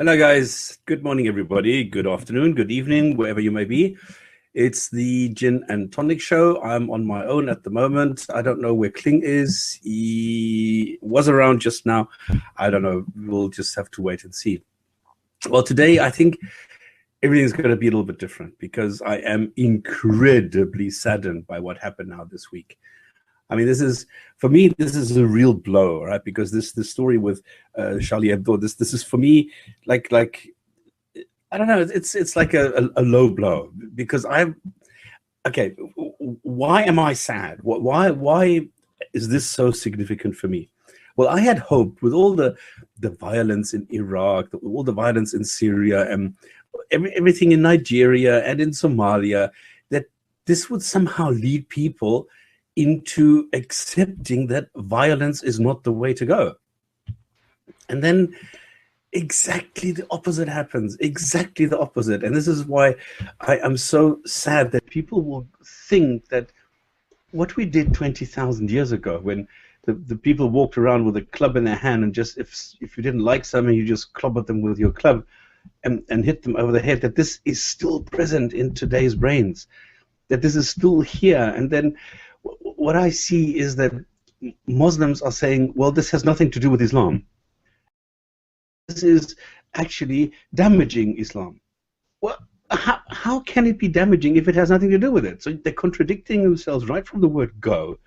Hello, guys. Good morning, everybody. Good afternoon, good evening, wherever you may be. It's the Gin and Tonic Show. I'm on my own at the moment. I don't know where Kling is. He was around just now. I don't know. We'll just have to wait and see. Well, today, I think everything's going to be a little bit different because I am incredibly saddened by what happened now this week. I mean, for me, this is a real blow, right? Because this story with Charlie Hebdo, this is for me like I don't know, it's like a low blow because okay. Why am I sad? Why is this so significant for me? Well, I had hoped with all the violence in Iraq, all the violence in Syria, and everything in Nigeria and in Somalia, that this would somehow lead people into accepting that violence is not the way to go. And then exactly the opposite happens, exactly the opposite. And this is why I am so sad that people will think that what we did 20,000 years ago, when the people walked around with a club in their hand and just, if you didn't like something, you just clobbered them with your club and hit them over the head, that this is still present in today's brains, that this is still here. And then what I see is that Muslims are saying, well, this has nothing to do with Islam. This is actually damaging Islam. Well, how can it be damaging if it has nothing to do with it? So they're contradicting themselves right from the word go.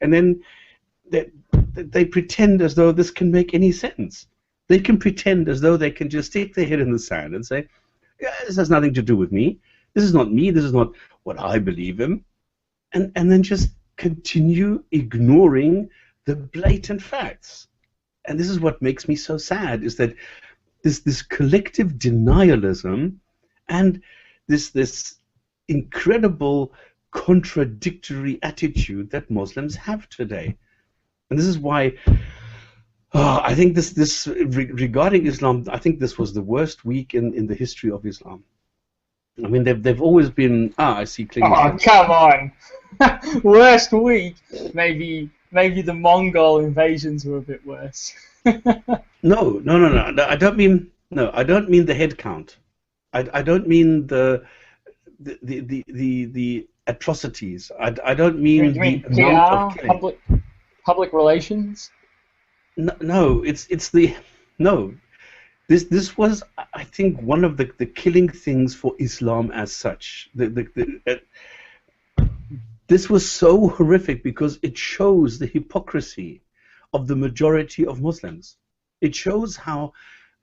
And then they pretend as though this can make any sense. They can pretend as though they can just stick their head in the sand and say, yeah, this has nothing to do with me. This is not me. This is not what I believe in. And then just continue ignoring the blatant facts. And this is what makes me so sad, is that this collective denialism and this incredible contradictory attitude that Muslims have today. And this is why I think this regarding Islam, I think this was the worst week in the history of Islam. I mean, they've always been. I see. Klingschor. Oh, come on! Worst week? Maybe the Mongol invasions were a bit worse. No. I don't mean the head count. I don't mean the atrocities. I don't mean the amount of killing. Public relations. No, it's the no. This was, I think, one of the killing things for Islam as such. This was so horrific because it shows the hypocrisy of the majority of Muslims. It shows how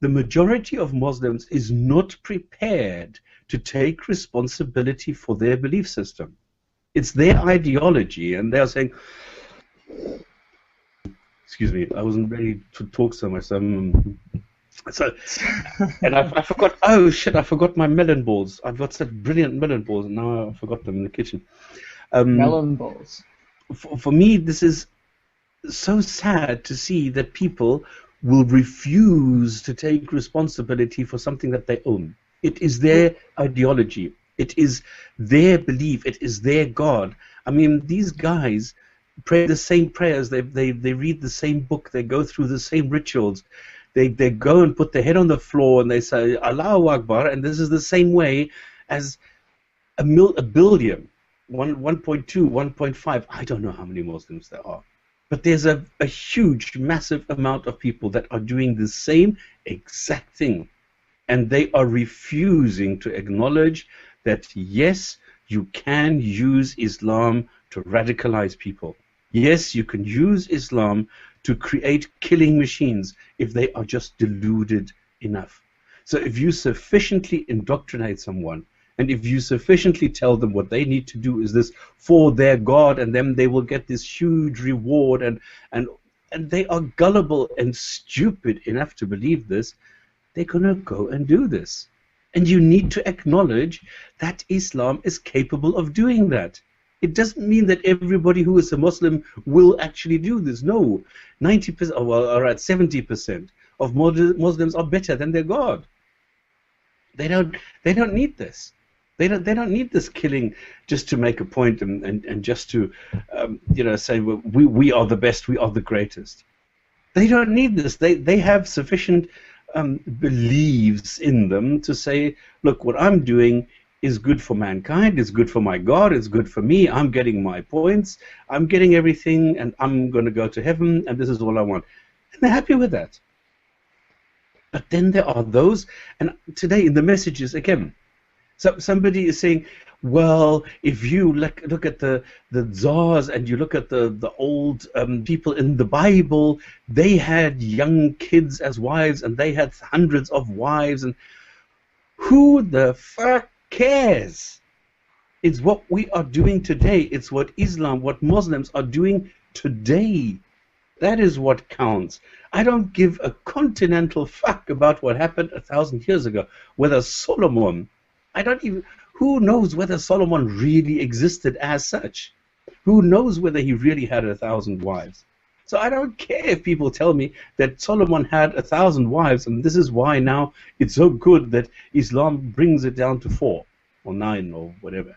the majority of Muslims is not prepared to take responsibility for their belief system. It's their ideology, and they're saying, excuse me, I wasn't ready to talk so much. And I forgot. Oh shit! I forgot my melon balls. I've got such brilliant melon balls, and now I forgot them in the kitchen. Melon balls. For me, this is so sad to see that people will refuse to take responsibility for something that they own. It is their ideology. It is their belief. It is their God. I mean, these guys pray the same prayers. They read the same book. They go through the same rituals. They go and put their head on the floor and they say Allahu Akbar, and this is the same way as a billion, 1.2, 1.5. I don't know how many Muslims there are, but there's a huge, massive amount of people that are doing the same exact thing, and they are refusing to acknowledge that yes, you can use Islam to radicalize people. Yes, you can use Islam to create killing machines if they are just deluded enough. So if you sufficiently indoctrinate someone, and if you sufficiently tell them what they need to do is this for their God, and then they will get this huge reward, and they are gullible and stupid enough to believe this, they're going to go and do this. And you need to acknowledge that Islam is capable of doing that. It doesn't mean that everybody who is a Muslim will actually do this. No, 90%, well, all right, 70% of Muslims are better than their God. They don't need this. They don't need this killing just to make a point and just to say we are the best, we are the greatest. They don't need this. They have sufficient believes in them to say, look, what I'm doing is good for mankind, it's good for my God, it's good for me, I'm getting my points, I'm getting everything, and I'm going to go to heaven, and this is all I want. And they're happy with that. But then there are those, and today in the messages, again, so somebody is saying, well, if you look at the czars and you look at the old people in the Bible, they had young kids as wives, and they had hundreds of wives, and who the fuck cares? It's what we are doing today. It's what Islam, what Muslims are doing today. That is what counts. I don't give a continental fuck about what happened 1,000 years ago. Whether Solomon, who knows whether Solomon really existed as such? Who knows whether he really had 1,000 wives? So I don't care if people tell me that Solomon had 1,000 wives, and this is why now it's so good that Islam brings it down to 4 or 9 or whatever.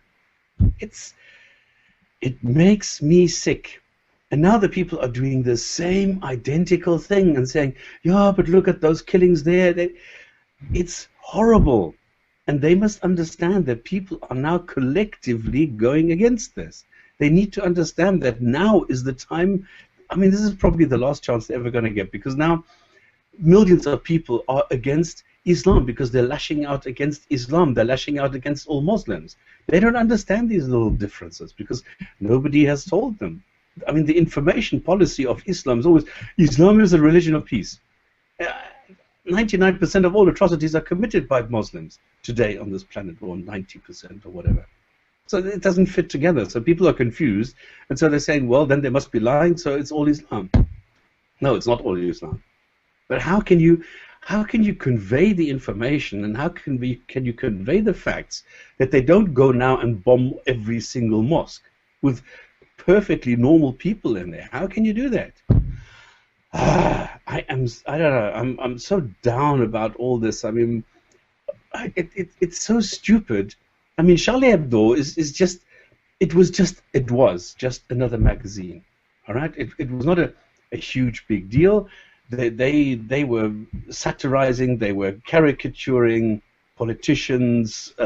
It makes me sick. And now the people are doing the same identical thing and saying, yeah, but look at those killings there. It's horrible. And they must understand that people are now collectively going against this. They need to understand that now is the time. I mean, this is probably the last chance they're ever going to get, because now millions of people are against Islam because they're lashing out against Islam. They're lashing out against all Muslims. They don't understand these little differences because nobody has told them. I mean, the information policy of Islam is always, Islam is a religion of peace. 99% of all atrocities are committed by Muslims today on this planet, or 90% or whatever. So it doesn't fit together. So people are confused, and so they're saying, well, then they must be lying, so it's all Islam. No, it's not all Islam. But how can you convey the information, and how can you convey the facts that they don't go now and bomb every single mosque with perfectly normal people in there? How can you do that? I don't know. I'm so down about all this. I mean, it's so stupid. I mean, Charlie Hebdo was just another magazine. All right, it was not a huge big deal. They were satirizing. They were caricaturing politicians. I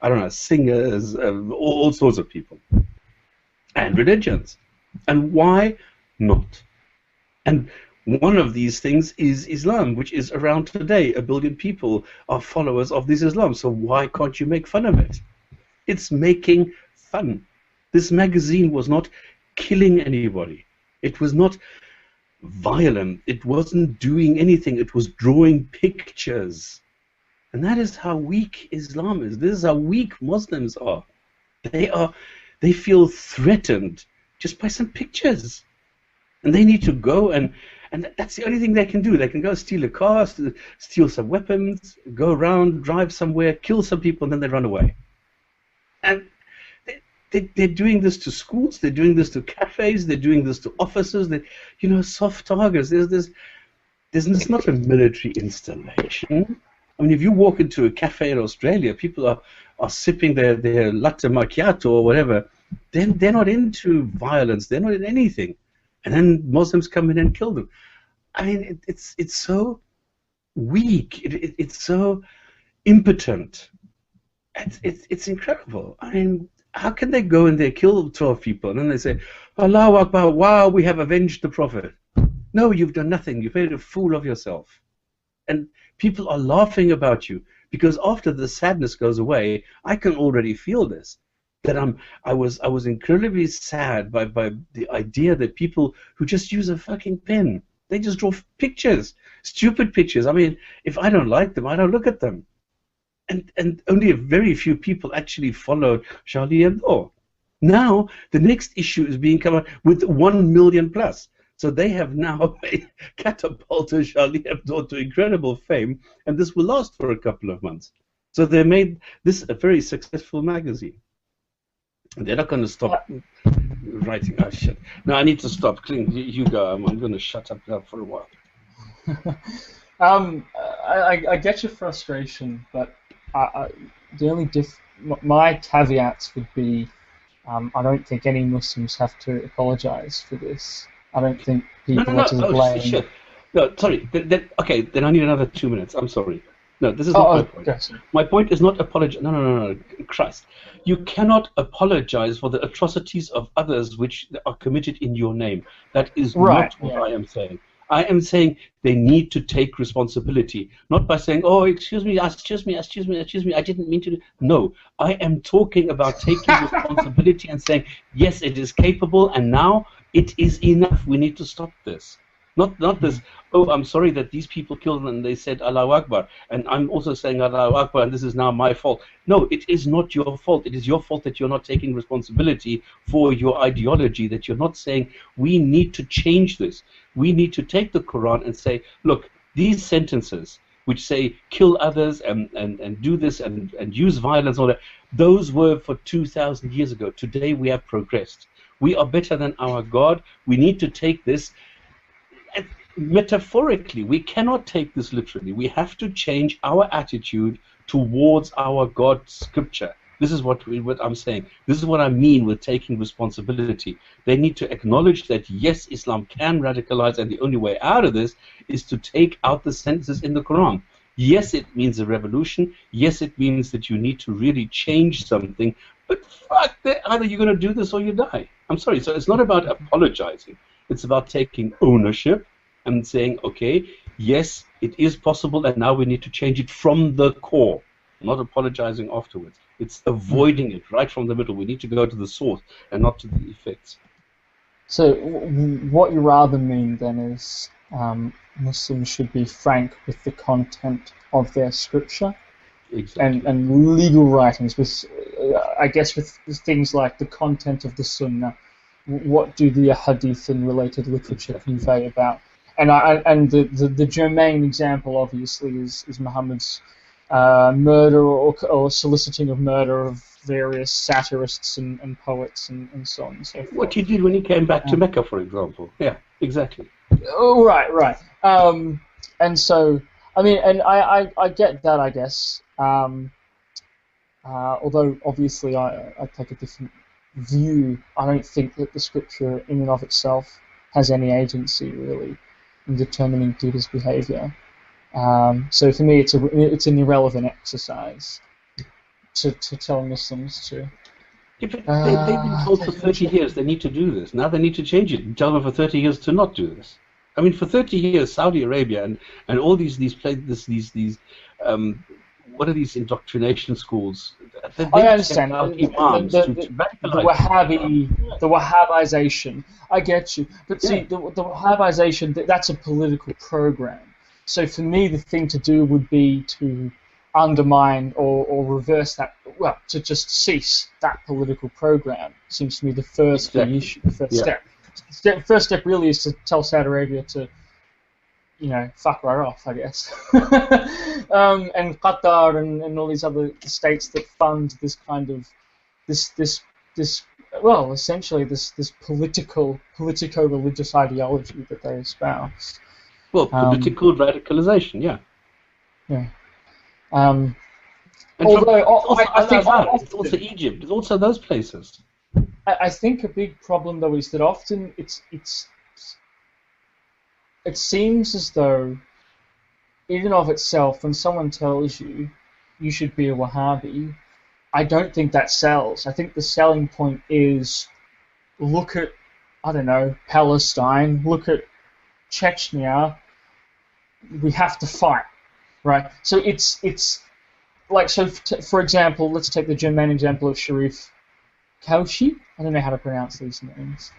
don't know, singers, all sorts of people, and religions. And why not? And one of these things is Islam, which is around today. 1 billion people are followers of this Islam. So why can't you make fun of it? It's making fun. This magazine was not killing anybody. It was not violent. It wasn't doing anything. It was drawing pictures. And that is how weak Islam is. This is how weak Muslims are. They feel threatened just by some pictures. And they need to go, and that's the only thing they can do. They can go steal a car, steal some weapons, go around, drive somewhere, kill some people, and then they run away. And they're doing this to schools, they're doing this to cafes, they're doing this to offices, soft targets. There's not a military installation. I mean, if you walk into a cafe in Australia, people are sipping their latte macchiato or whatever. Then they're not into violence, they're not in anything. And then Muslims come in and kill them. I mean, it's so weak. It's so impotent. It's incredible. I mean, how can they go and they kill 12 people and then they say, Allahu Akbar, wow, we have avenged the Prophet? No, you've done nothing. You've made a fool of yourself. And people are laughing about you because after the sadness goes away, I can already feel this. That I was incredibly sad by the idea that people who just use a fucking pen, they just draw pictures, stupid pictures. I mean, if I don't like them, I don't look at them. And only a very few people actually followed Charlie Hebdo. Now the next issue is being come out with 1 million plus. So they have now catapulted Charlie Hebdo to incredible fame, and this will last for a couple of months. So they made this a very successful magazine. They're not going to stop writing. Oh, shit. No, I need to stop. Kling, you go. I'm going to shut up now for a while. I get your frustration, but the only my caveats would be I don't think any Muslims have to apologize for this. I don't think people are to blame. Shit. No, sorry. Okay, then I need another 2 minutes. I'm sorry. No, this is not my point. Okay. My point is not apologize. No. Christ. You cannot apologize for the atrocities of others which are committed in your name. That is not what I am saying. I am saying they need to take responsibility, not by saying, "Oh, excuse me, I didn't mean to." No, I am talking about taking responsibility and saying, "Yes, it is capable, and now it is enough. We need to stop this." Not this, "Oh, I'm sorry that these people killed and they said Allahu Akbar, and I'm also saying Allahu Akbar, and this is now my fault." No, it is not your fault. It is your fault that you're not taking responsibility for your ideology, that you're not saying, we need to change this. We need to take the Quran and say, look, these sentences which say kill others and do this and use violence, all that, those were for 2,000 years ago. Today we have progressed. We are better than our God. We need to take this metaphorically. We cannot take this literally. We have to change our attitude towards our God's scripture. This is what I'm saying. This is what I mean with taking responsibility. They need to acknowledge that, yes, Islam can radicalize, and the only way out of this is to take out the sentences in the Quran. Yes, it means a revolution. Yes, it means that you need to really change something. But fuck, either you're going to do this or you die. I'm sorry. So it's not about apologizing. It's about taking ownership and saying, okay, yes, it is possible, and now we need to change it from the core, not apologizing afterwards. It's avoiding it right from the middle. We need to go to the source and not to the effects. So what you rather mean then is Muslims should be frank with the content of their scripture. Exactly. And legal writings, with, I guess with things like the content of the Sunnah. What do the Hadith and related literature convey about? And the germane example, obviously, is Muhammad's murder or soliciting of murder of various satirists and poets and so on and so forth. What he did when he came back to Mecca, for example. Yeah, exactly. Oh, right. And so, I mean, and I get that, I guess. Although, obviously, I take a different view. I don't think that the scripture in and of itself has any agency, really, in determining people's behavior. So for me, it's an irrelevant exercise to tell Muslims to. Yeah, but they've been told for 30 years they need to do this. Now they need to change it and tell them for 30 years to not do this. I mean, for 30 years, Saudi Arabia and all these what are these indoctrination schools? I understand. The Wahhabization. I get you. But see, the Wahhabization, that's a political program. So for me, the thing to do would be to undermine or reverse that, well, to just cease that political program. Seems to me the first big issue, the first step. First step really is to tell Saudi Arabia to, fuck right off, I guess. And Qatar and all these other states that fund this kind of essentially this politico-religious ideology that they espouse. Well, political radicalization, yeah. Yeah. I think it's also Egypt. It's also those places. I think a big problem, though, is that often it seems as though, in and of itself, when someone tells you you should be a Wahhabi, I don't think that sells. I think the selling point is, look at, I don't know, Palestine, look at Chechnya, we have to fight, right? So it's like, so for example, let's take the German example of Sharif Kaushi. I don't know how to pronounce these names.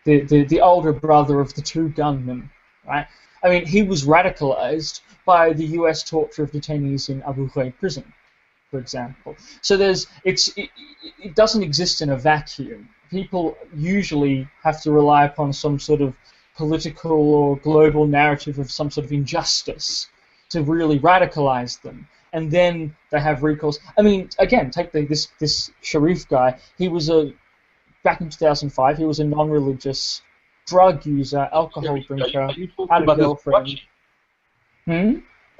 The older brother of the two gunmen, right? I mean, he was radicalized by the U.S. torture of detainees in Abu Ghraib prison, for example. So it doesn't exist in a vacuum. People usually have to rely upon some sort of political or global narrative of some sort of injustice to really radicalize them. And then they have recourse. I mean, again, take this Sharif guy. He was back in 2005, he was a non-religious drug user, alcohol drinker, had a girlfriend. Are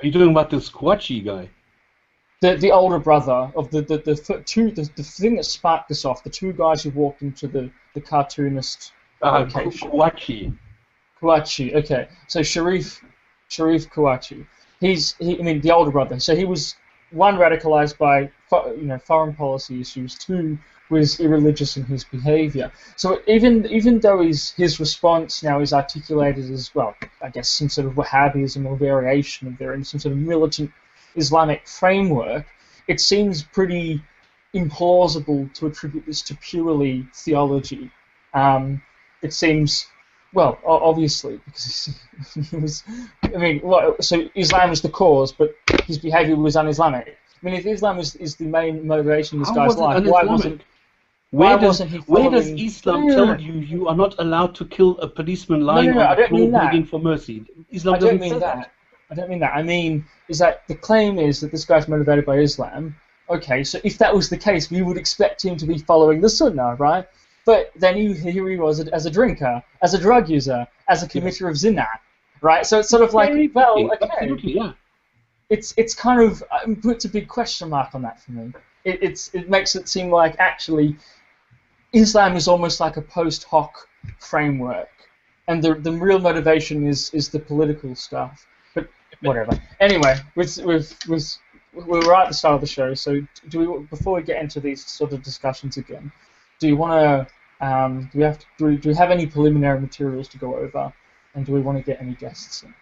you talking about this Kwachi guy? The older brother of the thing that sparked this off, the two guys who walked into the cartoonist location. Kwachi. Kwachi, okay. So Sharif Sharif Kouachi. I mean, the older brother. So he was, one, radicalized by foreign policy issues. Two, was irreligious in his behavior. So even though his response now is articulated as, well, I guess some sort of Wahhabism or variation of there in some sort of militant Islamic framework, it seems pretty implausible to attribute this to purely theology. It seems, well, obviously, because he was, I mean, so Islam is the cause, but his behavior was un-Islamic. I mean, if Islam is the main motivation of this guy's life, why wasn't he following... Where does Islam tell you are not allowed to kill a policeman lying on the floor begging for mercy? Islam doesn't say that. I don't mean that. I mean, is that the claim is that this guy's motivated by Islam. Okay, so if that was the case, we would expect him to be following the Sunnah, right? But then here he was as a drinker, as a drug user, as a committer of zina, right? So it's sort of like, well, okay. Absolutely, yeah. It's kind of, it puts a big question mark on that for me. It makes it seem like actually Islam is almost like a post hoc framework, and the real motivation is the political stuff. But whatever. Anyway, we're right at the start of the show, so before we get into these sort of discussions again, do you want to do we have any preliminary materials to go over, and do we want to get any guests in?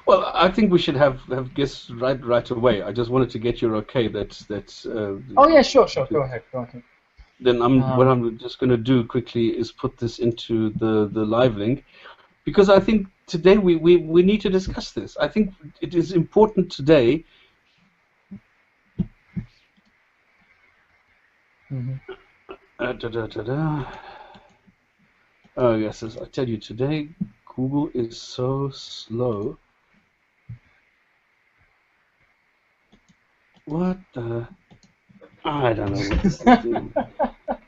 Well, I think we should have guests right away. I just wanted to get your okay. Oh yeah, sure. Go ahead. Then what I'm just going to do quickly is put this into the live link, because I think today we need to discuss this. I think it is important today. Oh yes, as I tell you, today Google is so slow. What the? I don't know what this is doing.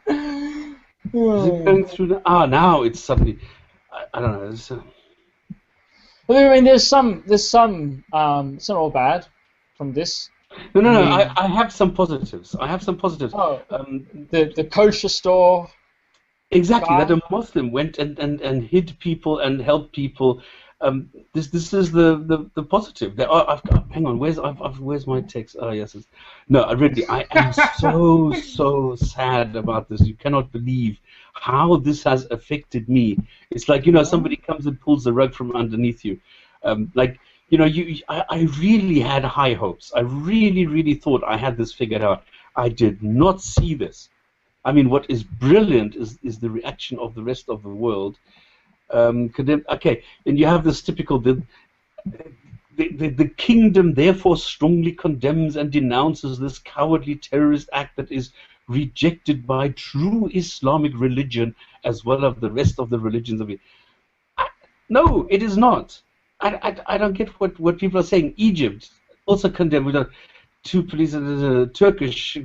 Is it going through the? Now it's suddenly. I don't know. I mean, there's some. It's not all bad from this. No. I have some positives. Oh, the kosher store. Exactly, that a Muslim went and hid people and helped people. This is the positive. Hang on, where's my text? Oh yes, I am so sad about this. You cannot believe how this has affected me. It's like somebody comes and pulls the rug from underneath you. I really had high hopes. I really thought I had this figured out. I did not see this. I mean, what is brilliant is the reaction of the rest of the world. Okay, and you have this typical the kingdom therefore strongly condemns and denounces this cowardly terrorist act that is rejected by true Islamic religion as well as the rest of the religions of it. No, it is not. I don't get what people are saying. Egypt also condemned. Two police, Turkish,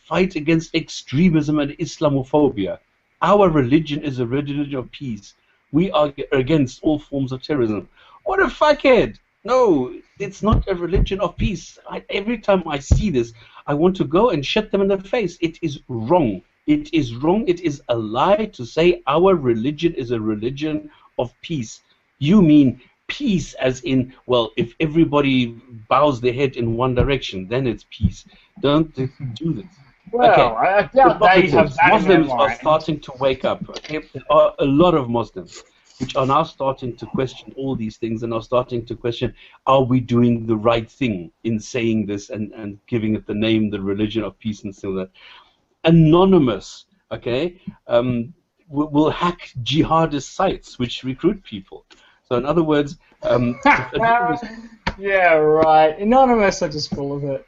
fight against extremism and Islamophobia. Our religion is a religion of peace. We are against all forms of terrorism. What a fuckhead! No, it's not a religion of peace. Every time I see this, I want to go and shut them in the face. It is wrong. It is wrong. It is a lie to say our religion is a religion of peace. You mean peace as in, well, if everybody bows their head in one direction, then it's peace. Don't do this. Well, okay. I doubt they have that. Muslims are starting to wake up. Okay? There are a lot of Muslims which are now starting to question all these things and are starting to question, are we doing the right thing in saying this and giving it the name, the religion of peace and so that. Anonymous, okay, will hack jihadist sites which recruit people. So in other words, yeah, right. Anonymous are just full of it.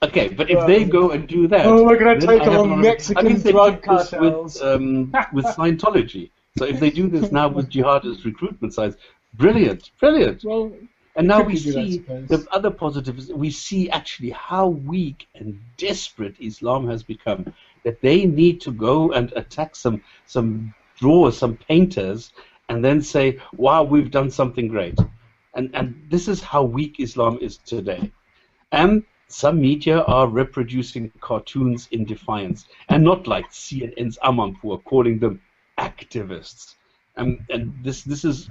Okay, but if they go and do that, we're going to take on Mexican drug cartels with Scientology. So if they do this now with jihadist recruitment sites, brilliant. Well, and now we see the other positives. We see actually how weak and desperate Islam has become. That they need to go and attack some drawers, some painters, and then say, wow, we've done something great. And this is how weak Islam is today. And some media are reproducing cartoons in defiance, and not like CNN's Amanpour calling them activists. And this is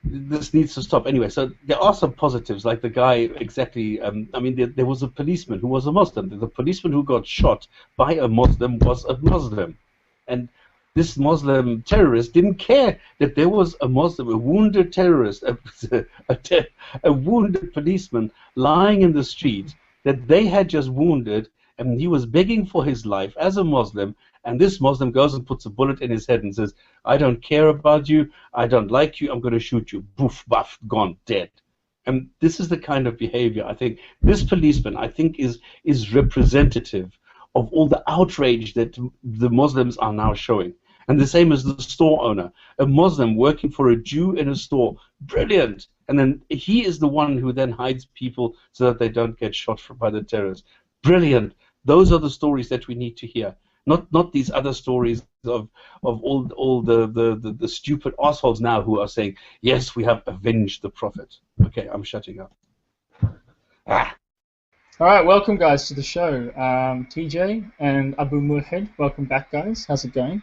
this needs to stop. Anyway, so there are some positives, like the guy exactly. I mean, there was a policeman who was a Muslim. The policeman who got shot by a Muslim was a Muslim, and this Muslim terrorist didn't care that there was a Muslim, a wounded terrorist, a wounded policeman lying in the street that they had just wounded, and he was begging for his life as a Muslim, and this Muslim goes and puts a bullet in his head and says, I don't care about you, I don't like you, I'm going to shoot you. Boof, buff, gone, dead. And this is the kind of behavior, I think, this policeman, I think, is representative of all the outrage that the Muslims are now showing. And the same as the store owner, a Muslim working for a Jew in a store, brilliant. And then he is the one who then hides people so that they don't get shot by the terrorists. Brilliant. Those are the stories that we need to hear. Not these other stories of all the stupid assholes now who are saying, yes, we have avenged the Prophet. Okay, I'm shutting up. All right, welcome guys to the show. TJ and Abu Murhed, welcome back guys. How's it going?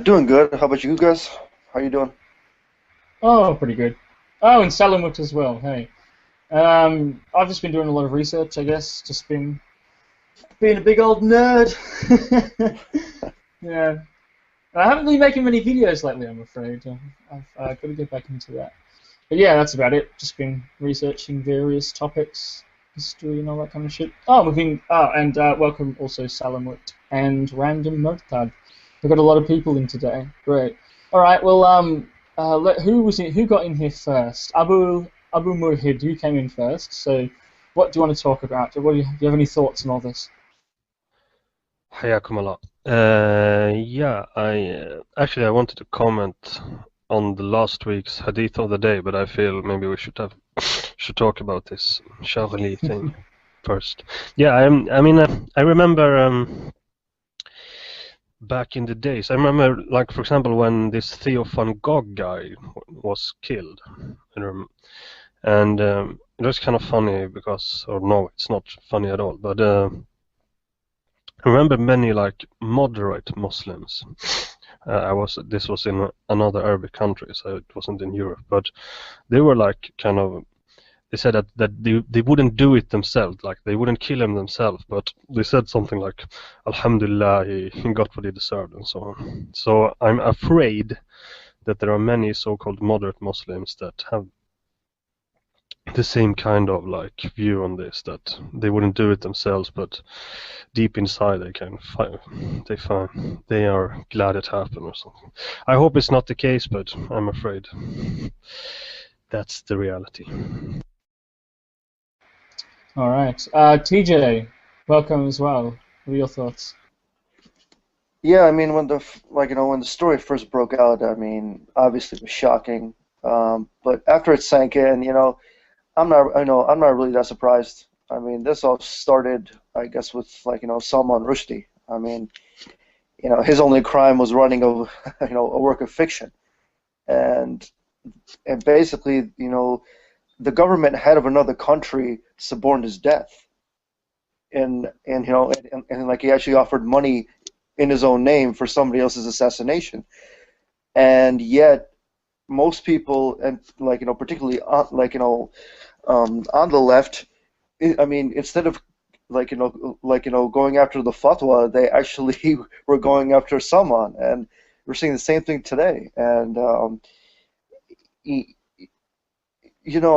Doing good. How about you guys? How you doing? Oh, pretty good. Oh, and Salamut as well. Hey. I've just been doing a lot of research, I guess. Just been being a big old nerd. Yeah. I haven't been making many videos lately, I'm afraid. I've got to get back into that. But yeah, that's about it. Just been researching various topics, history and all that kind of shit. Oh, and welcome also Salamut and Random Murtad. We've got a lot of people in today. Great. All right. Well, who got in here first? Abu Murhid, you came in first. So, what do you want to talk about? Do you have any thoughts on all this? Hayakum Allah. Yeah, I wanted to comment on the last week's Hadith of the day, but I feel maybe we should talk about this Charlie thing first. Yeah, I remember. Back in the days, I remember, like, for example, when this Theo van Gogh guy was killed, and it was kind of funny because, or no, it's not funny at all, but I remember many, like, moderate Muslims. This was in another Arabic country, so it wasn't in Europe, but they were, like, kind of, they said that they wouldn't do it themselves, like they wouldn't kill him themselves, but they said something like, Alhamdulillah, he got what he deserved, and so on. So I'm afraid that there are many so-called moderate Muslims that have the same kind of like view on this, that they wouldn't do it themselves, but deep inside they are glad it happened or something. I hope it's not the case, but I'm afraid that's the reality. All right, TJ, welcome as well. What are your thoughts? Yeah, I mean, when the story first broke out, I mean, obviously it was shocking. But after it sank in, I'm not really that surprised. I mean, this all started, I guess, with Salman Rushdie. I mean, his only crime was running a work of fiction, and basically, the government head of another country suborned his death, and like he actually offered money in his own name for somebody else's assassination, and yet most people, and particularly on the left, I mean, instead of going after the fatwa, they actually were going after Salman, and we're seeing the same thing today, and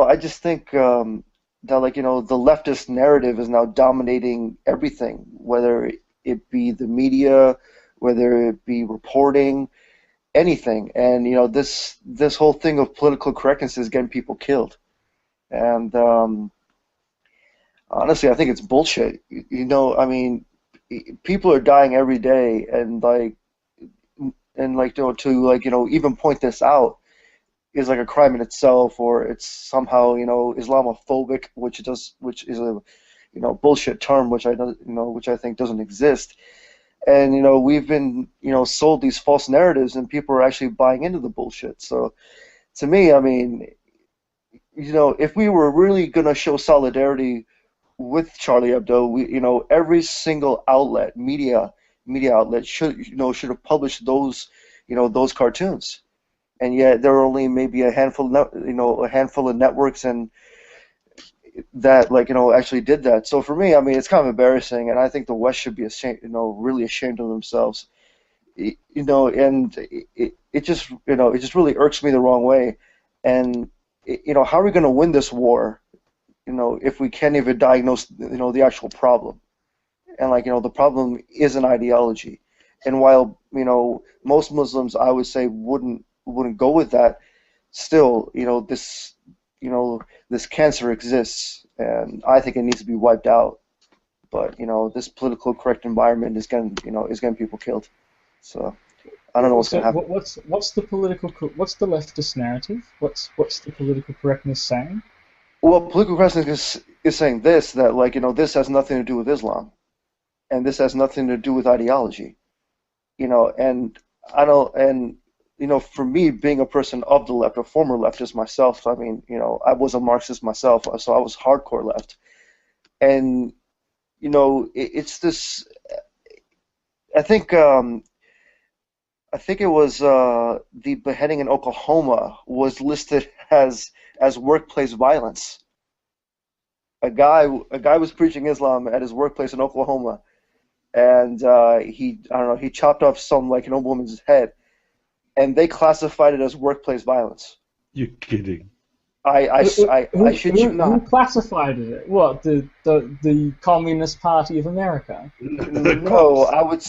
I just think that the leftist narrative is now dominating everything, whether it be the media, whether it be reporting, anything. And this whole thing of political correctness is getting people killed. And honestly, I think it's bullshit. I mean, people are dying every day, and to even point this out is like a crime in itself, or it's somehow Islamophobic, which is a bullshit term, which I think doesn't exist. And we've been sold these false narratives, and people are actually buying into the bullshit. So to me, I mean, if we were really gonna show solidarity with Charlie Hebdo, every single media outlet should have published those cartoons. and yet there are only maybe a handful, a handful of networks and that actually did that. So for me, I mean, it's kind of embarrassing, and I think the West should be ashamed, really ashamed of themselves. And it just really irks me the wrong way. And how are we going to win this war? If we can't even diagnose, the actual problem. And the problem is an ideology. And while most Muslims, I would say, wouldn't go with that, still, this cancer exists, and I think it needs to be wiped out. But this political correct environment is getting people killed. So I don't know what's going to happen. What's the leftist narrative? What's the political correctness saying? Well, political correctness is saying this, that this has nothing to do with Islam, and this has nothing to do with ideology. And I don't, and for me, being a person of the left, a former leftist myself, I mean, I was a Marxist myself, so I was hardcore left, and it's this. I think it was the beheading in Oklahoma was listed as workplace violence. A guy was preaching Islam at his workplace in Oklahoma, and he chopped off some an old woman's head, and they classified it as workplace violence. You're kidding. I shit you not. Who classified it? What, the Communist Party of America? No, I would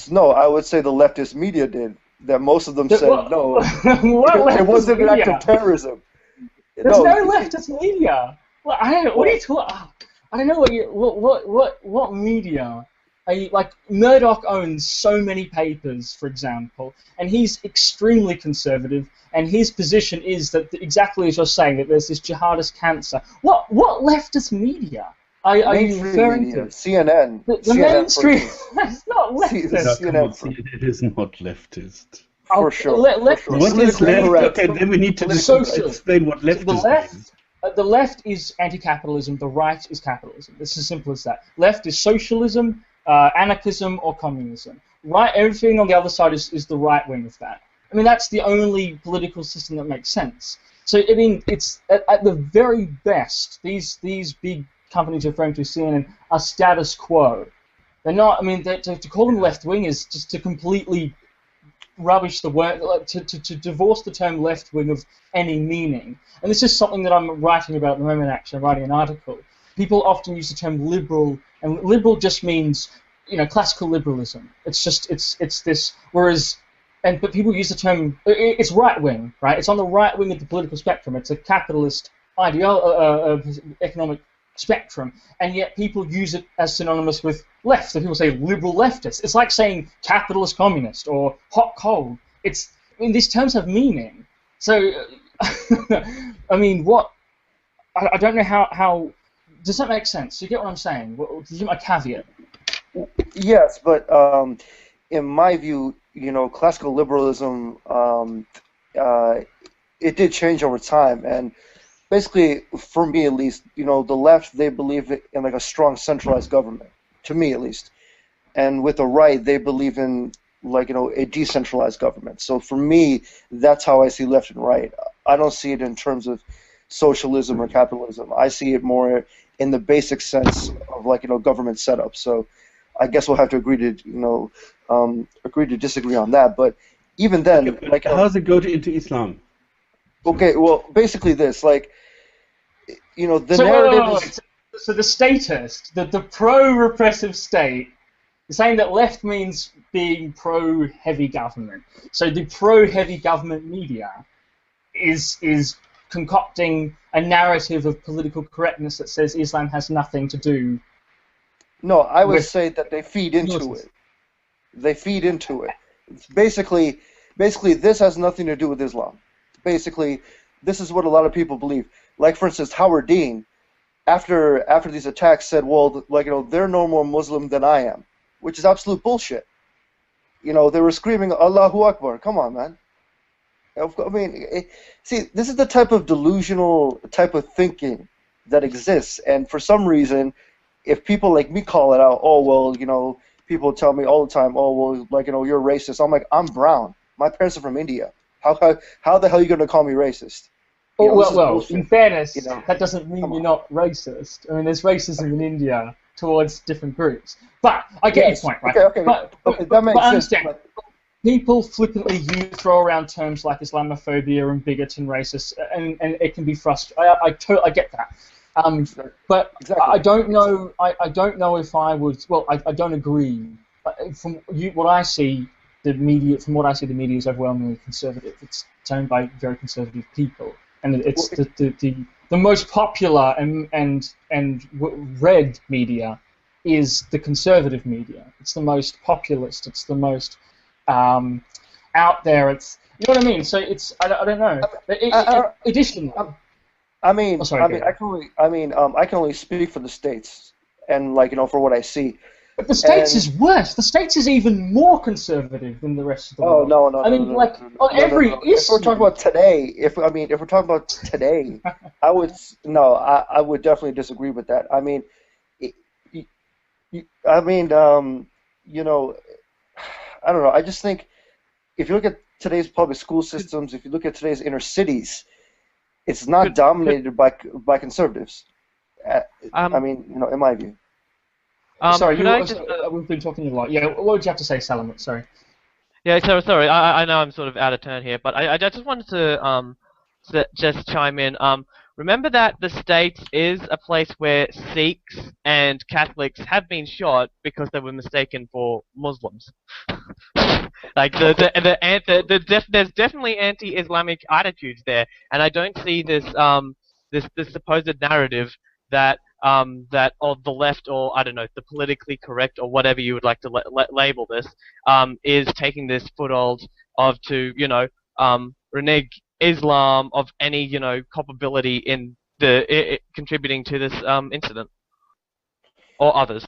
say the leftist media did. That most of them said no. It wasn't an act of terrorism. There's no leftist media. Well, I don't know. What are you talking? I don't know what media. Murdoch owns so many papers, for example, and he's extremely conservative, and his position is that exactly as you're saying, that there's this jihadist cancer. What leftist media are you referring to? CNN. The mainstream. It's not leftist. It is not leftist. For sure. What is left? Okay, then we need to explain what leftist is. The left is anti-capitalism. The right is capitalism. It's as simple as that. Left is socialism, anarchism, or communism. Right, everything on the other side is the right wing of that. I mean, that's the only political system that makes sense. So, I mean, it's at the very best, these big companies you're referring to, CNN, are status quo. They're not. I mean, to call them left wing is just to completely rubbish the word, to divorce the term left wing of any meaning. And this is something that I'm writing about at the moment. Actually, I'm writing an article. People often use the term liberal, and liberal just means, classical liberalism. It's just it's this. Whereas, but people use the term, it's right wing, right? It's on the right wing of the political spectrum. It's a capitalist economic spectrum, and yet people use it as synonymous with left. So people say liberal leftist. It's like saying capitalist communist or hot cold. These terms have meaning. So, I mean, I don't know how. Does that make sense? Do you get what I'm saying? Do you get my caveat? Yes, but in my view, classical liberalism, it did change over time, and basically, for me at least, the left, they believe in a strong centralized government, to me at least, and with the right, they believe in a decentralized government. So for me, that's how I see left and right. I don't see it in terms of socialism or capitalism. I see it more in the basic sense of government setup. So I guess we'll have to agree to disagree on that. But even then, how does it go into Islam? Okay, well, basically this, the narrative is... So the statist, the pro-repressive state, is saying that left means being pro-heavy government. So the pro-heavy government media is concocting a narrative of political correctness that says Islam has nothing to do. No, I would say that they feed into it. They feed into it. Basically, this has nothing to do with Islam. Basically, this is what a lot of people believe. Like, for instance, Howard Dean, after these attacks, said, "Well, they're no more Muslim than I am," which is absolute bullshit. They were screaming, "Allahu Akbar!" Come on, man. I mean, see, this is the type of delusional type of thinking that exists, and for some reason, if people like me call it out, oh well, people tell me all the time, oh well, you're racist. I'm like, I'm brown. My parents are from India. how the hell are you going to call me racist? You know, well, in fairness, that doesn't mean you're not racist. I mean, there's racism in India towards different groups. But I get your point, right? Okay, but that makes I sense. understand. People flippantly throw around terms like Islamophobia and bigot and racist, and it can be frustrating. I get that. But exactly. I don't know. I don't know if I would. Well, I don't agree. From what I see, the media is overwhelmingly conservative. It's owned by very conservative people, and it's the most popular and read media is the conservative media. It's the most populist. It's the most out there. It's, you know what I mean. So it's I don't know. Additionally, I can only speak for the States, and for what I see. But the States is worse. The States is even more conservative than the rest of the world. No. On every issue. If we're talking about today, if we're talking about today, I would definitely disagree with that. I don't know. I just think if you look at today's public school systems, if you look at today's inner cities, it's not dominated by conservatives. In my view. Sorry, we've been talking a lot. Yeah, what would you have to say, Salamat? Sorry. Yeah, sorry. I know I'm sort of out of turn here, but I just wanted to just chime in. Remember that the States is a place where Sikhs and Catholics have been shot because they were mistaken for Muslims. There's definitely anti-Islamic attitudes there, and I don't see this supposed narrative that of the left, or I don't know, the politically correct, or whatever you would like to label this, is taking this foothold to renege Islam of any culpability in contributing to this incident or others.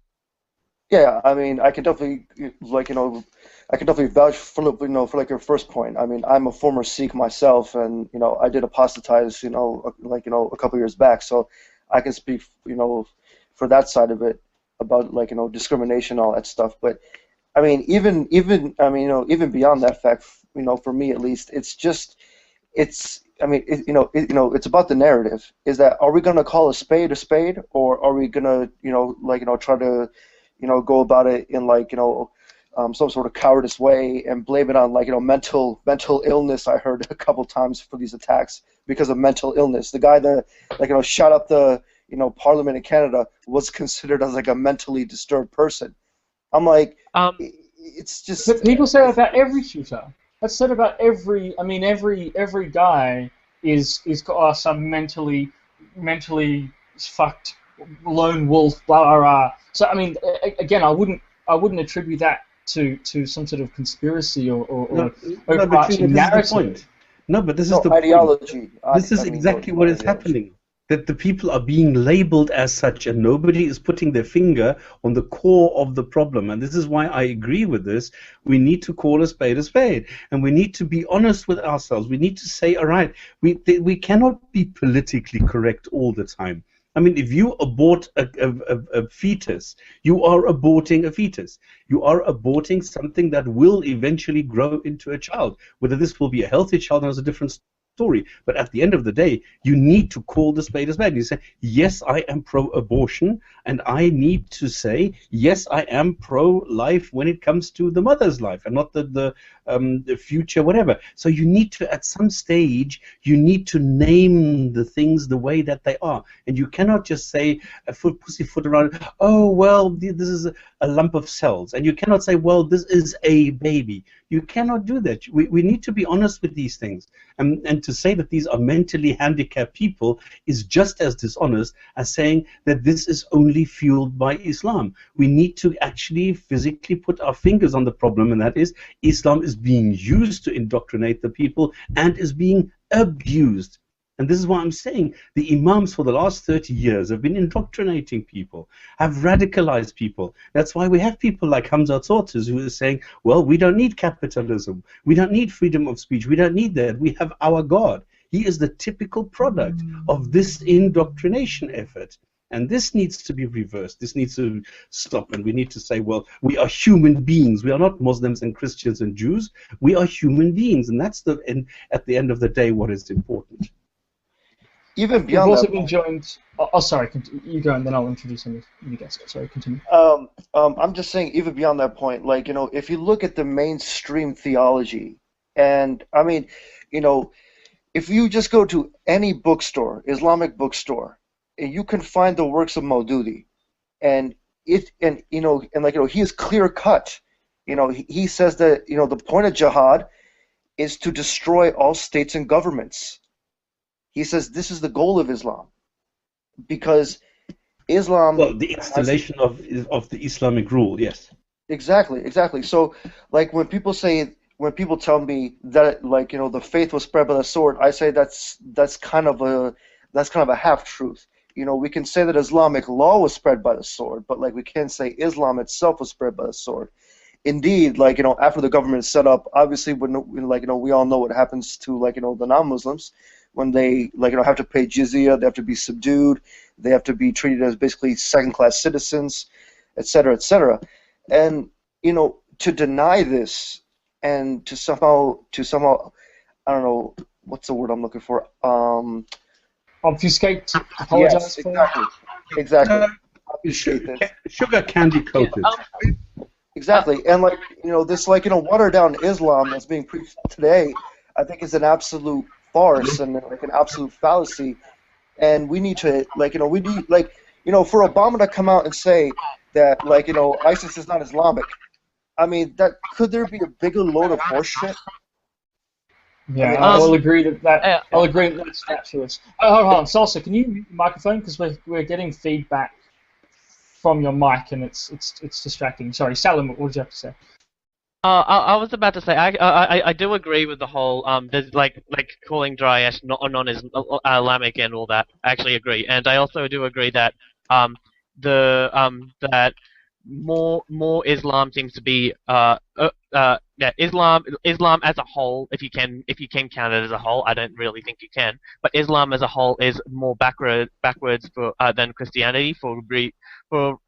Yeah, I can definitely vouch for for your first point. I'm a former Sikh myself, and I did apostatize a couple years back, so I can speak for that side of it about discrimination, all that stuff. But even beyond that fact, for me at least, it's about the narrative. Is that, are we going to call a spade, or are we going to try to go about it in some sort of cowardice way and blame it on mental illness? I heard a couple times for these attacks because of mental illness. The guy that shot up the Parliament in Canada was considered as a mentally disturbed person. I'm it's just. But people say that about every shooter. That's said about every. Every guy is got some mentally fucked lone wolf. Blah blah blah. So again, I wouldn't attribute that to some sort of conspiracy or overarching narrative. No, but this is the ideology. This is exactly what is happening. That the people are being labeled as such, and nobody is putting their finger on the core of the problem. And this is why I agree with this. We need to call a spade, and we need to be honest with ourselves. We need to say, all right, we cannot be politically correct all the time. If you abort a fetus, you are aborting a fetus. You are aborting something that will eventually grow into a child. Whether this will be a healthy child is a different story. But at the end of the day, you need to call the spade a spade. You say, yes, I am pro-abortion, and I need to say, yes, I am pro-life when it comes to the mother's life, and not the future, whatever. So you need to, at some stage, you need to name the things the way that they are. And you cannot just say, pussyfoot around, oh, well, this is a lump of cells. And you cannot say, well, this is a baby. You cannot do that. We need to be honest with these things. And to say that these are mentally handicapped people is just as dishonest as saying that this is only fueled by Islam. We need to actually physically put our fingers on the problem, and that is Islam is being used to indoctrinate the people and is being abused. And this is why I'm saying the imams for the last 30 years have been indoctrinating people, have radicalized people. That's why we have people like Hamza Tzortzis who are saying, well, we don't need capitalism. We don't need freedom of speech. We don't need that. We have our God. He is the typical product of this indoctrination effort. And this needs to be reversed. This needs to stop, and we need to say, well, we are human beings. We are not Muslims and Christians and Jews. We are human beings, and that's at the end of the day what is important. Even beyond We've also that, been joined. Oh, sorry. You go, and then I'll introduce some of you guys. Sorry, continue. I'm just saying, even beyond that point, like, if you look at the mainstream theology, and I mean, if you just go to any bookstore, Islamic bookstore, you can find the works of Maududi, and he is clear cut. He says that the point of jihad is to destroy all states and governments. He says this is the goal of Islam, because Islam. Well, the installation of the Islamic rule, yes. Exactly. So, like, when people tell me that, like, the faith was spread by the sword, I say that's kind of a half truth. We can say that Islamic law was spread by the sword, but, like, we can't say Islam itself was spread by the sword. Indeed, like, after the government is set up, obviously, we all know what happens to, like, the non-Muslims when they, like, have to pay jizya, they have to be subdued, they have to be treated as basically second-class citizens, etc., etc. And to deny this and to somehow, I don't know what's the word I'm looking for. Obfuscate, apologize yes, for. Exactly. Obfuscate this. Sugar candy coated. Exactly, and like this, like watered down Islam that's being preached today, I think is an absolute farce and like an absolute fallacy, and we need to for Obama to come out and say that ISIS is not Islamic. I mean, could there be a bigger load of horseshit? Yeah, I'll agree that I'll agree that that's fatuous. Hold on, Salsa, can you mute your microphone, because we're getting feedback from your mic and it's distracting. Sorry, Salim, what did you have to say? I was about to say I do agree with the whole there's like calling Daesh non-Islamic and all that. I actually agree, and I also do agree that that more Islam seems to be Islam as a whole, if you can count it as a whole. I don't really think you can, but Islam as a whole is more backwards than Christianity for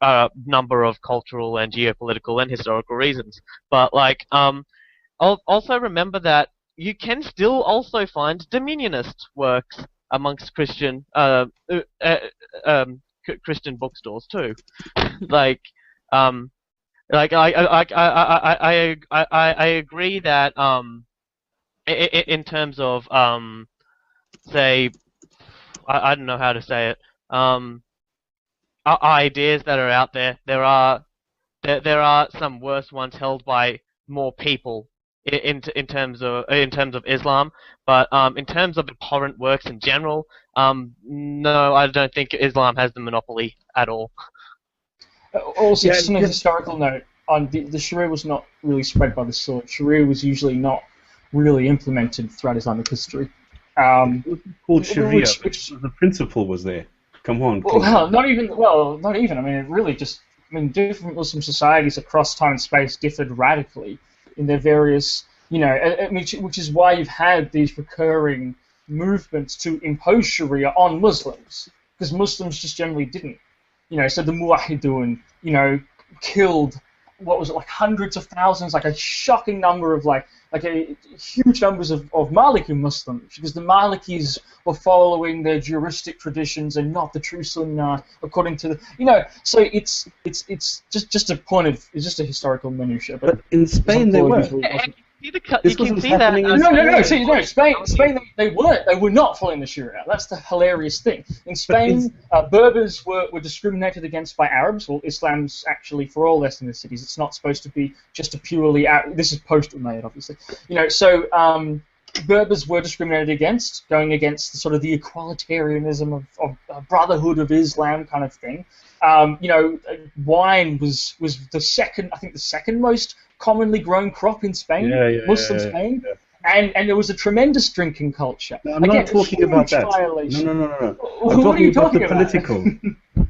a number of cultural and geopolitical and historical reasons. But also remember that you can still also find Dominionist works amongst Christian Christian bookstores too. I agree that in terms of say I don't know how to say it, ideas that are out there, there are some worse ones held by more people in terms of Islam, but in terms of abhorrent works in general, no, I don't think Islam has the monopoly at all. Also, just on a historical note, the Sharia was not really spread by the sword. Sharia was usually not really implemented throughout Islamic history. Called Sharia, the principle was there. Come on. Well, not even. I mean, it really just. I mean, different Muslim societies across time and space differed radically in their various, which is why you've had these recurring movements to impose Sharia on Muslims, because Muslims just generally didn't. So the Muwahhidun, killed, what was it, like hundreds of thousands, like a shocking number of huge numbers of Maliki Muslims, because the Malikis were following their juristic traditions and not the true Sunnah according to the, so it's just a point of, it's just a historical minutiae. But in Spain they were. You can see that. No. Spain, they weren't. They were not following the Sharia. That's the hilarious thing. In Spain, Berbers were discriminated against by Arabs. Well, Islam's actually for all ethnicities. It's not supposed to be just a purely. This is post-Umayyad, obviously. So Berbers were discriminated against, going against the equalitarianism of Brotherhood of Islam kind of thing. Wine was the second most commonly grown crop in Spain, Muslim Spain, and there was a tremendous drinking culture. No, I'm not talking about that. Violation. No. What are you talking about? Political.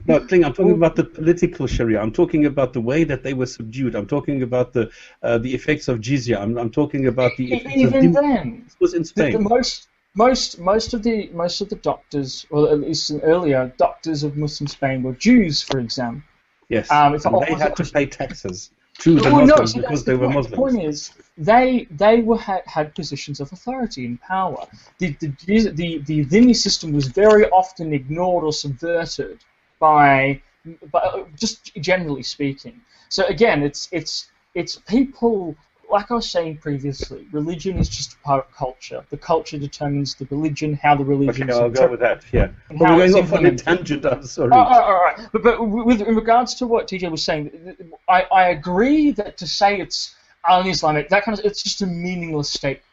No, I'm talking about the political Sharia. I'm talking about the way that they were subdued. I'm talking about the effects of jizya. I'm talking about the effects even then. This was in Spain. most of the doctors, or at least earlier doctors of Muslim Spain, were Jews, for example. Yes, If and they had to pay taxes to the Muslims because they were Muslims. The point is, they had positions of authority and power. The dhimmi system was very often ignored or subverted by just generally speaking. So again, it's people. Like I was saying previously, religion is just a part of culture. The culture determines the religion, how the religion is I'll go with that, yeah. But we're going off on a tangent, I'm sorry. All right. But in regards to what TJ was saying, I agree that to say it's un-Islamic, that kind of, it's just a meaningless statement,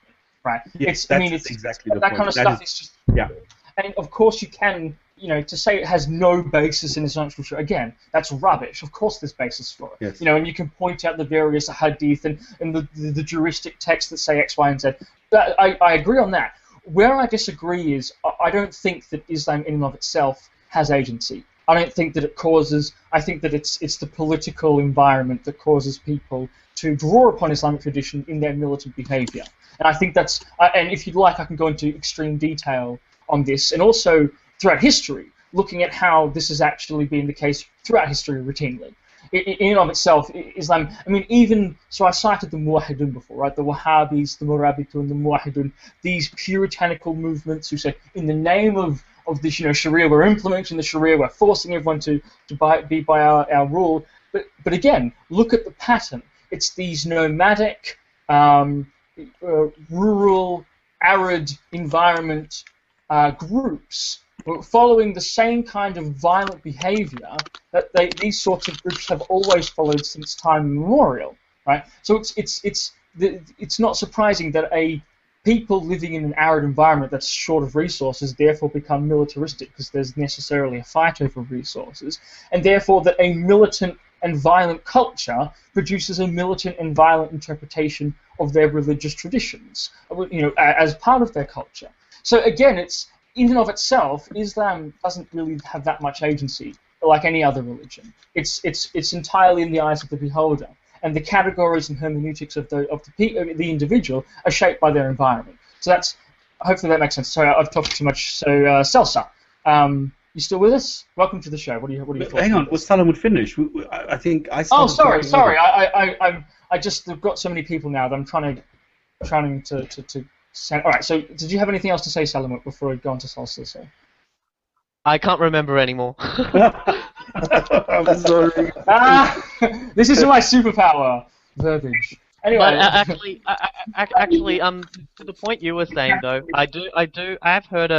right? Yes, it's exactly the that point. Kind of stuff is just... Yeah. And of course you can... to say it has no basis in Islamic scripture, again, that's rubbish. Of course there's basis for it. Yes. And you can point out the various hadith and the juristic texts that say X, Y, and Z. I agree on that. Where I disagree is I don't think that Islam in and of itself has agency. I don't think that it causes... I think that it's the political environment that causes people to draw upon Islamic tradition in their militant behavior. And I think that's... And if you'd like, I can go into extreme detail on this. And also... throughout history, looking at how this has actually been the case throughout history routinely. In and of itself, Islam, I mean, so I cited the Muwahhidun before, right? The Wahhabis, the Murabitun, the Muwahhidun, these puritanical movements who say, in the name of this, Sharia, we're implementing the Sharia, we're forcing everyone to be by our rule. But again, look at the pattern. It's these nomadic, rural, arid environment groups following the same kind of violent behavior that these sorts of groups have always followed since time immemorial, right? So it's not surprising that people living in an arid environment that's short of resources therefore become militaristic because there's necessarily a fight over resources, and therefore that a militant and violent culture produces a militant and violent interpretation of their religious traditions, as part of their culture. So again, it's in and of itself, Islam doesn't really have that much agency, like any other religion. It's entirely in the eyes of the beholder, and the categories and hermeneutics of the individual are shaped by their environment. So hopefully that makes sense. Sorry, I've talked too much. So Celsa, you still with us? Welcome to the show. What are you thoughts? Hang on, was Salam finish? I think I. Oh, sorry. I just have got so many people now that I'm trying to. All right, so did you have anything else to say, Salamut, before we go on to Salsa? So? I can't remember anymore. I'm sorry. This is my superpower, verbiage. Anyway, but actually, to the point you were saying though, I have heard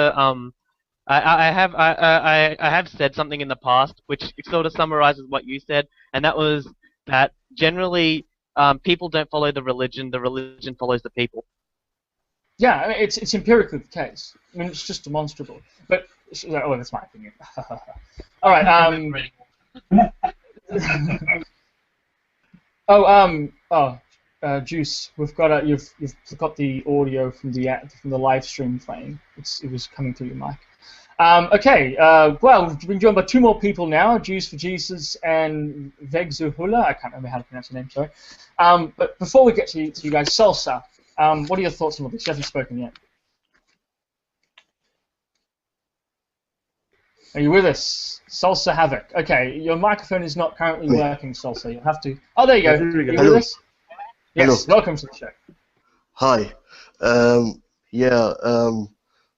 I have said something in the past which sort of summarizes what you said, and that was that generally people don't follow the religion follows the people. Yeah, I mean, it's empirically the case. I mean, it's just demonstrable. But that's my opinion. All right. Juice, we've got you've got the audio from the live stream playing. It was coming through your mic. Okay. Well, we've been joined by two more people now: Juice for Jesus and Vegzuhula. I can't remember how to pronounce your name. Sorry. But before we get to you guys, Salsa. What are your thoughts on all this? You haven't spoken yet. Are you with us? Salsa Havoc. Okay, your microphone is not currently working, Salsa. You'll have to... Oh, there you go. Are you with us? Yes, hello. Welcome to the show. Hi.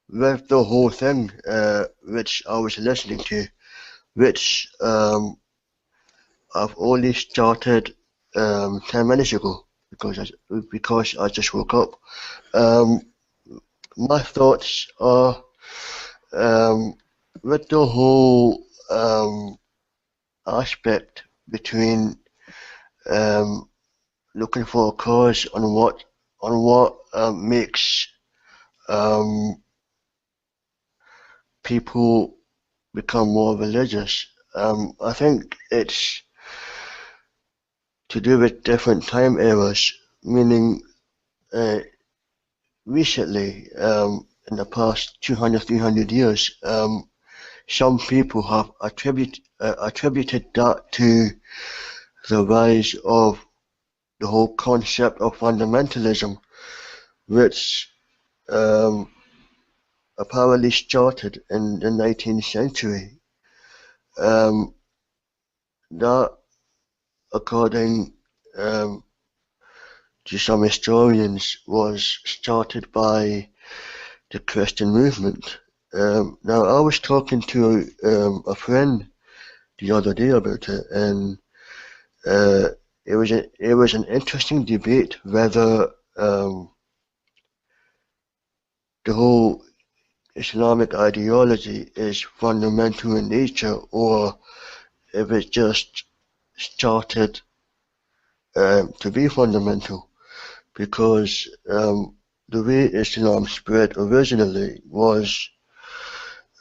With the whole thing, which I was listening to, which I've only started 10 minutes ago. Because I just woke up. My thoughts are with the whole aspect between looking for a cause on what makes people become more religious. I think it's to do with different time eras, meaning recently, in the past 200, 300 years, some people have attributed that to the rise of the whole concept of fundamentalism, which apparently started in the 19th century. That, according to some historians, was started by the Christian movement. Now, I was talking to a friend the other day about it, and it was an interesting debate whether the whole Islamic ideology is fundamental in nature, or if it just started to be fundamental, because the way Islam spread originally was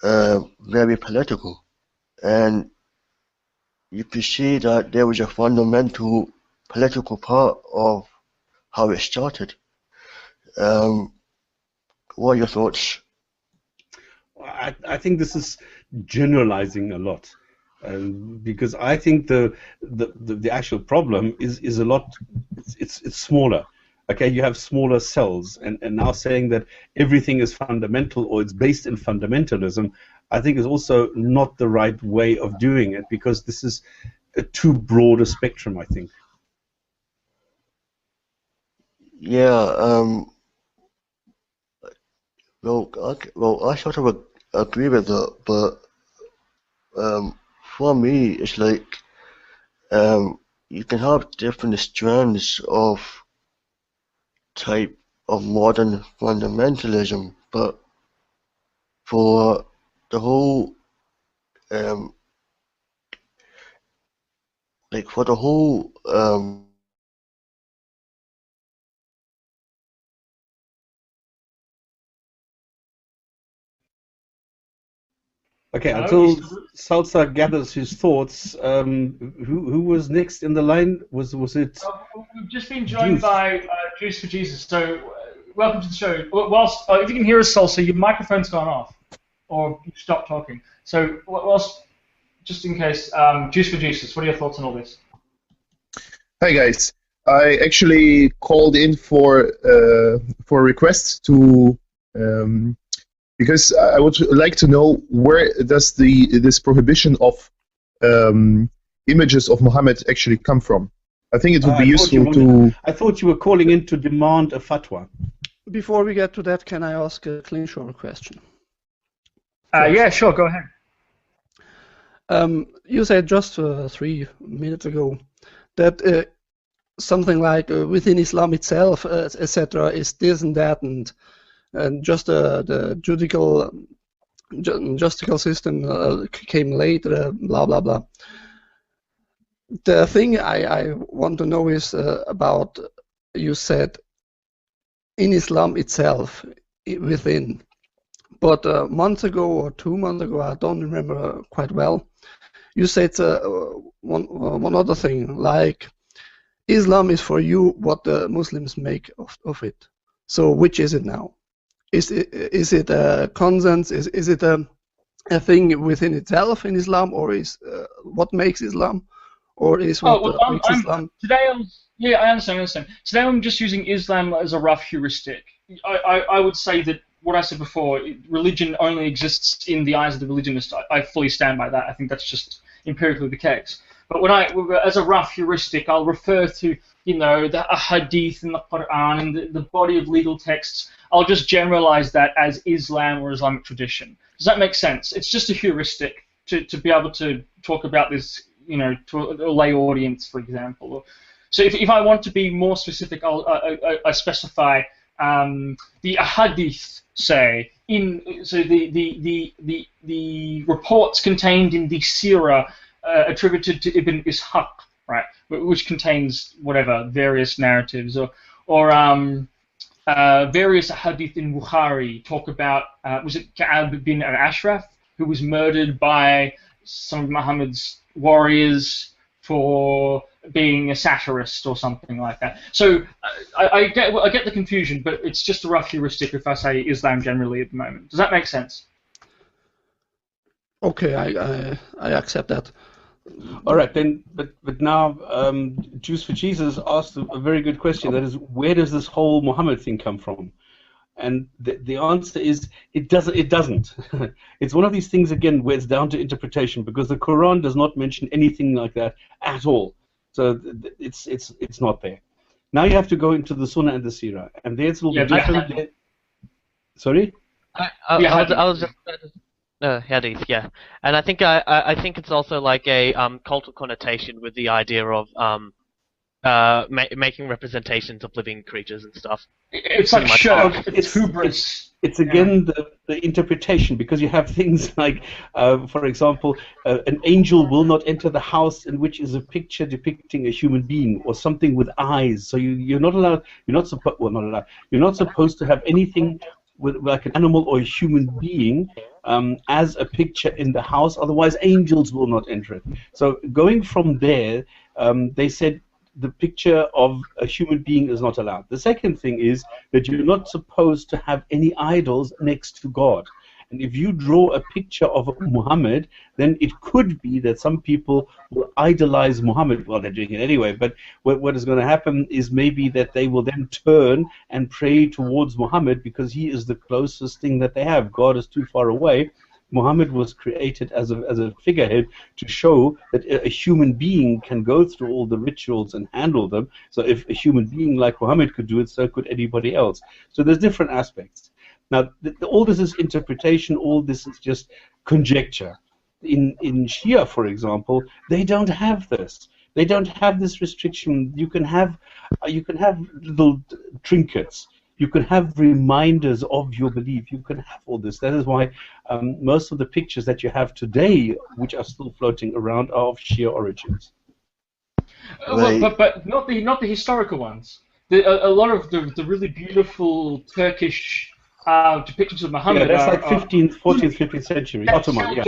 very political, and you could see that there was a fundamental political part of how it started. What are your thoughts? I think this is generalizing a lot, because I think the actual problem is a lot. It's smaller. Okay, you have smaller cells, and now saying that everything is fundamental or it's based in fundamentalism, I think is also not the right way of doing it, because this is a too broad a spectrum, I think. Yeah. Well, I sort of agree with that, but for me, it's like you can have different strands of type of modern fundamentalism, but for the whole Okay, Hello, until you still- Salsa gathers his thoughts, who was next in the line? Was it? We've just been joined Juice. by Juice for Jesus. So, welcome to the show. Whilst, if you can hear us, Salsa, your microphone's gone off, or you stopped talking. So, whilst, just in case, Juice for Jesus, what are your thoughts on all this? Hi guys, I actually called in for requests to because I would like to know, where does this prohibition of images of Muhammad actually come from? I think it would be useful to. I thought you were calling in to demand a fatwa. Before we get to that, can I ask a Klingschor question? Yeah, sure, go ahead. You said just 3 minutes ago that something like within Islam itself, etc., is this and that, and just the justical system came later, blah blah blah. The thing I want to know is about, you said in Islam itself, within, but a month ago or 2 months ago, I don't remember quite well, you said one other thing, like Islam is for you what the Muslims make of it. So which is it now? Is it a consensus? Is it a thing within itself in Islam, or is what makes Islam, or is what makes Islam? Today, I understand. Today I'm just using Islam as a rough heuristic. I would say that what I said before, religion only exists in the eyes of the religionist. I fully stand by that. I think that's just empirically the case. But as a rough heuristic, I'll refer to, the Hadith and the Quran and the body of legal texts. I'll just generalize that as Islam or Islamic tradition. Does that make sense? It's just a heuristic to be able to talk about this, to a lay audience, for example. So if I want to be more specific, I specify the Hadith, say, the reports contained in the Sirah attributed to Ibn Ishaq, right, which contains various narratives, or various hadith in Bukhari talk about, was it Ka'ab bin al-Ashraf, who was murdered by some of Muhammad's warriors for being a satirist or something like that. So I get the confusion, but it's just a rough heuristic if I say Islam generally at the moment. Does that make sense? Okay, I accept that. All right, then, but now, Juice for Jesus asked a very good question. That is, where does this whole Muhammad thing come from? And the answer is it doesn't. It's one of these things, again, where it's down to interpretation, because the Quran does not mention anything like that at all. So it's not there. Now you have to go into the Sunnah and the Sirah, and there's a little bit different. Sorry? I was just Hadith, yeah, and I think it's also like a cultural connotation with the idea of making representations of living creatures and stuff. It's like show. It's hubris. It's again the interpretation, because you have things like, for example, an angel will not enter the house in which is a picture depicting a human being or something with eyes. So you're not allowed. You're not supposed. Well, not allowed. You're not supposed to have anything with like an animal or a human being as a picture in the house. Otherwise, angels will not enter it. So going from there, they said the picture of a human being is not allowed. The second thing is that you're not supposed to have any idols next to God. And if you draw a picture of Muhammad, then it could be that some people will idolize Muhammad. Well, they're doing it anyway, but what is going to happen is maybe that they will then turn and pray towards Muhammad because he is the closest thing that they have. God is too far away. Muhammad was created as a figurehead to show that a human being can go through all the rituals and handle them. So if a human being like Muhammad could do it, so could anybody else. So there's different aspects. Now, all this is interpretation, all this is just conjecture. In Shia, for example, they don't have this. They don't have this restriction. You can have little trinkets. You can have reminders of your belief. You can have all this. That is why most of the pictures that you have today, which are still floating around, are of Shia origins. But not the historical ones. A lot of the really beautiful Turkish depictions of Muhammad. Yeah, that's like 14th, 15th century, Ottoman, yeah.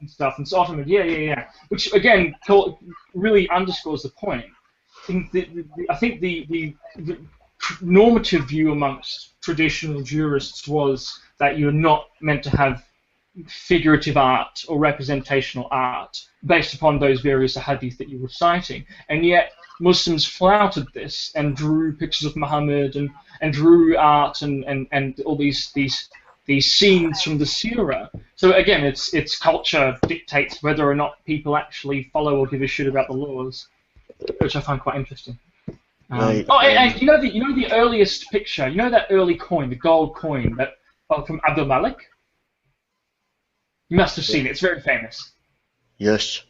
And stuff, and Ottoman, yeah. Which again really underscores the point. I think the normative view amongst traditional jurists was that you're not meant to have figurative art or representational art based upon those various hadith that you were citing, and yet Muslims flouted this and drew pictures of Muhammad and drew art and all these scenes from the Sirah. So again, it's culture dictates whether or not people actually follow or give a shit about the laws, which I find quite interesting. And you know the earliest picture, you know that early coin, the gold coin that from Abdul Malik? You must have seen it. It's very famous. Yes.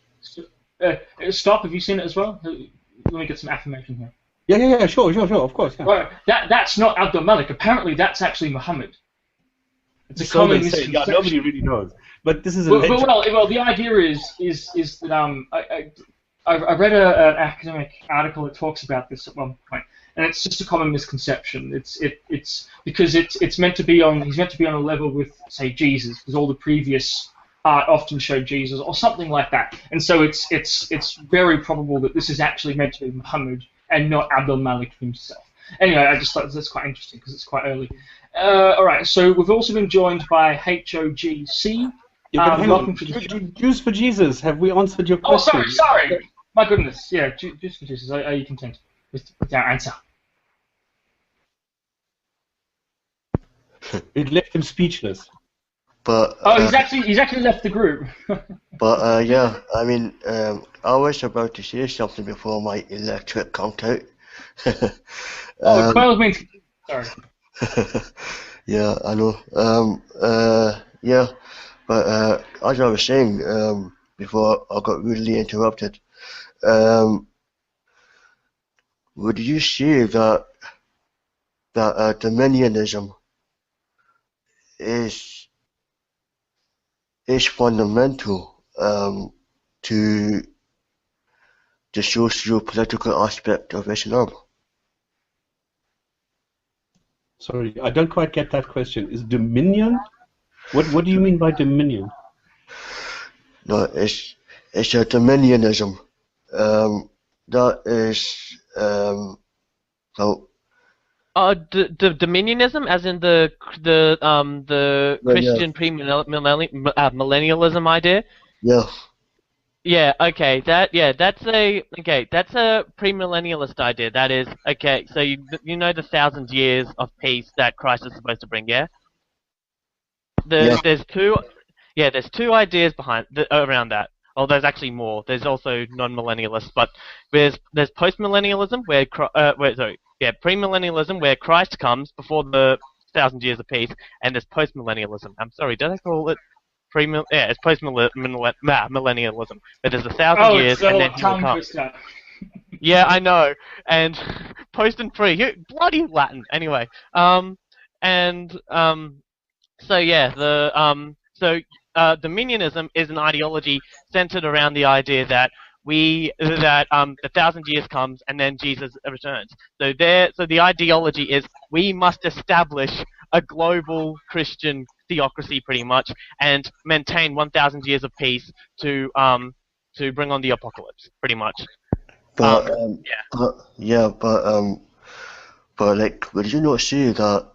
Stop. Have you seen it as well? Let me get some affirmation here. Yeah, sure, of course. Yeah. Right, that's not Abdul Malik. Apparently, that's actually Muhammad. It's a common misconception. Yeah, nobody really knows. But this is a well, the idea is that I read an academic article that talks about this at one point, and it's just a common misconception. It's because it's meant to be on. He's meant to be on a level with, say, Jesus, because all the previous art often showed Jesus or something like that, and so it's very probable that this is actually meant to be Muhammad and not Abdul Malik himself. Anyway, I just thought that's quite interesting because it's quite early. All right, so we've also been joined by HOGC. Welcome to the Jews for Jesus. Have we answered your question? Oh, sorry. My goodness. Yeah, Jews for Jesus. Are you content with our answer? It left him speechless. But he's actually left the group. But yeah, I mean, I was about to say something before my electric conked out. By all means, sorry. Yeah, I know. Yeah, but as I was saying before I got rudely interrupted, would you say that Dominionism is fundamental to the socio-political aspect of Islam? Sorry, I don't quite get that question. Is dominion? What do you mean by dominion? No, it's a Dominionism. That is so. The Dominionism, as in the Christian premillennialism idea. Yeah. Yeah, okay, that's a premillennialist idea. That is, okay, so you know the 1,000 years of peace that Christ is supposed to bring, yeah? Yeah. There's two ideas behind around that. Oh, there's actually more. There's also non-millennialists, but there's postmillennialism premillennialism where Christ comes before the 1,000 years of peace, and there's postmillennialism. I'm sorry, did I call it it's postmillennialism. But there's 1,000 Oh, years it's the and whole then he will tongue come. twister. Yeah, I know. And post and pre, bloody Latin. Anyway, so yeah, Dominionism is an ideology centered around the idea that the 1,000 years comes and then Jesus returns. So the ideology is we must establish a global Christian theocracy, pretty much, and maintain 1,000 years of peace to bring on the apocalypse, pretty much. But like, would you not say that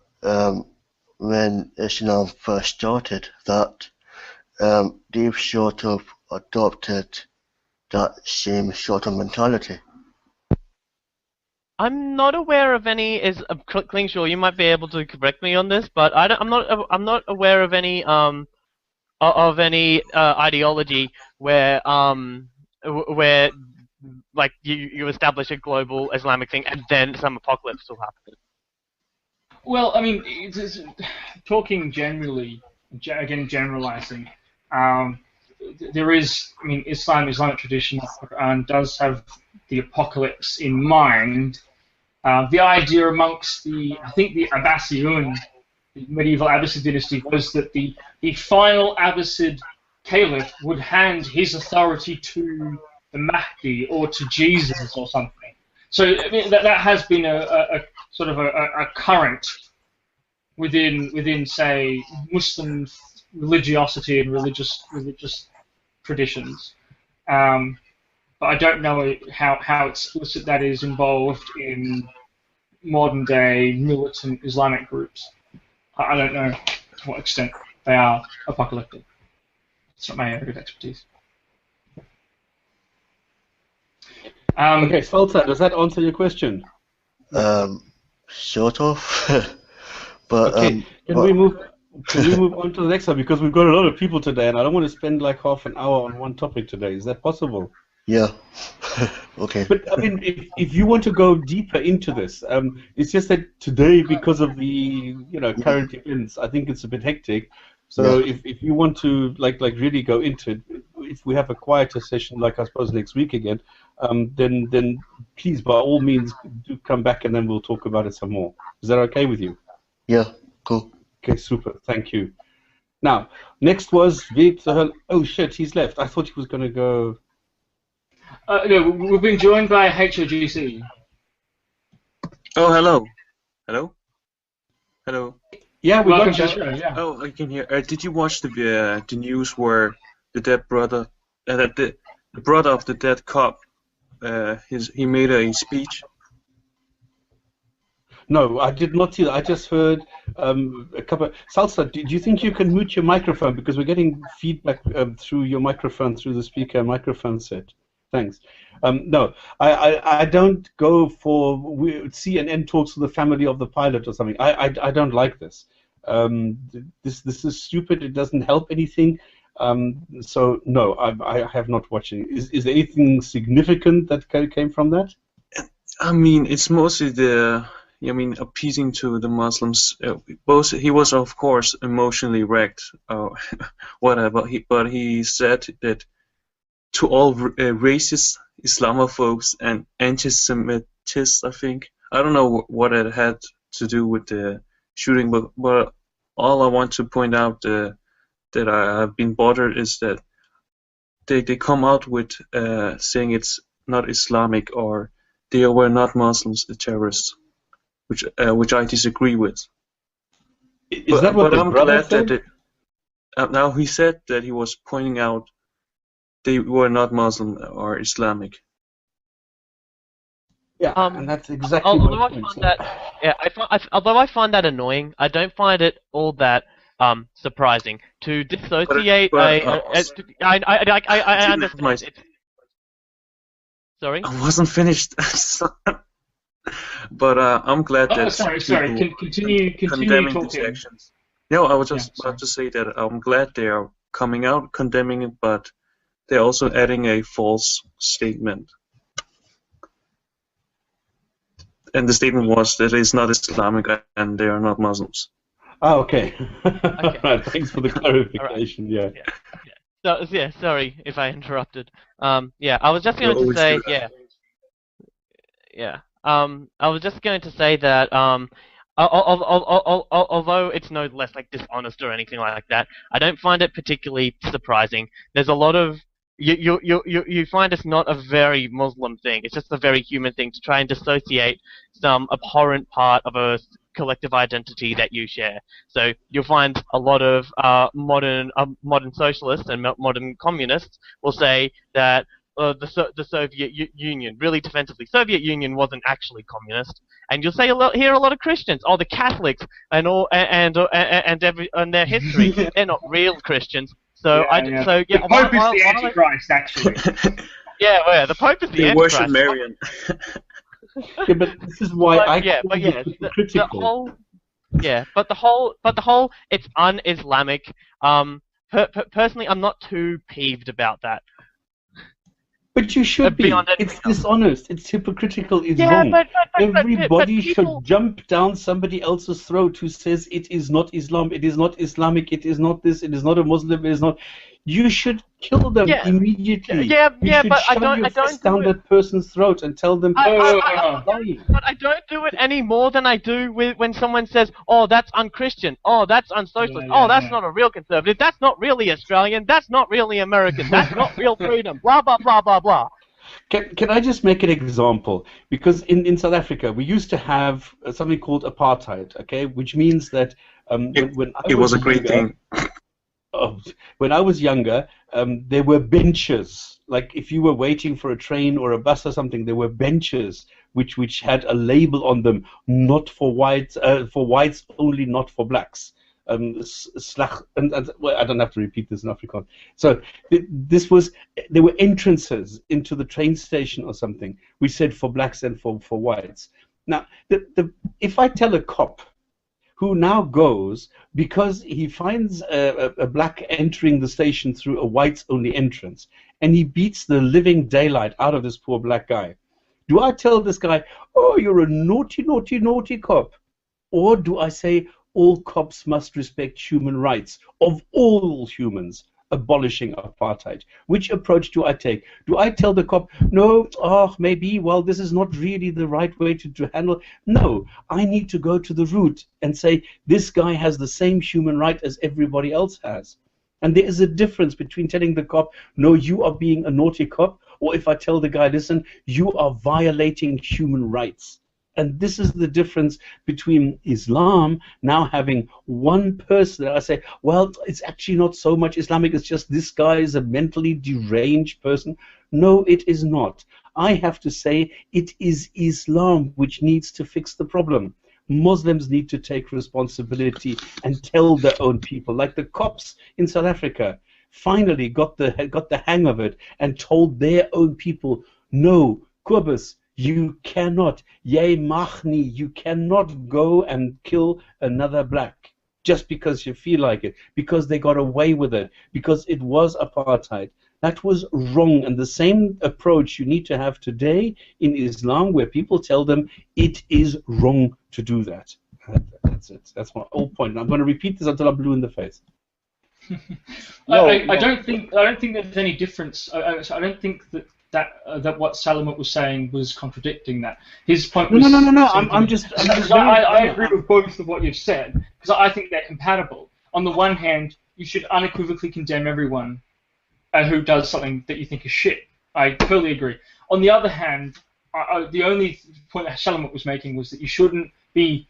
when Islam first started, that they've sort of adopted that same sort of mentality? I'm not aware of any. Klingschor, you might be able to correct me on this, but I'm not aware of any ideology where like you establish a global Islamic thing and then some apocalypse will happen. Well, I mean, it's talking generally, again generalizing. There is, I mean, Islamic tradition does have the apocalypse in mind. The idea amongst I think the Abbasiyun, the medieval Abbasid dynasty, was that the final Abbasid caliph would hand his authority to the Mahdi or to Jesus or something. So I mean, that has been a sort of a current within say Muslim religiosity and religious traditions. But I don't know how explicit that is involved in modern day militant Islamic groups. I don't know to what extent they are apocalyptic. It's not my area of expertise. Okay, Salsa, does that answer your question? Sort of. But okay, can we move on to the next one, because we've got a lot of people today, and I don't want to spend like half an hour on one topic today. Is that possible? Yeah. Okay. But I mean, if you want to go deeper into this, it's just that today, because of the current events, I think it's a bit hectic. So if you want to like really go into it, if we have a quieter session, like I suppose next week again, then please by all means do come back, and then we'll talk about it some more. Is that okay with you? Yeah. Cool. Okay, super. Thank you. Now, next was Vip. Oh shit, he's left. I thought he was going to go. No, we've been joined by HOGC. Oh, hello. Hello? Hello. Yeah, we Welcome got you. to the show, yeah. Oh, I can hear. Did you watch the news where the dead brother, the brother of the dead cop, he made a speech? No, I did not see that. I just heard a couple. Salsa, do you think you can mute your microphone, because we're getting feedback through your microphone, through the speaker microphone set? Thanks. No, I don't go for CNN talks to the family of the pilot or something. I don't like this. This is stupid. It doesn't help anything. So no, I have not watched it. Is there anything significant that came from that? I mean, it's mostly appeasing to the Muslims. Both he was of course emotionally wrecked, whatever. But he said that to all racist Islamophobes and anti-Semitists, I think. I don't know what it had to do with the shooting, but all I want to point out that I have been bothered is that they come out with saying it's not Islamic, or they were not Muslims, the terrorists, which I disagree with. Is that what I'm brother glad said? that now he said that he was pointing out they were not Muslim or Islamic. Yeah, and that's exactly my point. Although I find that annoying, I don't find it all that surprising. To dissociate I understand. Sorry? I wasn't finished. But I'm glad that sorry. Continue condemning talking. these actions. No, I was just about to say that I'm glad they are coming out condemning it, but they're also adding a false statement. And the statement was that it's not Islamic and they are not Muslims. Oh, okay. Right, thanks for the clarification. Right. So, sorry if I interrupted. I was just going to say, I was just going to say that, although it's no less like dishonest or anything like that, I don't find it particularly surprising. There's a lot of you find it's not a very Muslim thing. It's just a very human thing to try and dissociate some abhorrent part of a collective identity that you share. So you'll find a lot of modern socialists and modern communists will say that the Soviet Union, really defensively, Soviet Union wasn't actually communist, and you'll hear a lot of Christians, the Catholics and their history, they're not real Christians. So the Pope is the Antichrist, actually. The Pope is the Antichrist. They worship Marian. But this is why critical. But the whole it's un-Islamic. Personally, I'm not too peeved about that. But you should be. It's dishonest. It's hypocritical. It's wrong. Everybody should jump down somebody else's throat who says it is not Islam, it is not Islamic, it is not this, it is not a Muslim, it is not. You should kill them immediately. But I don't down that person's throat and tell them. But I don't do it any more than I do when someone says, "Oh, that's un-Christian. Oh, that's unsocialist. That's not a real conservative. That's not really Australian. That's not really American. That's not real freedom. Blah blah blah blah blah." Can I just make an example? Because in South Africa we used to have something called apartheid. Okay, which means that when it was a great thing. When I was younger, there were benches. Like if you were waiting for a train or a bus or something, there were benches which had a label on them, not for whites only, not for blacks. I don't have to repeat this in Afrikaans. So there were entrances into the train station or something. We said for blacks and for whites. Now, if I tell a cop who now goes because he finds a black entering the station through a whites-only entrance, and he beats the living daylight out of this poor black guy, do I tell this guy, "Oh, you're a naughty, naughty, naughty cop"? Or do I say, all cops must respect human rights of all humans, abolishing apartheid? Which approach do I take? Do I tell the cop, no, maybe, well, this is not really the right way to handle? No, I need to go to the root and say, this guy has the same human right as everybody else has. And there is a difference between telling the cop, no, you are being a naughty cop, or if I tell the guy, listen, you are violating human rights. And this is the difference between Islam now having one person. I say, well, it's actually not so much Islamic, it's just this guy is a mentally deranged person. No, it is not. I have to say it is Islam which needs to fix the problem. Muslims need to take responsibility and tell their own people, like the cops in South Africa finally got the hang of it and told their own people, no, Kobus, you cannot, you cannot go and kill another black just because you feel like it, because they got away with it, because it was apartheid. That was wrong, and the same approach you need to have today in Islam, where people tell them it is wrong to do that. That's it. That's my whole point. And I'm going to repeat this until I'm blue in the face. I don't think there's any difference. I don't think that what Salamat was saying was contradicting that. His point was... No. I agree with both of what you've said, because I think they're compatible. On the one hand, you should unequivocally condemn everyone who does something that you think is shit. I totally agree. On the other hand, the only point that Salamat was making was that you shouldn't be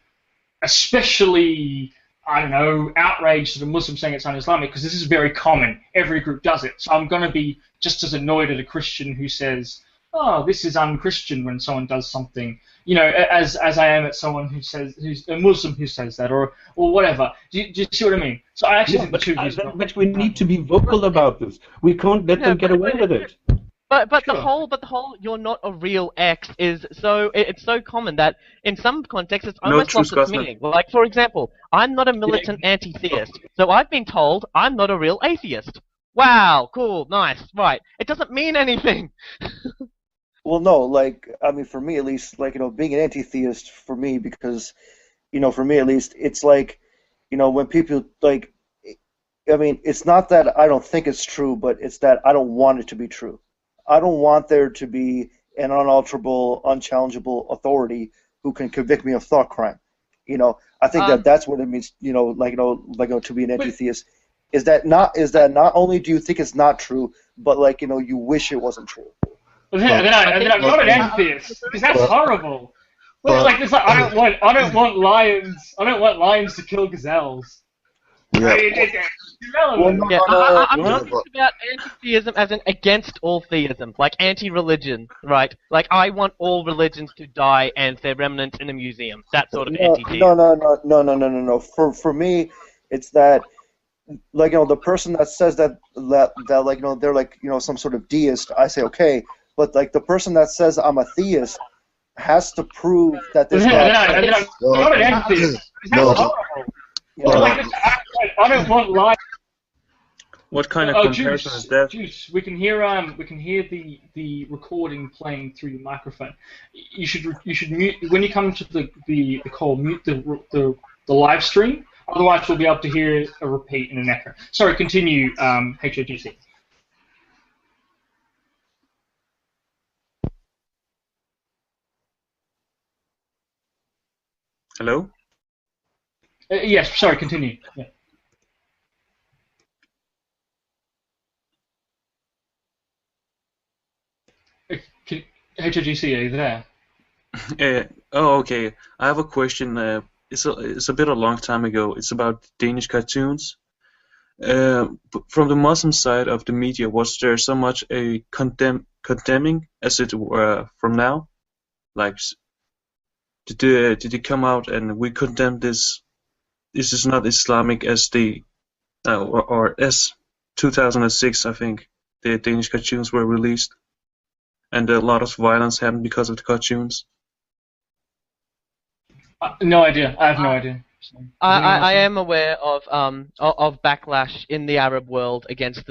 especially, I don't know, outraged at a Muslim saying it's un-Islamic, because this is very common. Every group does it. So I'm going to be just as annoyed at a Christian who says, oh, this is un-Christian when someone does something you know, as I am at someone who's a Muslim who says that, or whatever. Do you see what I mean? So I actually think the two views. But we need to be vocal about this. We can't let them get away with it. But Sure. the whole "you're not a real X" is it's so common that in some contexts it's No almost true lost its Scotsman. meaning. Like, for example, I'm not a militant anti-theist, so I've been told I'm not a real atheist. Wow, cool, nice, right? It doesn't mean anything. Well, no, like, I mean, for me at least, like, you know, being an anti-theist for me, because, you know, for me at least, it's like, you know, when people, like, I mean, it's not that I don't think it's true, but it's that I don't want it to be true. I don't want there to be an unalterable, unchallengeable authority who can convict me of thought crime. You know, I think that's what it means, you know, to be an anti-theist. Is that not only do you think it's not true, but, like, you know, you wish it wasn't true. Then I'm not an anti-theist, because that's horrible. Well, like, it's like I don't want lions to kill gazelles. Yeah. It's irrelevant. Yeah, I'm talking about anti-theism as in against all theism, like anti-religion, right? Like, I want all religions to die and their remnants in a museum. That sort of anti-theism. No. For me, it's that, like, you know, the person that says that like, you know, they're like, you know, some sort of deist, I say okay, but, like, the person that says I'm a theist has to prove that this guy. I'm not an anti-theist. That's horrible. Like, I don't want lies. What kind of comparison is that? Juice, we can hear the recording playing through your microphone. You should mute when you come to the call. Mute the live stream. Otherwise, we'll be able to hear a repeat and an echo. Sorry, continue, HOGC. Hello? Yes, sorry, continue. Yeah. HOGC, are you there? Oh, okay. I have a question. It's a bit a long time ago. It's about Danish cartoons. From the Muslim side of the media, was there so much a condemning as it were from now? Like, did it come out and we condemn this? This is not Islamic as the or as 2006, I think the Danish cartoons were released, and a lot of violence happened because of the cartoons. No idea. I have no idea. I am aware of backlash in the Arab world against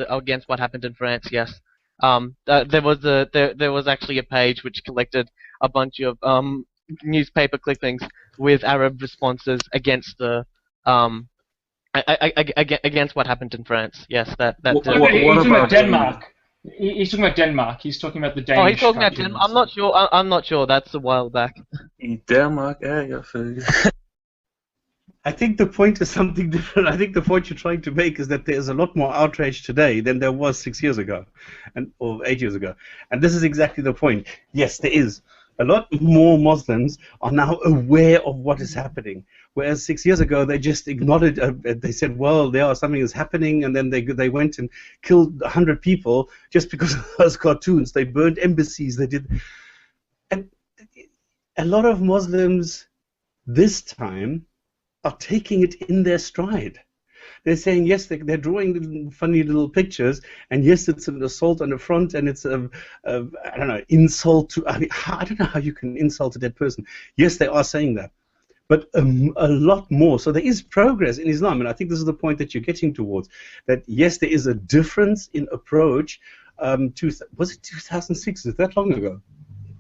what happened in France. Yes, there was actually a page which collected a bunch of newspaper clippings with Arab responses against the against what happened in France. Yes, He's talking about Denmark. He's talking about Denmark. He's talking about the Danish. Oh, he's talking about Denmark. I'm not sure. I'm not sure. That's a while back. In Denmark, I think the point is something different. I think the point you're trying to make is that there's a lot more outrage today than there was 6 years ago, or 8 years ago. And this is exactly the point. Yes, there is. A lot more Muslims are now aware of what is happening, whereas 6 years ago they just ignored it. They said, "Well, something is happening," and then they went and killed 100 people just because of those cartoons. They burned embassies. They did, and a lot of Muslims this time are taking it in their stride. They're saying, yes, they're drawing funny little pictures, and yes, it's an assault on the front, and it's I don't know, insult to. I don't know how you can insult a dead person. Yes, they are saying that, but a lot more. So there is progress in Islam, and I think this is the point that you're getting towards. That yes, there is a difference in approach. Was it 2006? Is that long ago?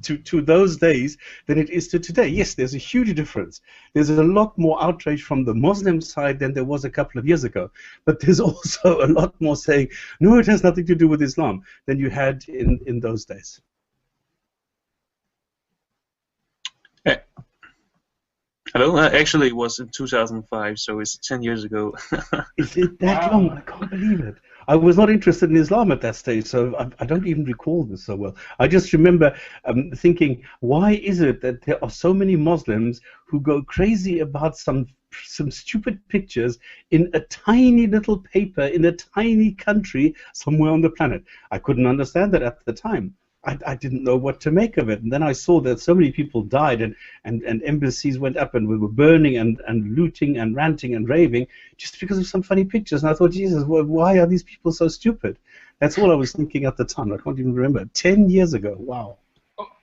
To those days than it is to today. Yes, there's a huge difference. There's a lot more outrage from the Muslim side than there was a couple of years ago. But there's also a lot more saying, no, it has nothing to do with Islam than you had in those days. Hello? Actually, it was in 2005, so it's 10 years ago. Is it that long? I can't believe it. I was not interested in Islam at that stage, so I don't even recall this so well. I just remember thinking, why is it that there are so many Muslims who go crazy about some stupid pictures in a tiny little paper in a tiny country somewhere on the planet? I couldn't understand that at the time. I didn't know what to make of it. And then I saw that so many people died, and embassies went up and we were burning and looting and ranting and raving just because of some funny pictures. And I thought, Jesus, why are these people so stupid? That's all I was thinking at the time. I can't even remember. 10 years ago. Wow.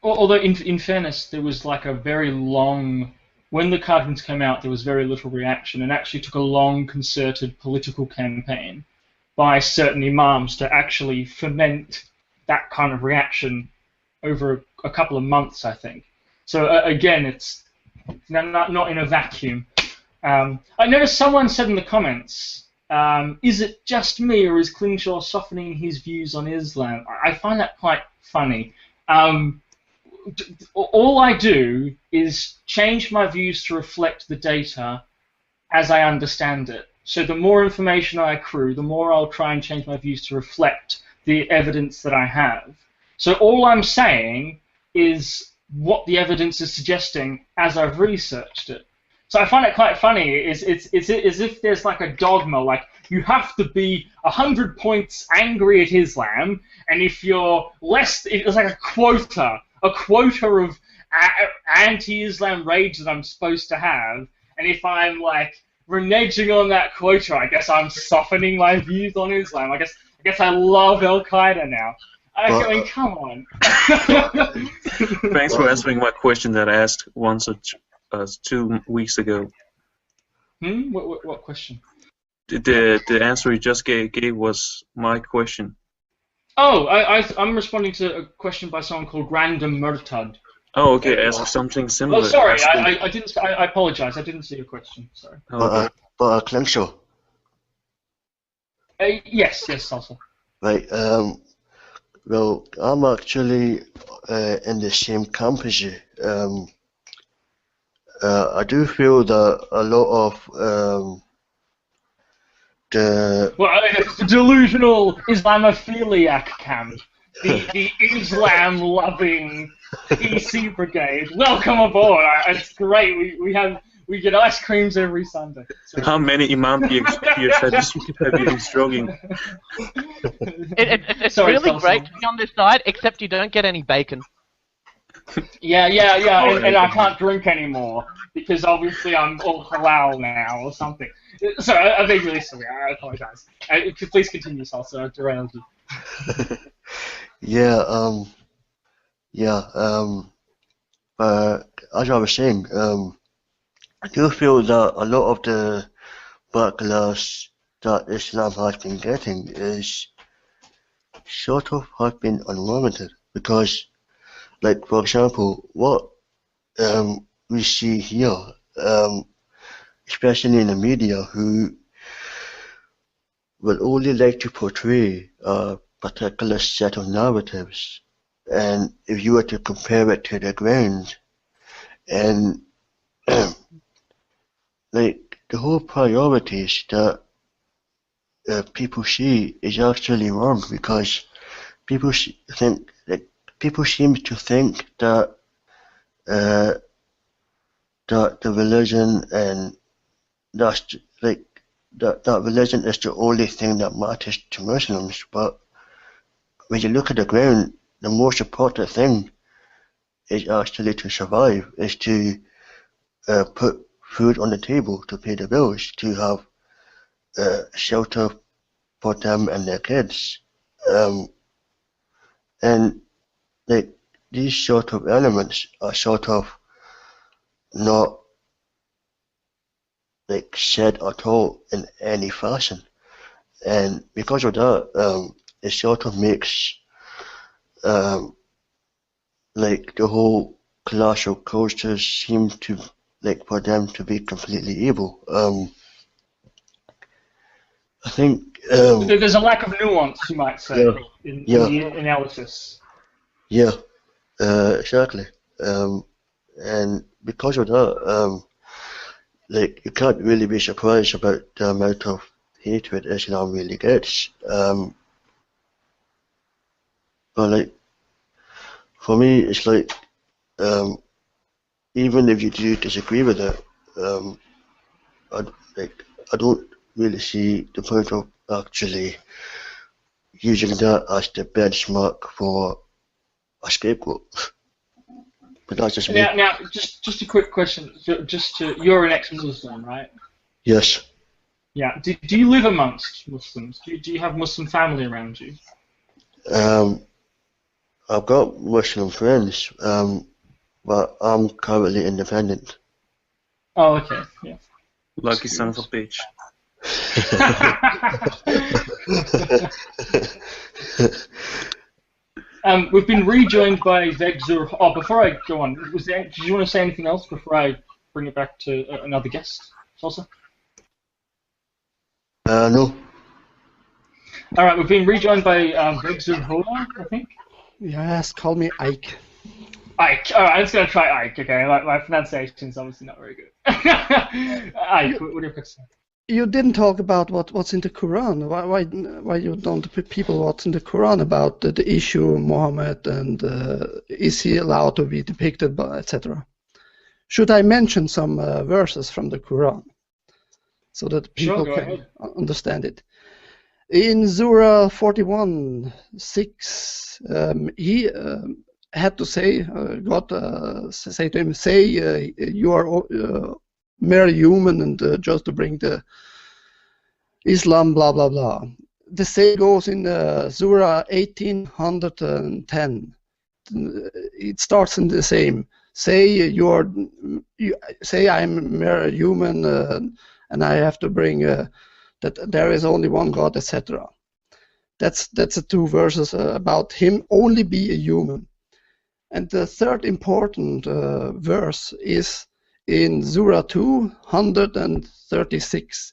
Although, in fairness, there was like a very long... When the cartoons came out, there was very little reaction, and actually took a long, concerted political campaign by certain imams to actually foment that kind of reaction over a couple of months, I think. So again, it's not in a vacuum. I noticed someone said in the comments, is it just me, or is Klingschor softening his views on Islam? I find that quite funny. All I do is change my views to reflect the data as I understand it. So the more information I accrue, the more I'll try and change my views to reflect the evidence that I have. So all I'm saying is what the evidence is suggesting as I've researched it. So I find it quite funny. It's as if there's like a dogma, like you have to be 100 points angry at Islam, and if you're less, it's like a quota of anti-Islam rage that I'm supposed to have, and if I'm like reneging on that quota, I guess I'm softening my views on Islam. I guess I love Al-Qaeda now. I mean, come on. Thanks for answering my question that I asked once or 2 weeks ago. What question? The answer you just gave was my question. Oh, I'm responding to a question by someone called Random Murtad. Oh, okay. Ask something similar. Oh, sorry. I didn't. I apologize. I didn't see your question. Sorry. But Klingschor. Yes, also. Right. Well, I'm actually in the same camp as you. I do feel that a lot of the delusional Islamophiliac camp, the Islam-loving EC Brigade. Welcome aboard. It's great. We get ice creams every Sunday. So. How many imam peers have you been stroking? It's really great to be on this side, except you don't get any bacon. Yeah, and I can't drink anymore because obviously I'm all halal now or something. Sorry, I'm being really silly. I apologize. Please continue, Salsa. Derailed you. As I was saying, I do feel that a lot of the backlash that Islam has been getting is sort of has been unwarranted because, like, for example, what we see here, especially in the media, who will only like to portray a particular set of narratives, and if you were to compare it to the ground, and like the whole priorities that people see is actually wrong because people seem to think that that the religion and that religion is the only thing that matters to Muslims, but when you look at the ground, the most important thing is actually to survive, is to put food on the table, to pay the bills, to have shelter for them and their kids. And like these sort of elements are sort of not like said at all in any fashion, and because of that, it sort of makes like the whole clash of cultures seem to like for them to be completely evil. I think there's a lack of nuance, you might say, in the analysis. Yeah, exactly. And because of that, like you can't really be surprised about the amount of hatred Islam really gets. But like for me, it's like even if you do disagree with it, I don't really see the point of actually using that as the benchmark for a scapegoat. But that's just me. Now, just a quick question. You're an ex-Muslim, right? Yes. Yeah. Do you live amongst Muslims? Do you have Muslim family around you? I've got Muslim friends, but I'm currently independent. Oh, okay. Yeah. Lucky son of a bitch. We've been rejoined by Vegzur. Oh, before I go on, did you want to say anything else before I bring it back to another guest, Salsa? No. All right, we've been rejoined by Vegzur Hola, I think. Yes, call me Ike. Ike. All right, I'm just gonna try Ike. Okay, my pronunciation's obviously not very good. Ike, what do you have to say? You didn't talk about what's in the Quran. Why you don't people what's in the Quran about the issue Muhammad and is he allowed to be depicted, etc. Should I mention some verses from the Quran so that people can understand it? In Surah 41:6, he had to say, God say to him, say you are mere human and just to bring the Islam, blah blah blah. The same goes in Surah 1810. It starts in the same. Say say I'm mere human and I have to bring that there is only one God, etc. That's the two verses about him only be a human. And the third important verse is in Surah 236.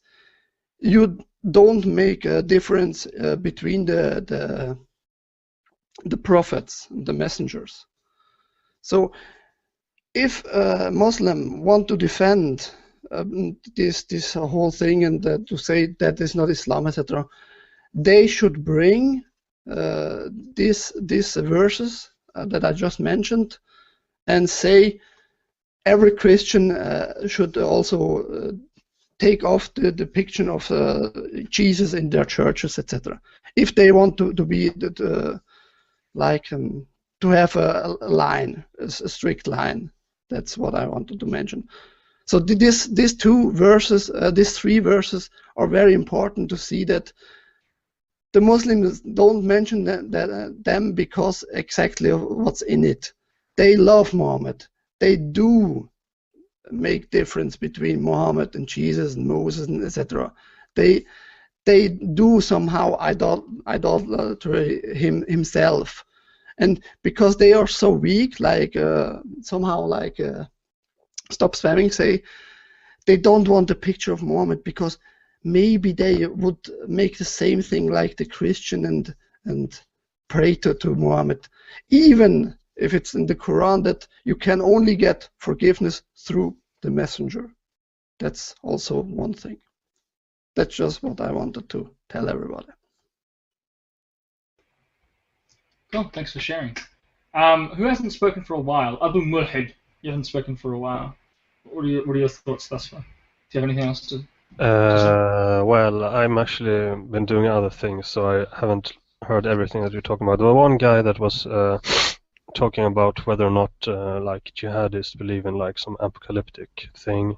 You don't make a difference between the prophets, the messengers. So if a Muslim want to defend this whole thing and to say that is not Islam, etc., they should bring these verses that I just mentioned and say every Christian should also take off the depiction of Jesus in their churches, etc. If they want to be like to have a line, a strict line. That's what I wanted to mention. So these two verses, these three verses, are very important to see that the Muslims don't mention them because exactly what's in it. They love Muhammad. They do make difference between Muhammad and Jesus and Moses and etc. They do somehow idolatry himself, and because they are so weak, like somehow like Stopspamming say, they don't want a picture of Muhammad because maybe they would make the same thing like the Christian and pray to Muhammad, even if it's in the Quran that you can only get forgiveness through the messenger. That's also one thing. That's just what I wanted to tell everybody. Cool, thanks for sharing. Who hasn't spoken for a while? Abu Mulhid, you haven't spoken for a while. What are your thoughts thus far? Do you have anything else to say? Well, I'm actually been doing other things, so I haven't heard everything that you're talking about. There was one guy that was talking about whether or not like jihadists believe in like some apocalyptic thing.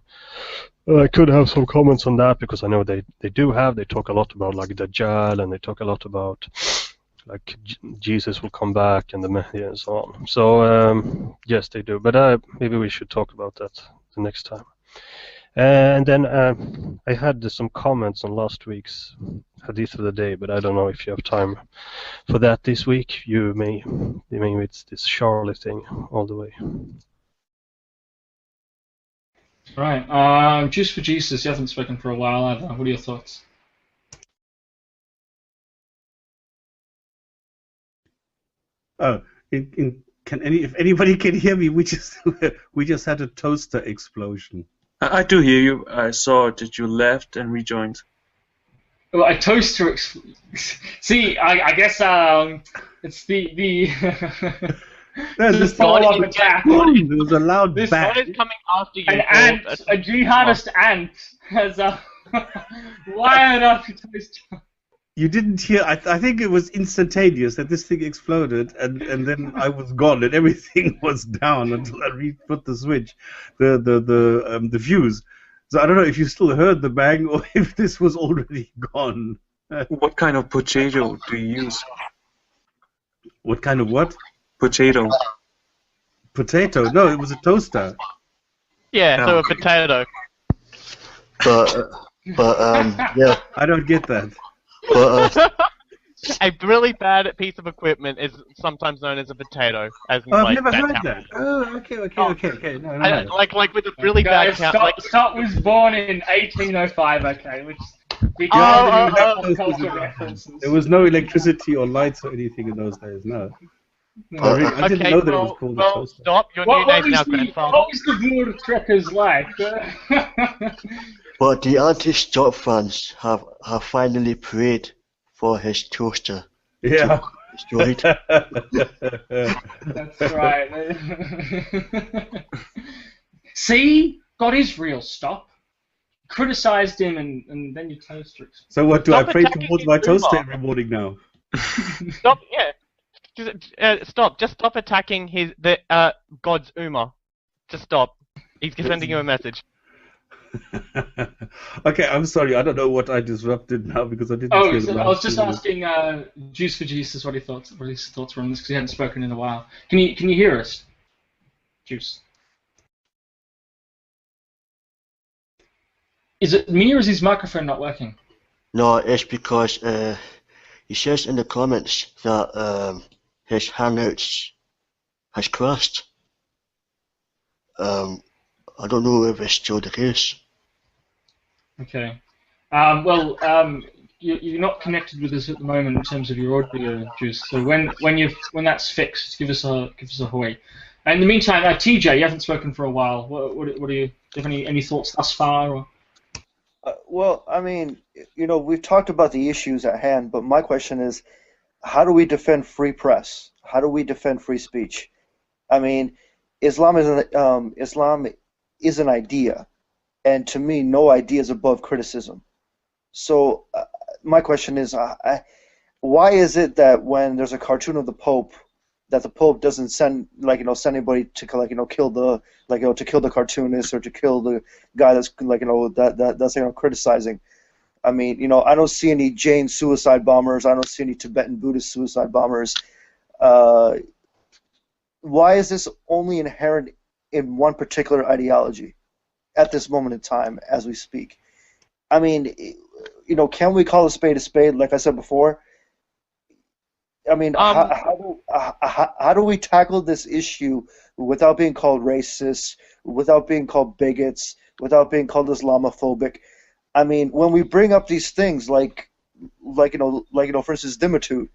I could have some comments on that because I know they do have. They talk a lot about like Dajjal, and they talk a lot about like Jesus will come back and the Mahdi and so on. So yes, they do. But maybe we should talk about that the next time. And then I had some comments on last week's Hadith of the day, but I don't know if you have time for that this week. You may it's this Charlie thing all the way. Right. Juice for Jesus, you haven't spoken for a while either. What are your thoughts? Oh, if anybody can hear me, we just had a toaster explosion. I do hear you. I saw that you left and rejoined. Well, a toaster. See, I guess it's the. This follow-up attack. There was a loud This bang. one is coming after you. An ant, a jihadist ant, has wired up a toaster. You didn't hear. I think it was instantaneous that this thing exploded, and then I was gone, and everything was down until I put the switch, the fuse. So I don't know if you still heard the bang or if this was already gone. What kind of potato do you use? What kind of what? Potato. Potato? No, it was a toaster. Yeah, so a potato. But yeah. I don't get that. But A really bad piece of equipment is sometimes known as a potato. As in, Oh, I've like, never heard counts. that. Oh, okay. No. Like with a really bad Guys, count. Like, Scott was born in 1805. Okay, which we Oh, can't cultural references. There was no electricity or lights or anything in those days. No. I didn't okay, know that it was called a well, toaster. stop. Your new What name's was now the grandfather. Boer trekkers like? but the anti-stop fans have finally prayed for his toaster. Yeah. Destroyed. That's right. See, God is real. Stop. Criticized him, and then your toaster. So what, do Stop I pray attacking towards his my toaster Uber. every morning now? Stop. Yeah. Stop. Just stop attacking God's Uma. Just stop. He's sending you a message. Okay, I'm sorry. I don't know what I disrupted now because I didn't. Oh, hear the I last was just 2 minutes. asking Juice for Jesus what his thoughts were on this because he hadn't spoken in a while. Can you hear us, Juice? Is it me or is his microphone not working? No, it's because he says in the comments that his Hangouts has crashed. I don't know if it's still the case. Okay. You're not connected with us at the moment in terms of your audio, Juice. So when that's fixed, give us a hoy. In the meantime, TJ, you haven't spoken for a while. What do you have any thoughts thus far? Or? Well, I mean, we've talked about the issues at hand, but my question is, how do we defend free press? How do we defend free speech? I mean, Islam is an idea, and to me, no idea is above criticism. So, my question is, why is it that when there's a cartoon of the Pope, that the Pope doesn't send anybody to kill the cartoonist or to kill the guy that's that's criticizing? I mean, I don't see any Jain suicide bombers. I don't see any Tibetan Buddhist suicide bombers. Why is this only inherent in one particular ideology at this moment in time as we speak? I mean, can we call a spade, like I said before? I mean, how do we tackle this issue without being called racist, without being called bigots, without being called Islamophobic? I mean, when we bring up these things like for instance, Dimitude,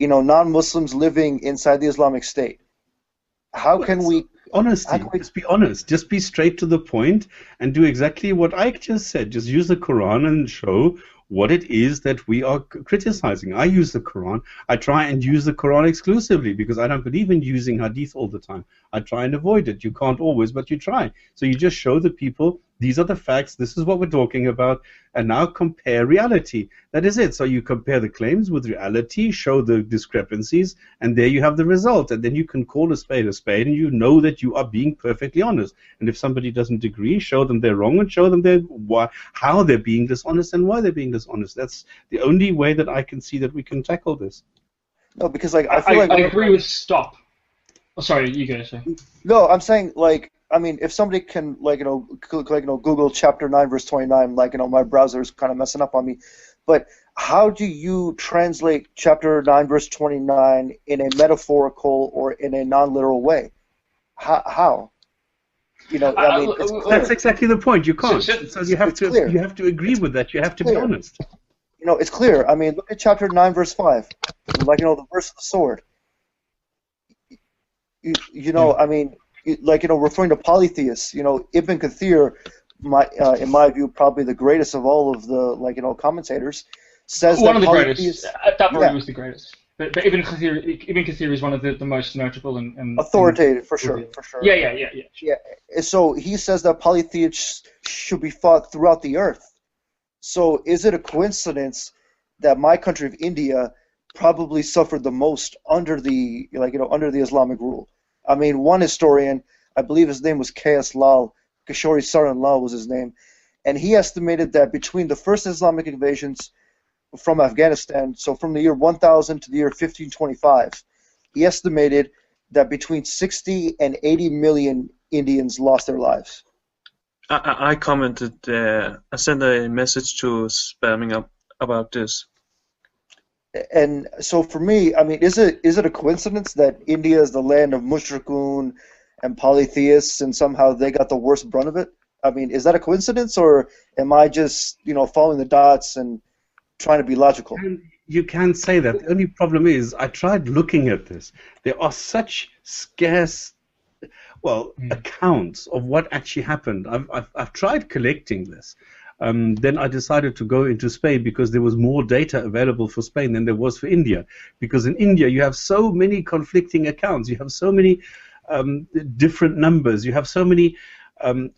non-Muslims living inside the Islamic State. How can we? Honesty. Just be honest. Just be straight to the point and do exactly what I just said. Just use the Quran and show what it is that we are criticizing. I use the Quran. I try and use the Quran exclusively because I don't believe in using Hadith all the time. I try and avoid it. You can't always, but you try. So you just show the people, these are the facts, this is what we're talking about, and now compare reality. That is it. So you compare the claims with reality, show the discrepancies, and there you have the result. And then you can call a spade, and you know that you are being perfectly honest. And if somebody doesn't agree, show them they're wrong and show them how they're being dishonest and why they're being dishonest. That's the only way that I can see that we can tackle this. No, because I feel like I agree with Stop. Oh, sorry, you go. Sorry. No, I'm saying I mean, if somebody can Google chapter 9 verse 29, my browser's kind of messing up on me, but how do you translate chapter 9 verse 29 in a metaphorical or in a non-literal way? How? I mean, it's clear. That's exactly the point. You can't. So you have to agree with that. You have to be honest. It's clear. I mean, look at chapter 9 verse 5. The verse of the sword. I mean, referring to polytheists, Ibn Kathir, in my view, probably the greatest of all of the, commentators, says one that of the greatest. Tabari was the greatest. But Ibn Kathir is one of the most notable and authoritative, for sure. Yeah. So he says that polytheists should be fought throughout the earth. So is it a coincidence that my country of India probably suffered the most under the under the Islamic rule. I mean, one historian, I believe his name was K.S. Lal, Kishori Saran Lal was his name, and he estimated that between the first Islamic invasions from Afghanistan, so from the year 1000 to the year 1525, he estimated that between 60 and 80 million Indians lost their lives. I commented, I sent a message to Spamming up about this. And so for me, I mean, is it a coincidence that India is the land of mushrikun and polytheists, and somehow they got the worst brunt of it? I mean, is that a coincidence, or am I just, following the dots and trying to be logical? You can say that. The only problem is, I tried looking at this. There are such scarce, accounts of what actually happened. I've tried collecting this. Then I decided to go into Spain because there was more data available for Spain than there was for India. Because in India you have so many conflicting accounts, you have so many different numbers, you have so many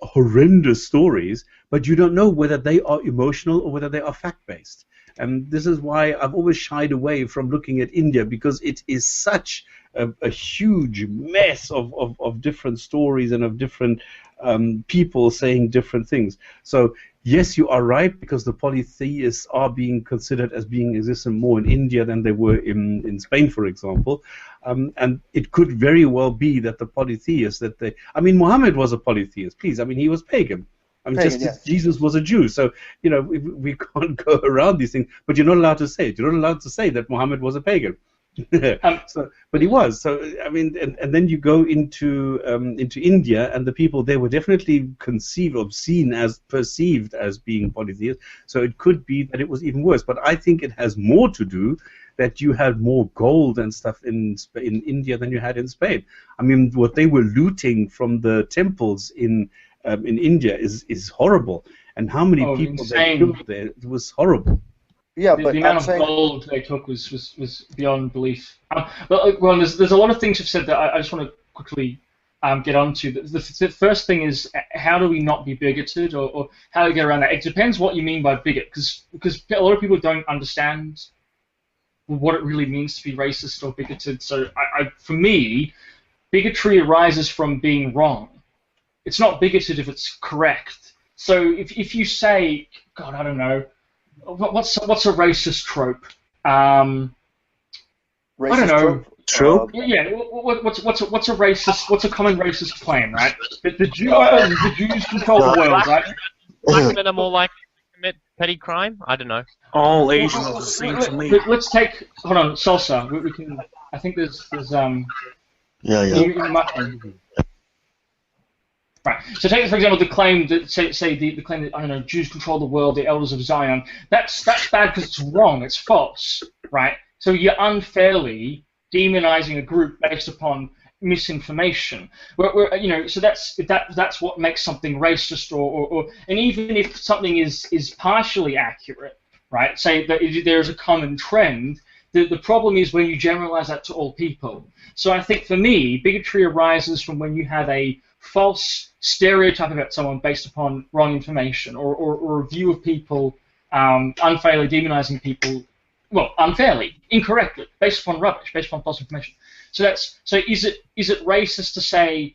horrendous stories, but you don't know whether they are emotional or whether they are fact-based. And this is why I've always shied away from looking at India, because it is such a huge mess of different stories and of different people saying different things. So yes, you are right, because the polytheists are being considered as being existent more in India than they were in Spain, for example. And it could very well be that the polytheists, Muhammad was a polytheist, please. I mean, he was pagan. I mean, pagan, yes. Jesus was a Jew. So, we can't go around these things. But you're not allowed to say it. You're not allowed to say that Muhammad was a pagan. But he was. So I mean, and then you go into India, and the people there were definitely perceived as being polytheists. So it could be that it was even worse. But I think it has more to do that you had more gold and stuff in India than you had in Spain. I mean, what they were looting from the temples in India is horrible, and how many people they killed there, it was horrible. Yeah, the amount of gold they took was beyond belief. But there's a lot of things you've said that I just want to quickly get onto. The first thing is, how do we not be bigoted, or how do we get around that? It depends what you mean by bigot, because a lot of people don't understand what it really means to be racist or bigoted. So for me, bigotry arises from being wrong. It's not bigoted if it's correct. So if you say, God, I don't know, what's a racist trope? Racist I don't know. Trope? Yeah. What's a racist? What's a common racist claim, right? The Jews control the world, right? Black men are more likely to commit petty crime. I don't know. All Asians are the same to me. Let's take. Hold on, Salsa. We can. I think there's. Right. So take, for example, the claim that the claim that, I don't know, Jews control the world, the elders of Zion. That's bad because it's wrong, it's false, right? So you're unfairly demonizing a group based upon misinformation. So that's what makes something racist, and even if something is partially accurate, right? Say that there's a common trend. The problem is when you generalize that to all people. So I think for me, bigotry arises from when you have a false stereotype about someone based upon wrong information, or a view of people unfairly demonizing people, unfairly, incorrectly, based upon rubbish, based upon false information. So is it racist to say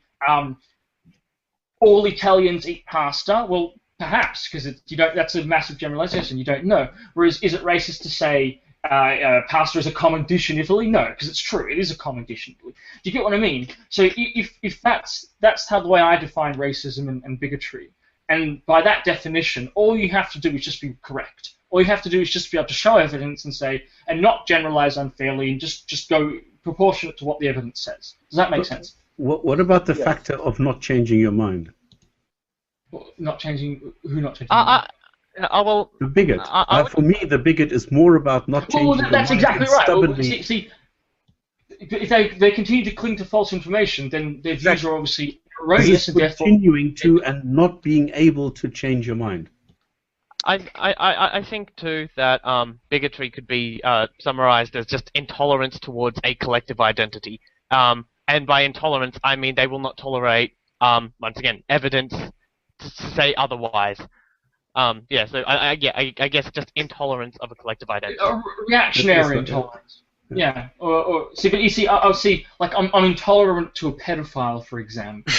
all Italians eat pasta? Well, perhaps, because that's a massive generalization. You don't know. Whereas, is it racist to say pasta is a common dish in Italy? No, because it's true. It is a common dish in Italy. Do you get what I mean? So if that's how the way I define racism and bigotry, and by that definition, all you have to do is just be correct. All you have to do is just be able to show evidence and say, and not generalize unfairly, and just go proportionate to what the evidence says. Does that make sense? What about the factor of not changing your mind? Not changing? Who not changing? The bigot. For me, the bigot is more about not changing. Well, that's exactly right. Stubbornly... See, if they continue to cling to false information, then their views are obviously erroneous, and therefore continuing to and not being able to change your mind. I think too that bigotry could be summarized as just intolerance towards a collective identity. And by intolerance, I mean they will not tolerate, once again, evidence to say otherwise. Yeah, so I guess just intolerance of a collective identity. Reactionary intolerance. Yeah, or see, but you see, I'll see, like I'm intolerant to a pedophile, for example.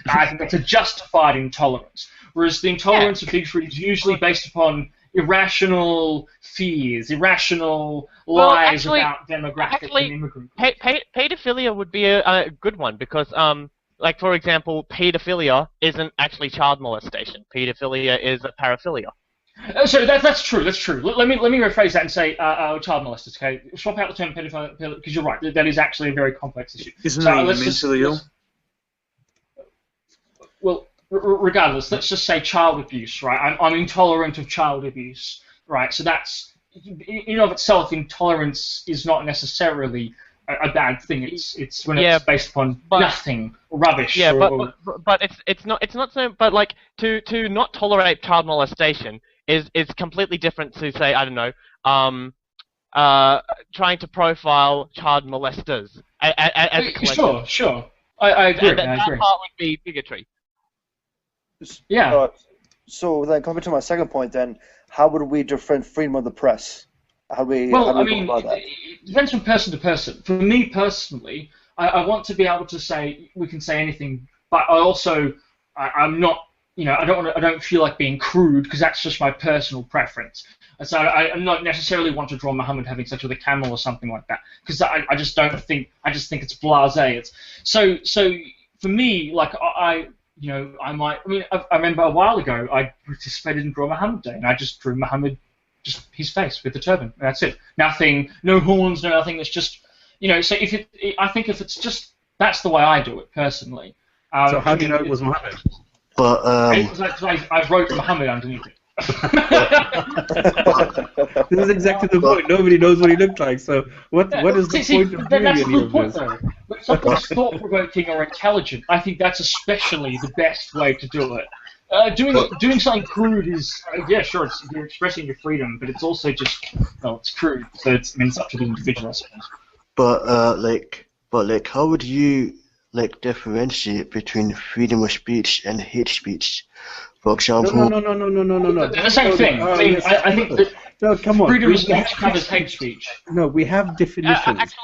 I think that's a justified intolerance, whereas the intolerance of bigotry is usually based upon irrational fears, irrational lies about demographic and immigrant. Pedophilia would be a good one because, like for example, pedophilia isn't actually child molestation. Pedophilia is a paraphilia. So that's true. That's true. Let me rephrase that and say child molesters. Okay, swap out the term pedophile because you're right. That is actually a very complex issue. Isn't it mentally ill? Well, regardless, let's just say child abuse. Right, I'm intolerant of child abuse. Right, so that's in and of itself. Intolerance is not necessarily a bad thing. It's when it's based upon nothing or rubbish. Yeah, but it's not so. But like to not tolerate child molestation is completely different to say, I don't know, trying to profile child molesters as a collective. Sure. I agree. That part would be bigotry. Yeah. So then, coming to my second point, then, how would we defend freedom of the press? How do we go about that? It depends from person to person. For me personally, I want to be able to say we can say anything, but I also I'm not. I don't feel like being crude because that's just my personal preference. And so I'm not necessarily want to draw Muhammad having sex with a camel or something like that because I just don't think. I just think it's blasé. So for me, like I might. I mean, I remember a while ago I participated in Draw Muhammad Day and I just drew Muhammad, just his face with the turban. And that's it. Nothing, no horns, no nothing. It's just So I think if it's just that's the way I do it personally. So how do you know it was Muhammad? But I wrote Muhammad underneath it. This is exactly the point. Nobody knows what he looked like. So what is the point of doing any of this? But something's thought-provoking or intelligent. I think that's especially the best way to do it. Doing something crude is sure. You're expressing your freedom, but it's also just it's crude. So it's up to the individual, I suppose. But how would you differentiate between freedom of speech and hate speech? For example, no. They're the same thing. I think that come on. Freedom of speech covers hate speach. No, we have definitions.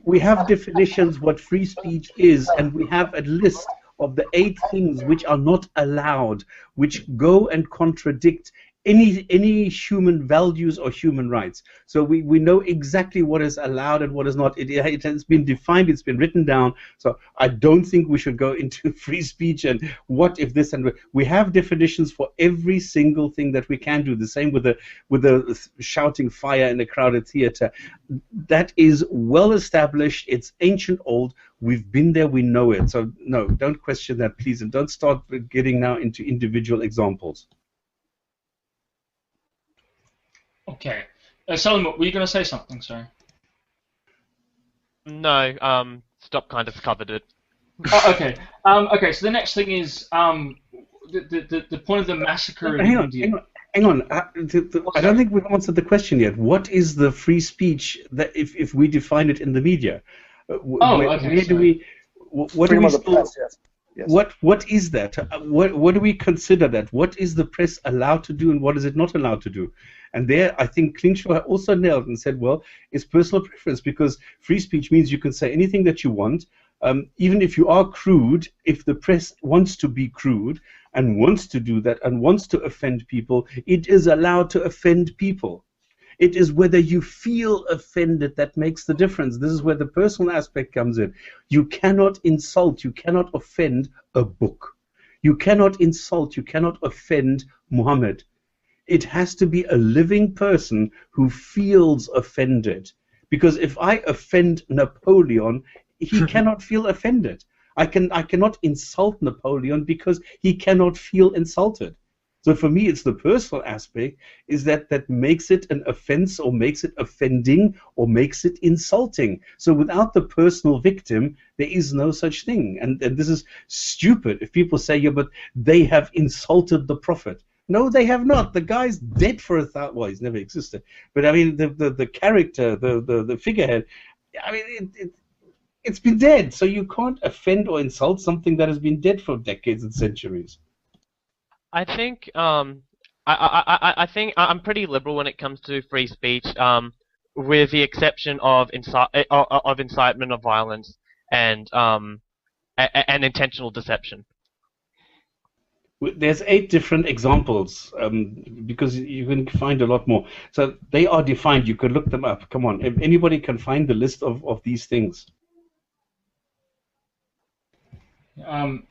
We have definitions what free speech is, and we have a list of the 8 things which are not allowed, which go and contradict any human values or human rights. So we know exactly what is allowed and what is not. It has been defined, it's been written down. So I don't think we should go into free speech and what if this and we have definitions for every single thing that we can do. The same with the shouting fire in a crowded theater. That is well established. It's ancient old. We've been there. We know it. So no, don't question that, please, and don't start getting now into individual examples. Okay. Salim, were you going to say something, sorry? No, Stop kind of covered it. Okay. Okay, so the next thing is the point of the massacre in India. Hang on. I don't think we've answered the question yet. What is the free speech that if we define it in the media? Where do we... What do we still... Yes. What is that? What do we consider that? What is the press allowed to do and what is it not allowed to do? And there, I think Klingschor also nailed and said, well, it's personal preference because free speech means you can say anything that you want, even if you are crude. If the press wants to be crude and wants to do that and wants to offend people, it is allowed to offend people. It is whether you feel offended that makes the difference. This is where the personal aspect comes in. You cannot insult, you cannot offend a book. You cannot insult, you cannot offend Muhammad. It has to be a living person who feels offended. Because if I offend Napoleon, he cannot feel offended. I cannot insult Napoleon because he cannot feel insulted. So for me, it's the personal aspect is that makes it an offense or makes it offending or makes it insulting. So without the personal victim, there is no such thing. And this is stupid if people say, yeah, but they have insulted the Prophet. No, they have not. The guy's dead for 1,000. Well, he's never existed. But I mean, the character, the figurehead, I mean, it's been dead. So you can't offend or insult something that has been dead for decades and centuries. I think I think I'm pretty liberal when it comes to free speech, with the exception of incitement of violence and intentional deception. There's 8 different examples, because you can find a lot more. So they are defined. You could look them up. Come on, if anybody can find the list of these things. Well,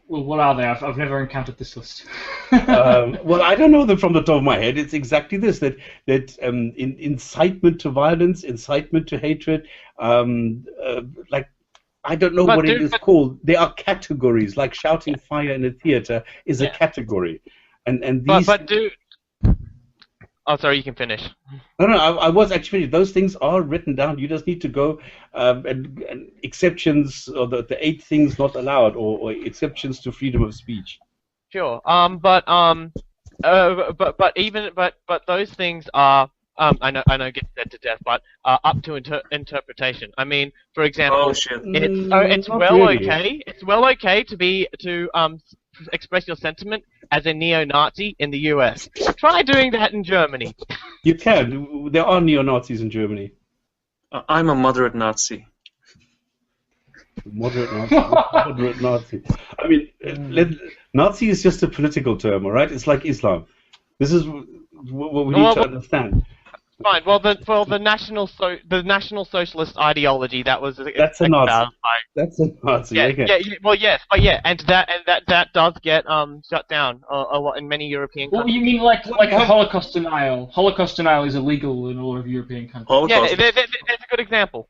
what are they? I've never encountered this list. Well, I don't know them from the top of my head. It's exactly this: that incitement to violence, incitement to hatred, like. I don't know what it is called. There are categories, like shouting fire in a theater is a category, and these. Oh, sorry, you can finish. No, I was actually. Those things are written down. You just need to go and exceptions, or the 8 things not allowed, or exceptions to freedom of speech. Sure. But those things are. I know get said to death, but up to interpretation. I mean, for example, it's well okay to express your sentiment as a neo-Nazi in the US. Try doing that in Germany. You can. There are neo-Nazis in Germany. I'm a moderate Nazi. Moderate Nazi. Moderate Nazi. I mean, Nazi is just a political term, all right? It's like Islam. This is what we need to understand. Fine. Well, the National Socialist ideology that was that's a Nazi. That's a Nazi. Well, yes, but and that does get shut down a lot in many European countries. Well, you mean like a Holocaust denial? Holocaust denial is illegal in a lot of European countries. Yeah, there's a good example.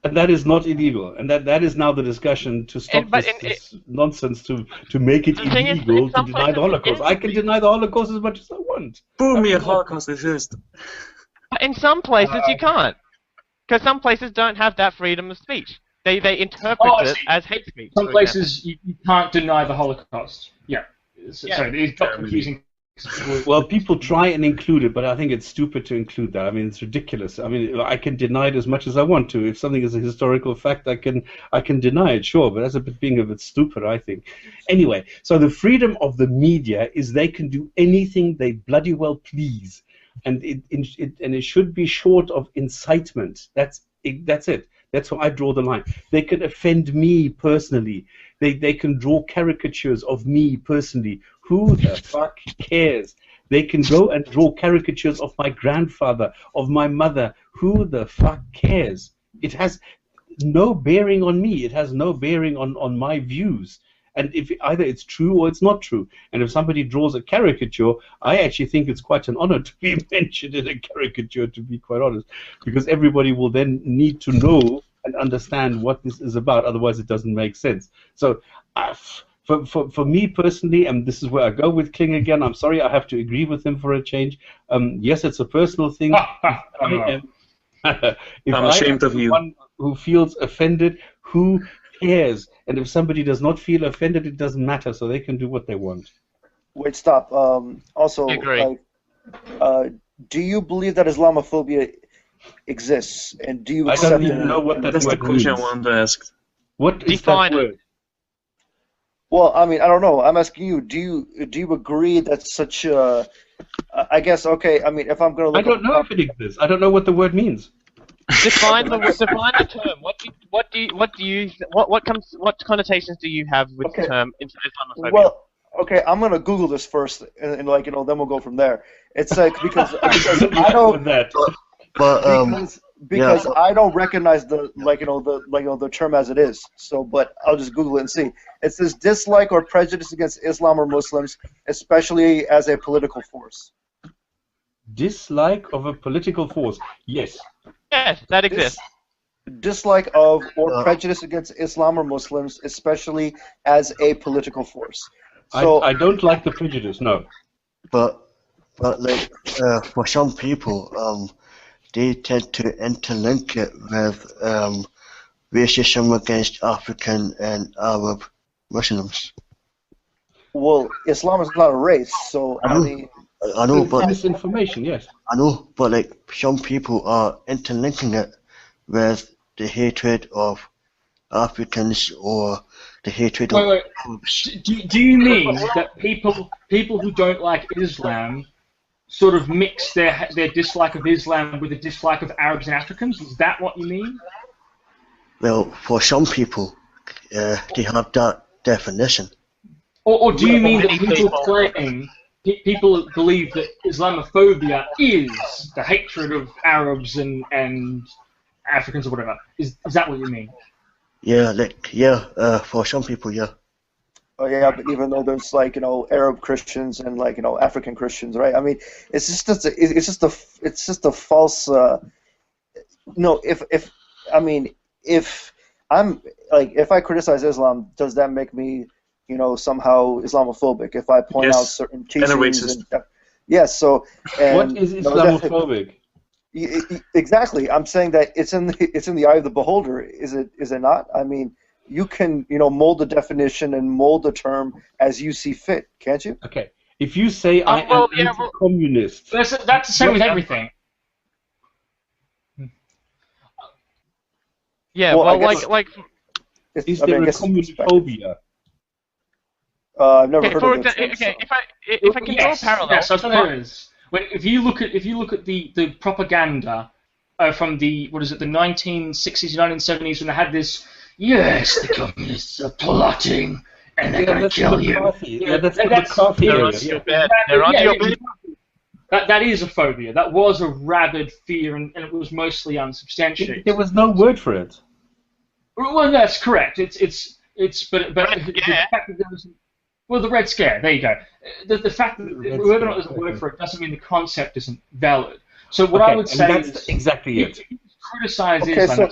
And that is not illegal, and that is now the discussion to stop this nonsense to make it illegal to deny the Holocaust. I can deny the Holocaust as much as I want. Prove me a Holocaust exists. In some places you can't, because some places don't have that freedom of speech. They interpret it as hate speech. Some places you can't deny the Holocaust. Yeah. Sorry, it's not confusing. Well, people try and include it, but I think it's stupid to include that. I mean, it's ridiculous. I mean, I can deny it as much as I want to. If something is a historical fact, I can deny it, sure, but that's being a bit stupid, I think. Anyway, so the freedom of the media is they can do anything they bloody well please. And it should be short of incitement. That's it. That's how I draw the line. They can offend me personally. They can draw caricatures of me personally. Who the fuck cares? They can go and draw caricatures of my grandfather, of my mother. Who the fuck cares? It has no bearing on me. It has no bearing on my views. And if either it's true or it's not true. And if somebody draws a caricature, I actually think it's quite an honor to be mentioned in a caricature, to be quite honest, because everybody will then need to know and understand what this is about. Otherwise, it doesn't make sense. So, for me personally, and this is where I go with Kling again, I'm sorry, I have to agree with him for a change. Yes, it's a personal thing. I'm ashamed of you. One who feels offended, who cares? And if somebody does not feel offended, it doesn't matter, so they can do what they want. Wait, stop. Also, do you believe that Islamophobia exists, and do you accept I don't even know what that That's word the question means. I wanted to ask. What is that word? Well, I mean, I don't know. I'm asking you. Do you agree that such? I guess okay. I mean, if I'm going to look. I don't know if it exists. I don't know what the word means. Define the term. What connotations do you have with the term Islamophobia? Well, okay, I'm gonna Google this first, and then we'll go from there. It's like because I don't because I don't recognize the term as it is. So, but I'll just Google it and see. It says dislike or prejudice against Islam or Muslims, especially as a political force. Dislike of a political force. Yes. Yes, that exists. Dislike of or prejudice against Islam or Muslims, especially as a political force. So I don't like the prejudice, no. But like for some people, they tend to interlink it with racism against African and Arab Muslims. Well, Islam is not a race, so I know, but misinformation, yes. I know, but like some people are interlinking it with the hatred of Africans or the hatred Wait, of wait. Arabs. Do you mean that people who don't like Islam sort of mix their dislike of Islam with a dislike of Arabs and Africans? Is that what you mean? Well, for some people, they have that definition. Or do you mean that people believe that Islamophobia is the hatred of Arabs and Africans or whatever? Is that what you mean? Yeah, for some people, yeah. Oh yeah, but even though there's like Arab Christians and like African Christians, right? I mean, it's just a false. No, if I criticize Islam, does that make me somehow Islamophobic? If I point out certain teachings, yes. So what is Islamophobic? Exactly. I'm saying that it's in the eye of the beholder. Is it not? I mean, you can mold the definition and mold the term as you see fit, can't you? Okay. If you say I am anti-communist, that's the same with everything. Yeah. is there a communophobia? I've never heard of it. Okay. If I can draw a parallel. Yes, I think there is. If you look at the propaganda from the 1960s, 1970s, when they had this, yes, the communists are plotting and they're going to kill you. That's the McCarthy area. They're on your bed. That is a phobia. That was a rabid fear, and it was mostly unsubstantiated. There was no word for it. Well, that's correct. But the fact that there was. Well, the Red Scare, there you go. The fact that whether or not there's a word for it doesn't mean the concept isn't valid. So what I would say is exactly it. You criticize Islam,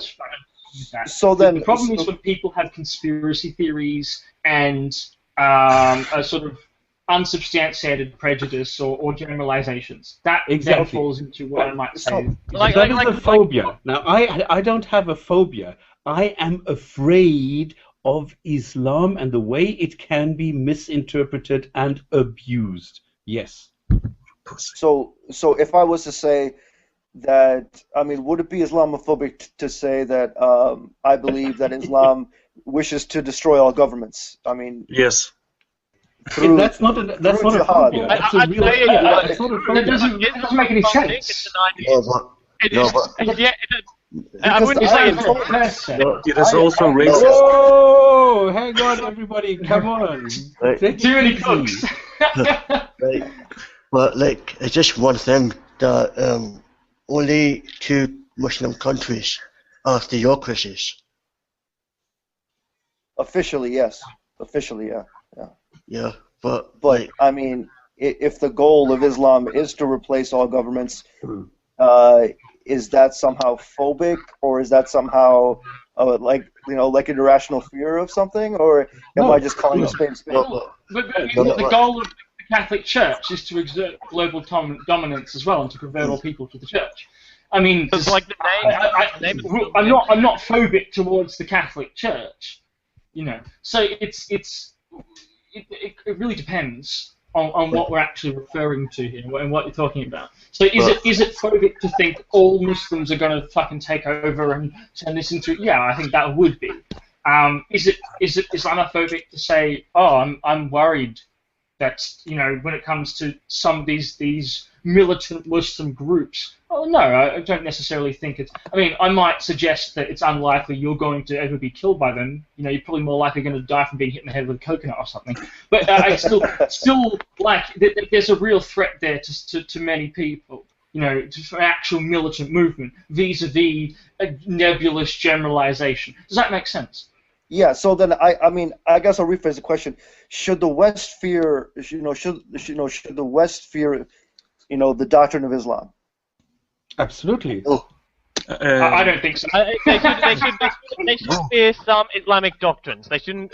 so then the problem is when people have conspiracy theories and a sort of unsubstantiated prejudice or generalizations. That falls into what I might say. That is a phobia. Now, I don't have a phobia. I am afraid of Islam and the way it can be misinterpreted and abused. Yes. So if I was to say that, I mean, would it be Islamophobic to say that I believe that Islam wishes to destroy all governments? I mean, yes. That's not a phobia. That's a real fear. It's not a phobia. It doesn't make any sense. I wouldn't say it is also racist. Oh, hang on, everybody, come on. Too many cooks. Right. But it's just one thing that only 2 Muslim countries are theocracies. Officially, yes. Officially, yeah. Yeah, but I mean, if the goal of Islam is to replace all governments, is that somehow phobic, or is that somehow like an irrational fear of something, or am I just calling a spade a spade? But the goal of the Catholic Church is to exert global dominance as well and to convert all people to the Church. I mean, it's like the name. I'm not phobic towards the Catholic Church, So it really depends on what we're actually referring to here and what you're talking about. So is it phobic to think all Muslims are going to fucking take over and turn this into? Yeah, I think that would be. Is it Islamophobic to say, oh, I'm worried that when it comes to some of these militant Muslim groups? Oh no, I don't necessarily think it's. I mean, I might suggest that it's unlikely you're going to ever be killed by them. You're probably more likely going to die from being hit in the head with a coconut or something. But I still like there's a real threat there to many people. For actual militant movement vis-a-vis a nebulous generalization. Does that make sense? Yeah. So then I guess I'll rephrase the question: should the West fear? Should the West fear? The doctrine of Islam? Absolutely. I don't think so. They should fear some Islamic doctrines. They shouldn't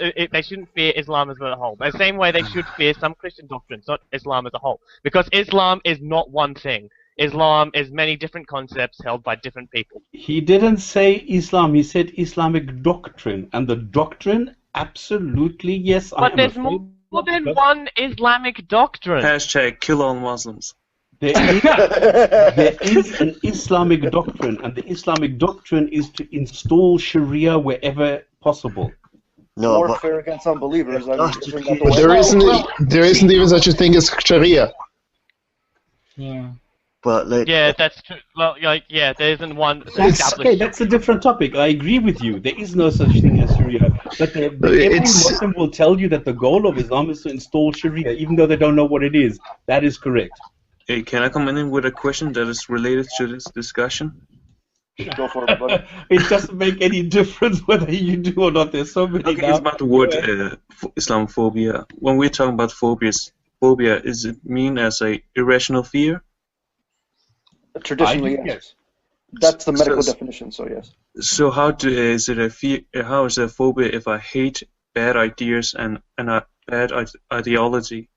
fear Islam as a whole. The same way they should fear some Christian doctrines, not Islam as a whole. Because Islam is not one thing. Islam is many different concepts held by different people. He didn't say Islam. He said Islamic doctrine, and the doctrine, absolutely yes. But there's more than one Islamic doctrine. # kill all Muslims. There is an Islamic doctrine, and the Islamic doctrine is to install Sharia wherever possible. No, warfare against unbelievers. I mean, isn't that the But way? there isn't even such a thing as Sharia. Yeah. but like, Yeah, that's true. Well, like, yeah, there isn't one That's, established. okay, that's a different topic. I agree with you. There is no such thing as Sharia. But every Muslim will tell you that the goal of Islam is to install Sharia, even though they don't know what it is. That is correct. Hey, can I come in with a question that is related to this discussion? Go for it, buddy. It doesn't make any difference whether you do or not. There's so many Okay, now. it's about the word Islamophobia. When we're talking about phobia, is it mean as a irrational fear? Traditionally, yes. That's the medical definition, so yes. So is it a fear? How is it a phobia if I hate bad ideas and a bad ideology?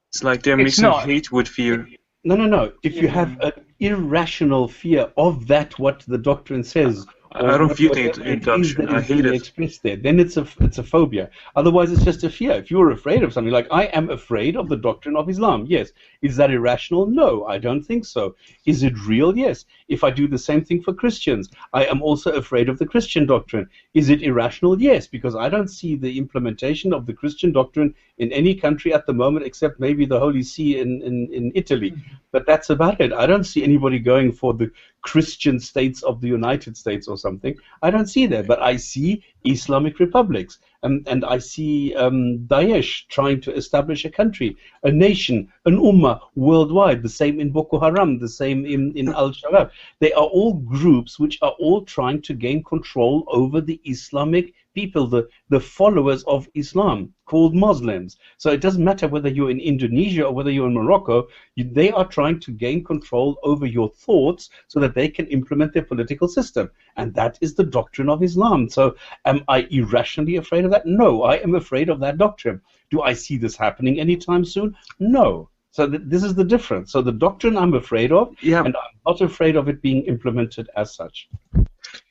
It's like they're mixing not. hate with fear. No. If you have an irrational fear of that, what the doctrine says, I don't feel the whatever it is induction. that I is hate being it. expressed there, then it's a phobia. Otherwise, it's just a fear. If you're afraid of something, like I am afraid of the doctrine of Islam, yes. Is that irrational? No, I don't think so. Is it real? Yes. If I do the same thing for Christians, I am also afraid of the Christian doctrine. Is it irrational? Yes, because I don't see the implementation of the Christian doctrine in any country at the moment, except maybe the Holy See in Italy. But that's about it. I don't see anybody going for the Christian states of the United States or something. I don't see that, but I see Islamic republics, and I see Daesh trying to establish a country, a nation, an ummah worldwide. The same in Boko Haram, the same in Al-Shabaab. They are all groups which are all trying to gain control over the Islamic people, the followers of Islam, called Muslims. So it doesn't matter whether you're in Indonesia or whether you're in Morocco, they are trying to gain control over your thoughts so that they can implement their political system. And that is the doctrine of Islam. So am I irrationally afraid of that? No, I am afraid of that doctrine. Do I see this happening anytime soon? No. So this is the difference. So the doctrine I'm afraid of, Yeah. and I'm not afraid of it being implemented as such.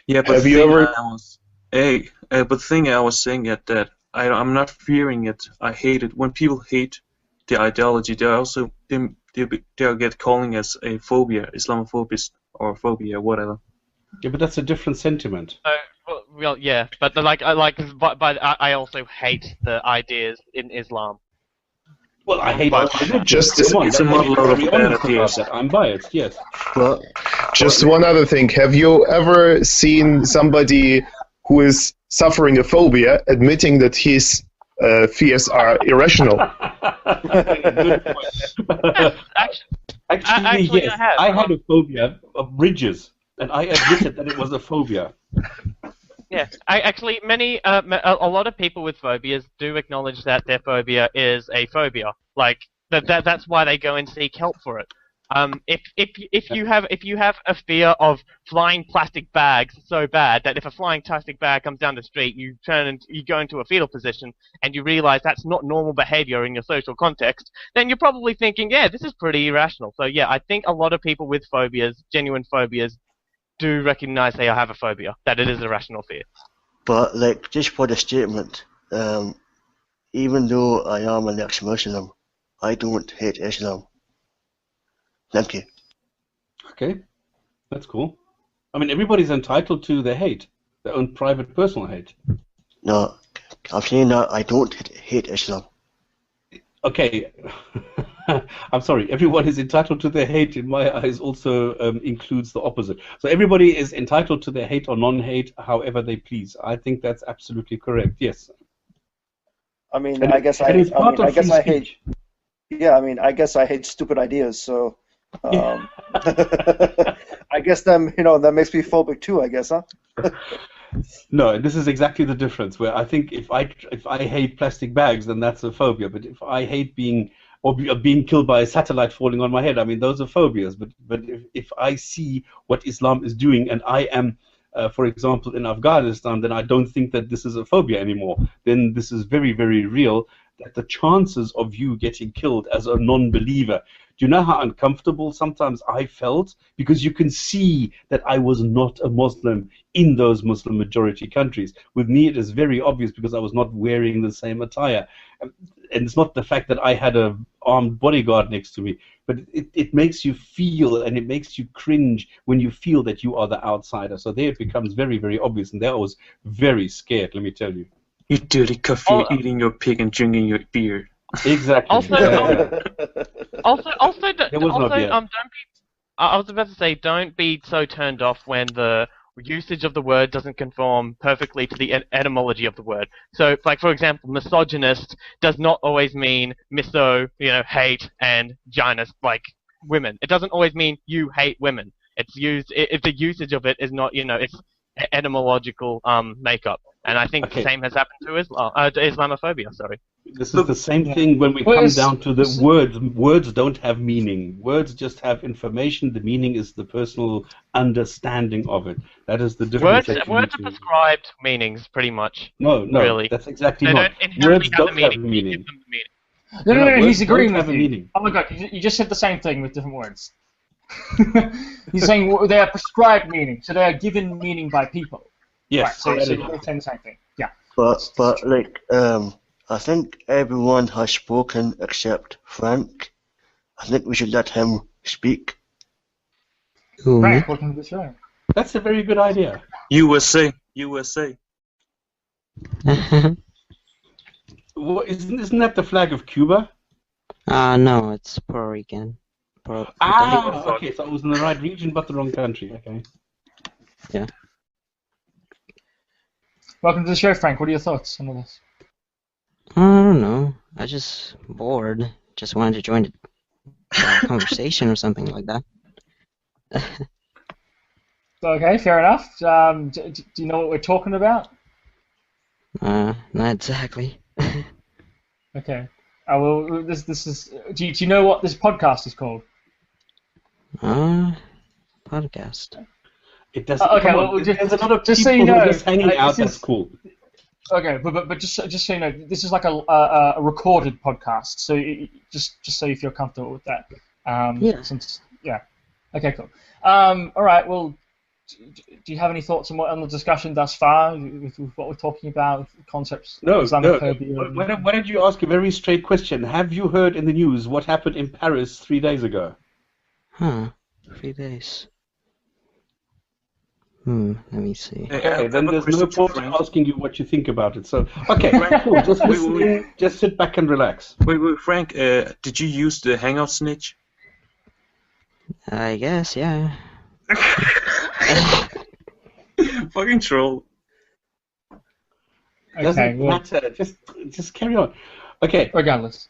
Yeah, but Have you ever? but the thing I was saying that I'm not fearing it. I hate it. When people hate the ideology, they also they get calling as a phobia, Islamophobia or phobia, whatever. Yeah, but that's a different sentiment. Well, yeah, but I also hate the ideas in Islam. Well, I hate all religions. Just- Come on, it's a let's model be of very bad honest about ideas. that. I'm biased, yes. but Just one other thing. Have you ever seen somebody who is suffering a phobia admitting that his fears are irrational? Good point. Actually, yes. I have. I had a phobia of bridges, and I admitted that it was a phobia. Yeah, a lot of people with phobias do acknowledge that their phobia is a phobia. Like that's why they go and seek help for it. If you have a fear of flying plastic bags so bad that if a flying plastic bag comes down the street, you go into a fetal position and you realize that's not normal behavior in your social context, then you're probably thinking, yeah, this is pretty irrational. So yeah, I think a lot of people with phobias, genuine phobias, do recognize they have a phobia, that it is a rational fear. But like, just for the statement, even though I am an ex-Muslim, I don't hate Islam. Thank you. Okay, that's cool. I mean, everybody's entitled to their hate, their own private personal hate. No, I'm saying that I don't hate Islam. Okay, I'm sorry. Everyone is entitled to their hate. In my eyes, also includes the opposite. So everybody is entitled to their hate or non-hate, however they please. I think that's absolutely correct. Yes. I mean, And I guess and it's part of free I hate. speech. Yeah, I mean, I guess I hate stupid ideas. So, Yeah. I guess that makes me phobic too. I guess, huh? No, this is exactly the difference. Where I think if I hate plastic bags, then that's a phobia. But if I hate being killed by a satellite falling on my head, I mean, those are phobias. But if I see what Islam is doing, and I am, for example, in Afghanistan, then I don't think that this is a phobia anymore. Then this is very, very real. That the chances of you getting killed as a non-believer. Do you know how uncomfortable sometimes I felt? Because you can see that I was not a Muslim in those Muslim majority countries. With me, it is very obvious because I was not wearing the same attire. And it's not the fact that I had an armed bodyguard next to me, but it makes you feel and it makes you cringe when you feel that you are the outsider. So there it becomes very, very obvious. And there I was very scared, let me tell you. You dirty kafir eating your pig and drinking your beer. Exactly. Also, There was no beer. don't be. I was about to say, don't be so turned off when the usage of the word doesn't conform perfectly to the etymology of the word. So, like for example, misogynist does not always mean miso, hate, and gynist, like women. It doesn't always mean you hate women. It's used if the usage of it is not, it's etymological makeup. And I think the same has happened to Islamophobia. Sorry. This is the same thing when we come down to the words. Words don't have meaning. Words just have information. The meaning is the personal understanding of it. That is the difference. Words are prescribed meanings, pretty much. No, really. That's exactly they not. Words don't have meaning. No, he's agreeing with you. Meaning. Oh my god, you just said the same thing with different words. He's saying they are prescribed meaning, so they are given meaning by people. Yes. Right, so you're saying the same thing. Yeah. But I think everyone has spoken except Frank. I think we should let him speak. Frank, welcome to the show. That's a very good idea. USA. Well, isn't that the flag of Cuba? No, it's Puerto Rican. Okay, so I was in the right region but the wrong country. Okay. Yeah. Welcome to the show, Frank. What are your thoughts on all this? I don't know. I just bored. Just wanted to join the conversation or something like that. Okay, fair enough. Do you know what we're talking about? Not exactly. Okay. Well, this is. Do you know what this podcast is called? Podcast. It doesn't. Okay, well, there's a lot of just people so you know, who are just hanging out. That's cool. Okay, but just so you know, this is like a recorded podcast. So just so you feel comfortable with that. Yeah. Okay, cool. All right. Well, do you have any thoughts on the discussion thus far with what we're talking about, with concepts? No. Islamophobia? Why don't you ask a very straight question? Have you heard in the news what happened in Paris 3 days ago? 3 days. Let me see. Okay, then there's no point asking you what you think about it. So, okay, cool. Just listen, just sit back and relax. Wait, Frank, did you use the Hangout snitch? I guess, yeah. Fucking troll. Okay, well, matter. Just carry on. Okay. Regardless.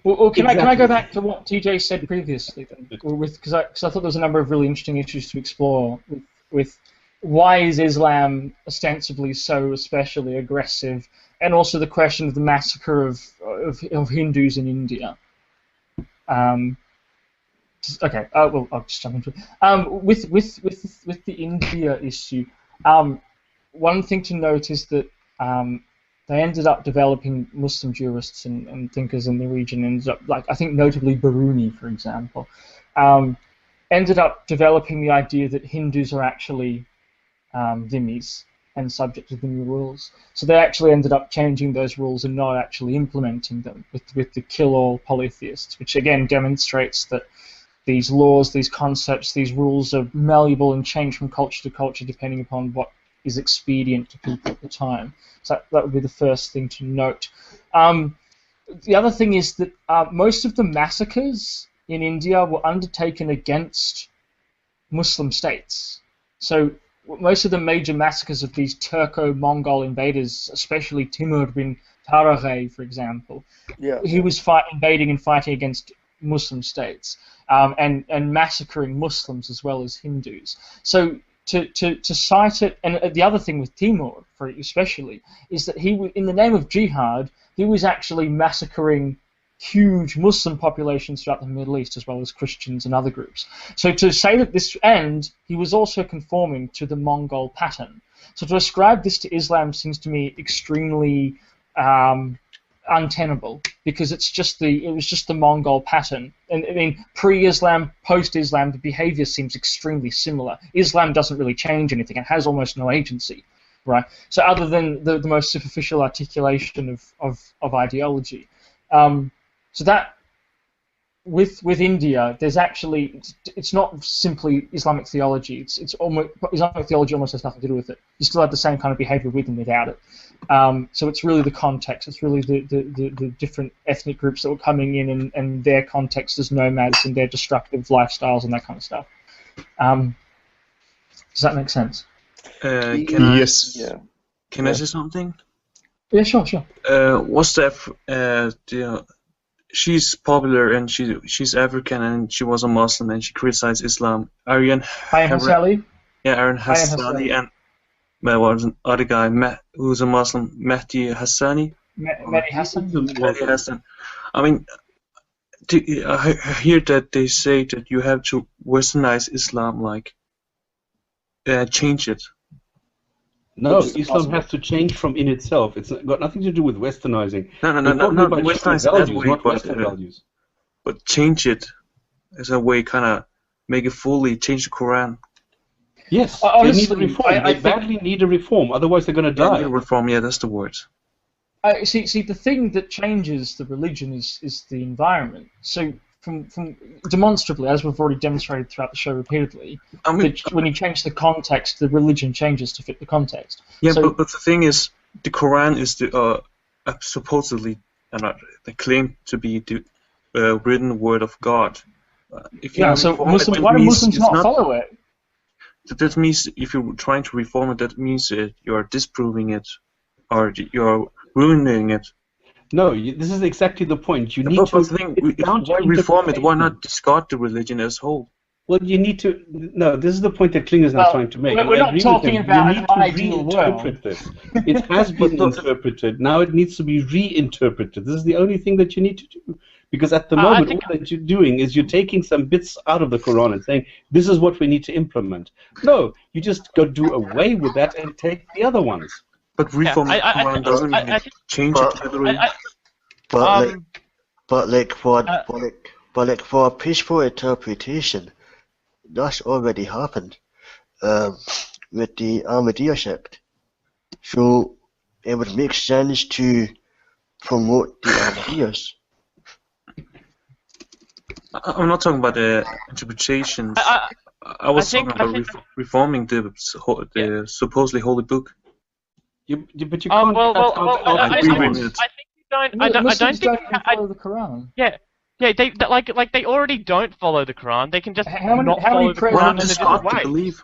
Well, can I go back to what TJ said previously then? Because I thought there was a number of really interesting issues to explore with why is Islam ostensibly so especially aggressive, and also the question of the massacre of Hindus in India. Okay, well, I'll just jump into it. With the India issue, one thing to note is that they ended up developing Muslim jurists and thinkers in the region, ended up, like, I think notably Biruni, for example, ended up developing the idea that Hindus are actually dhimmis and subject to dhimmi rules. So they actually ended up changing those rules and not actually implementing them with the kill all polytheists, which again demonstrates that these laws, these concepts, these rules are malleable and change from culture to culture depending upon what is expedient to people at the time. So that would be the first thing to note. The other thing is that most of the massacres in India were undertaken against Muslim states. So most of the major massacres of these Turco-Mongol invaders, especially Timur bin Taraghe, for example, he was invading and fighting against Muslim states and massacring Muslims as well as Hindus. So to cite it, and the other thing with Timur, especially, is that in the name of jihad, he was actually massacring huge Muslim populations throughout the Middle East as well as Christians and other groups. So to say that he was also conforming to the Mongol pattern. So to ascribe this to Islam seems to me extremely untenable, because it was just the Mongol pattern. And I mean, pre-Islam, post-Islam, the behavior seems extremely similar. Islam doesn't really change anything; it has almost no agency, right? So other than the most superficial articulation of ideology, so that with India, there's actually it's not simply Islamic theology. It's almost Islamic theology almost has nothing to do with it. You still have the same kind of behavior with and without it. So it's really the context. It's really the different ethnic groups that were coming in and their context as nomads and their destructive lifestyles and that kind of stuff. Does that make sense? Yes. Can I say something? Yeah, sure. What's that? She's popular and she's African and she was a Muslim and she criticized Islam. Aryan Hassani? Yeah, Aryan Hassani and there was an other guy who's a Muslim, Mehdi Hassani. Mehdi Hassan. Mehdi Hassan. I mean, I hear that they say that you have to westernize Islam, like change it. No, Islam has to change from in itself. It's got nothing to do with westernizing. No, Western values, not Western values. But change it as a way, kind of make it fully change the Quran. Yes, honestly, they need a reform. They badly need a reform, otherwise they're going to die. Reform, yeah, that's the word. See, the thing that changes the religion is the environment. So, from demonstrably, as we've already demonstrated throughout the show repeatedly, when you change the context, the religion changes to fit the context. Yeah, so, but the thing is, the Quran is the supposedly, they claim to be the written word of God. So why do Muslims not follow it? That means if you're trying to reform it, that means you're disproving it, or you're ruining it. No, this is exactly the point. You need why reform it? Why not discard the religion as whole? Well, you need to. No, this is the point that Kling is not trying to make. We're not talking about an ideal world. This. It has been interpreted. Now it needs to be reinterpreted. This is the only thing that you need to do. Because at the moment, all that you're doing is you're taking some bits out of the Quran and saying, this is what we need to implement. No, you just go do away with that and take the other ones. But reform the Quran doesn't mean change it totally. But for a peaceful interpretation, that's already happened with the Ahmadiyya sect. So it would make sense to promote the Ahmadiyyas. I'm not talking about the interpretations. I was talking about reforming the supposedly holy book. But you can't. I agree with it. I think you don't. I don't think follow the Quran. Yeah. They already don't follow the Quran. They can just how many follow the Quran in a different way. Believe.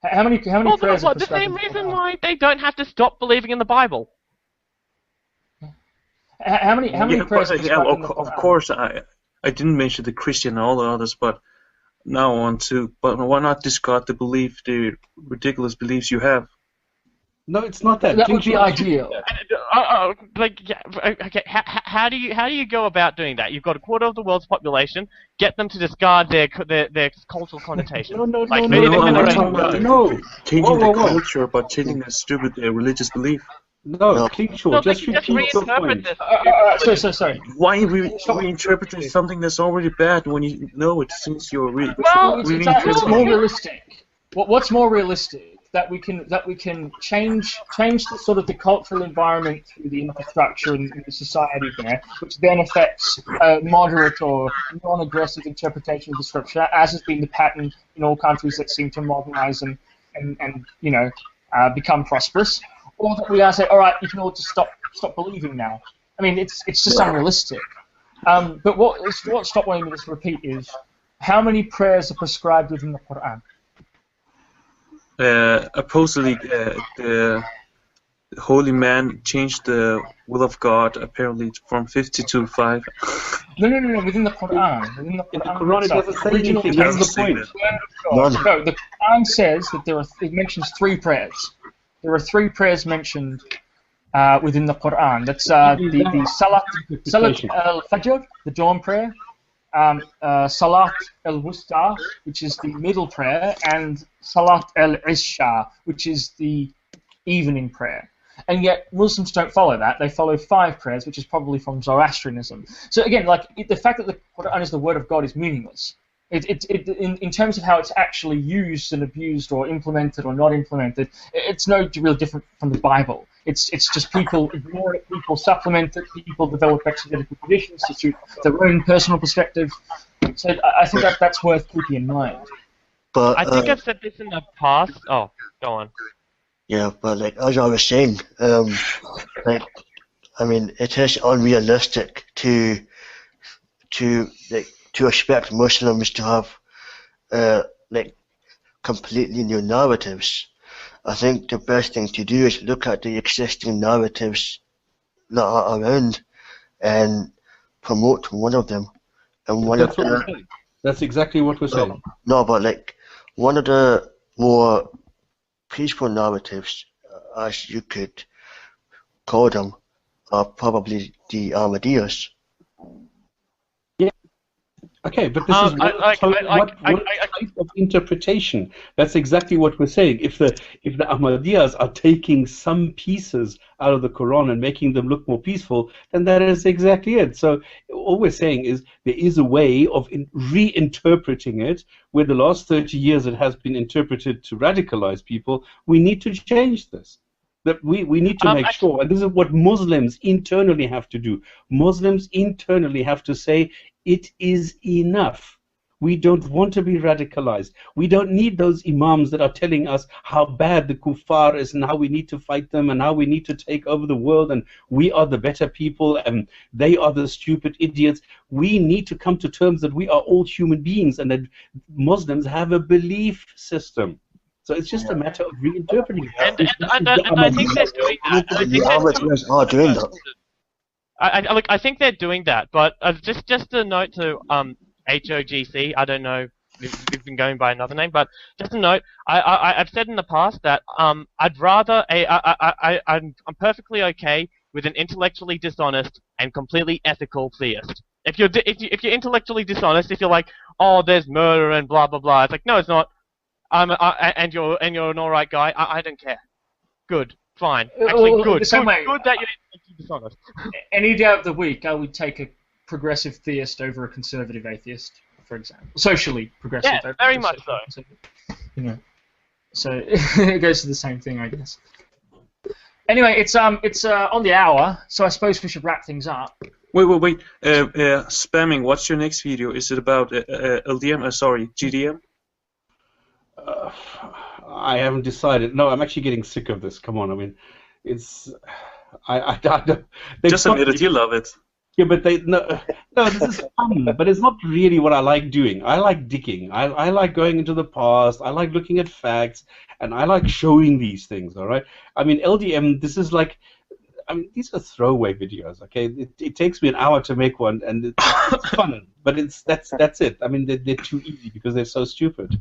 How many prayers are the same reason why they don't have to stop believing in the Bible. How many prayers are prescribed in the Quran? Of course, I didn't mention the Christian and all the others, but now I want to. But why not discard the ridiculous beliefs you have? No, it's not that. That would be ideal. Okay. How do you go about doing that? You've got a quarter of the world's population. Get them to discard their cultural connotation. No. Changing the culture, but changing the stupid religious belief. No, Klingschor, just repeat your point. Sorry. Why reinterpreting something that's already bad when you know it since you're reading? It's more realistic. What's more realistic? That we can change the sort of the cultural environment through the infrastructure and the society there, which then affects moderate or non-aggressive interpretation of the scripture, as has been the pattern in all countries that seem to modernize and become prosperous. Or that we are saying, all right, you can all just stop believing now. I mean, it's just unrealistic. But what stop wanting me to repeat is, how many prayers are prescribed within the Quran? Supposedly, the holy man changed the will of God apparently from 50 to 5. No. Within the Quran. Within the Quran, it doesn't say anything. That's the point. No, the Quran says that it mentions 3 prayers. There are 3 prayers mentioned within the Quran. That's the Salat al-Fajr, the dawn prayer, Salat al-Wusta, which is the middle prayer, and Salat al-Isha, which is the evening prayer. And yet Muslims don't follow that. They follow 5 prayers, which is probably from Zoroastrianism. So again, the fact that the Quran is the word of God is meaningless. In terms of how it's actually used and abused or implemented or not implemented, it's no real different from the Bible. It's just people ignore it, people supplement it, people develop exegetical traditions to suit their own personal perspective. So I think that's worth keeping in mind. But I think I've said this in the past. Oh, go on. yeah, but like as I was saying, like I mean, it is unrealistic to expect Muslims to have like completely new narratives. I think the best thing to do is look at the existing narratives that are around and promote one of them. And one That's of what we're the saying. That's exactly what we're saying. no, but like one of the more peaceful narratives, as you could call them, are probably the Ahmadiyas. Okay, but this is what type of interpretation? That's exactly what we're saying. If the Ahmadiyas are taking some pieces out of the Quran and making them look more peaceful, then that is exactly it. So all we're saying is there is a way of reinterpreting it. Where the last 30 years it has been interpreted to radicalize people, we need to change this. That we need to make sure, and this is what Muslims internally have to do. Muslims internally have to say, it is enough. We don't want to be radicalized. We don't need those imams that are telling us how bad the kuffar is and how we need to fight them and how we need to take over the world and we are the better people and they are the stupid idiots. We need to come to terms that we are all human beings and that Muslims have a belief system. So it's just a matter of reinterpreting it. And I think they're doing that. I think they're doing that, but just a note to HOGC. I don't know if you've been going by another name, but just a note. I've said in the past that I'd rather I'm perfectly okay with an intellectually dishonest and completely ethical theist. If you're intellectually dishonest, if you're like, oh, there's murder and blah blah blah, it's like, no, it's not. And you're an alright guy. I don't care. Good, fine. Actually, good. Good that you're dishonest. Any day of the week, I would take a progressive theist over a conservative atheist, for example. Socially progressive. Yeah, very much so. You know, so it goes to the same thing, I guess. Anyway, it's on the hour, so I suppose we should wrap things up. Wait. Spamming. What's your next video? Is it about LDM? Sorry, GDM? I haven't decided. No, I'm actually getting sick of this. Come on, I mean, it's I don't. Just admit it. You love it. Yeah, but no, this is fun, but it's not really what I like doing. I like digging. I like going into the past. I like looking at facts, and I like showing these things. All right. I mean, LDM. This is like. I mean, these are throwaway videos. Okay, it takes me an hour to make one, and it's fun, but that's it. I mean, they're too easy because they're so stupid.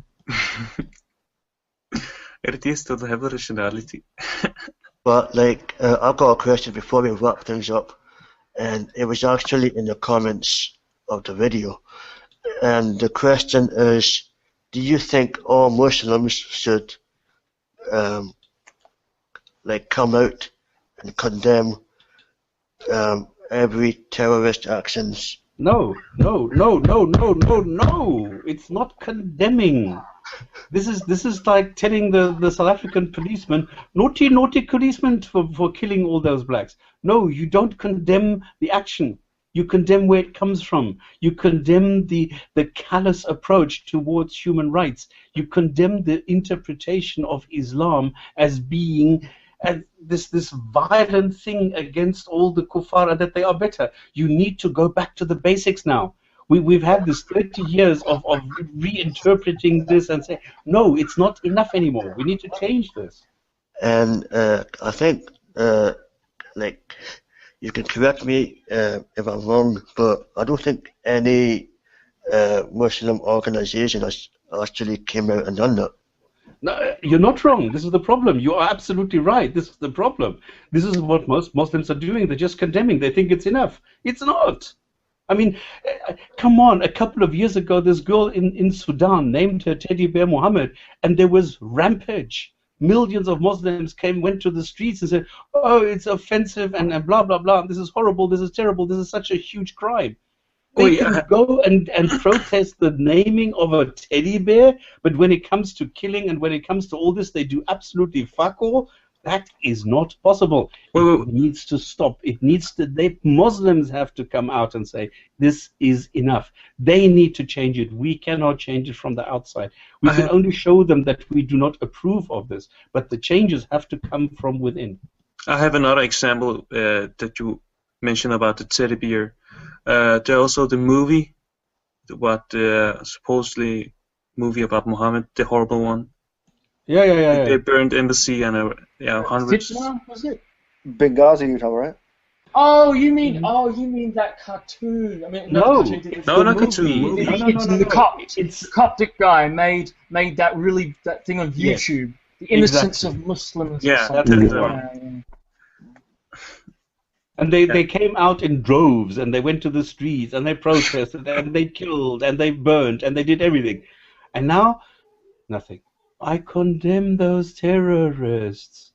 It is to have originality. But like, I've got a question before we wrap things up, and it was actually in the comments of the video, and the question is, do you think all Muslims should like come out and condemn every terrorist actions? No. It's not condemning. This is like telling the South African policeman, naughty policeman for killing all those blacks. No, you don't condemn the action. You condemn where it comes from. You condemn the callous approach towards human rights. You condemn the interpretation of Islam as being this violent thing against all the kuffar and that they are better. You need to go back to the basics now. We've had this 30 years of reinterpreting this and say, no, it's not enough anymore. We need to change this. And I think, like, you can correct me if I'm wrong, but I don't think any Muslim organization has actually came out and done that. No, you're not wrong. This is the problem. You are absolutely right. This is the problem. This is what most Muslims are doing. They're just condemning. They think it's enough. It's not. I mean, come on. A couple of years ago, this girl in Sudan named her teddy bear Muhammad, and there was rampage. Millions of Muslims went to the streets and said, oh, it's offensive and blah, blah, blah. This is horrible. This is terrible. This is such a huge crime. They can go and protest the naming of a teddy bear, but when it comes to killing and when it comes to all this, they do absolutely fuck all. That is not possible. It needs to stop. It needs to. Muslims have to come out and say this is enough. They need to change it. We cannot change it from the outside. We can only show them that we do not approve of this. But the changes have to come from within. I have another example that you mentioned about the teddy bear. There's also the movie, supposedly movie about Muhammad, the horrible one. Yeah. They burned embassy and hundreds. Was it? Benghazi, you know, right? Oh, you mean that cartoon? I mean, not cartoon. Movie. It's the Coptic guy made that thing on YouTube. Yes. The Innocence of Muslims. Yeah, that's it. And they came out in droves, and they went to the streets, and they protested, and they killed, and they burned, and they did everything. And now, nothing. I condemn those terrorists.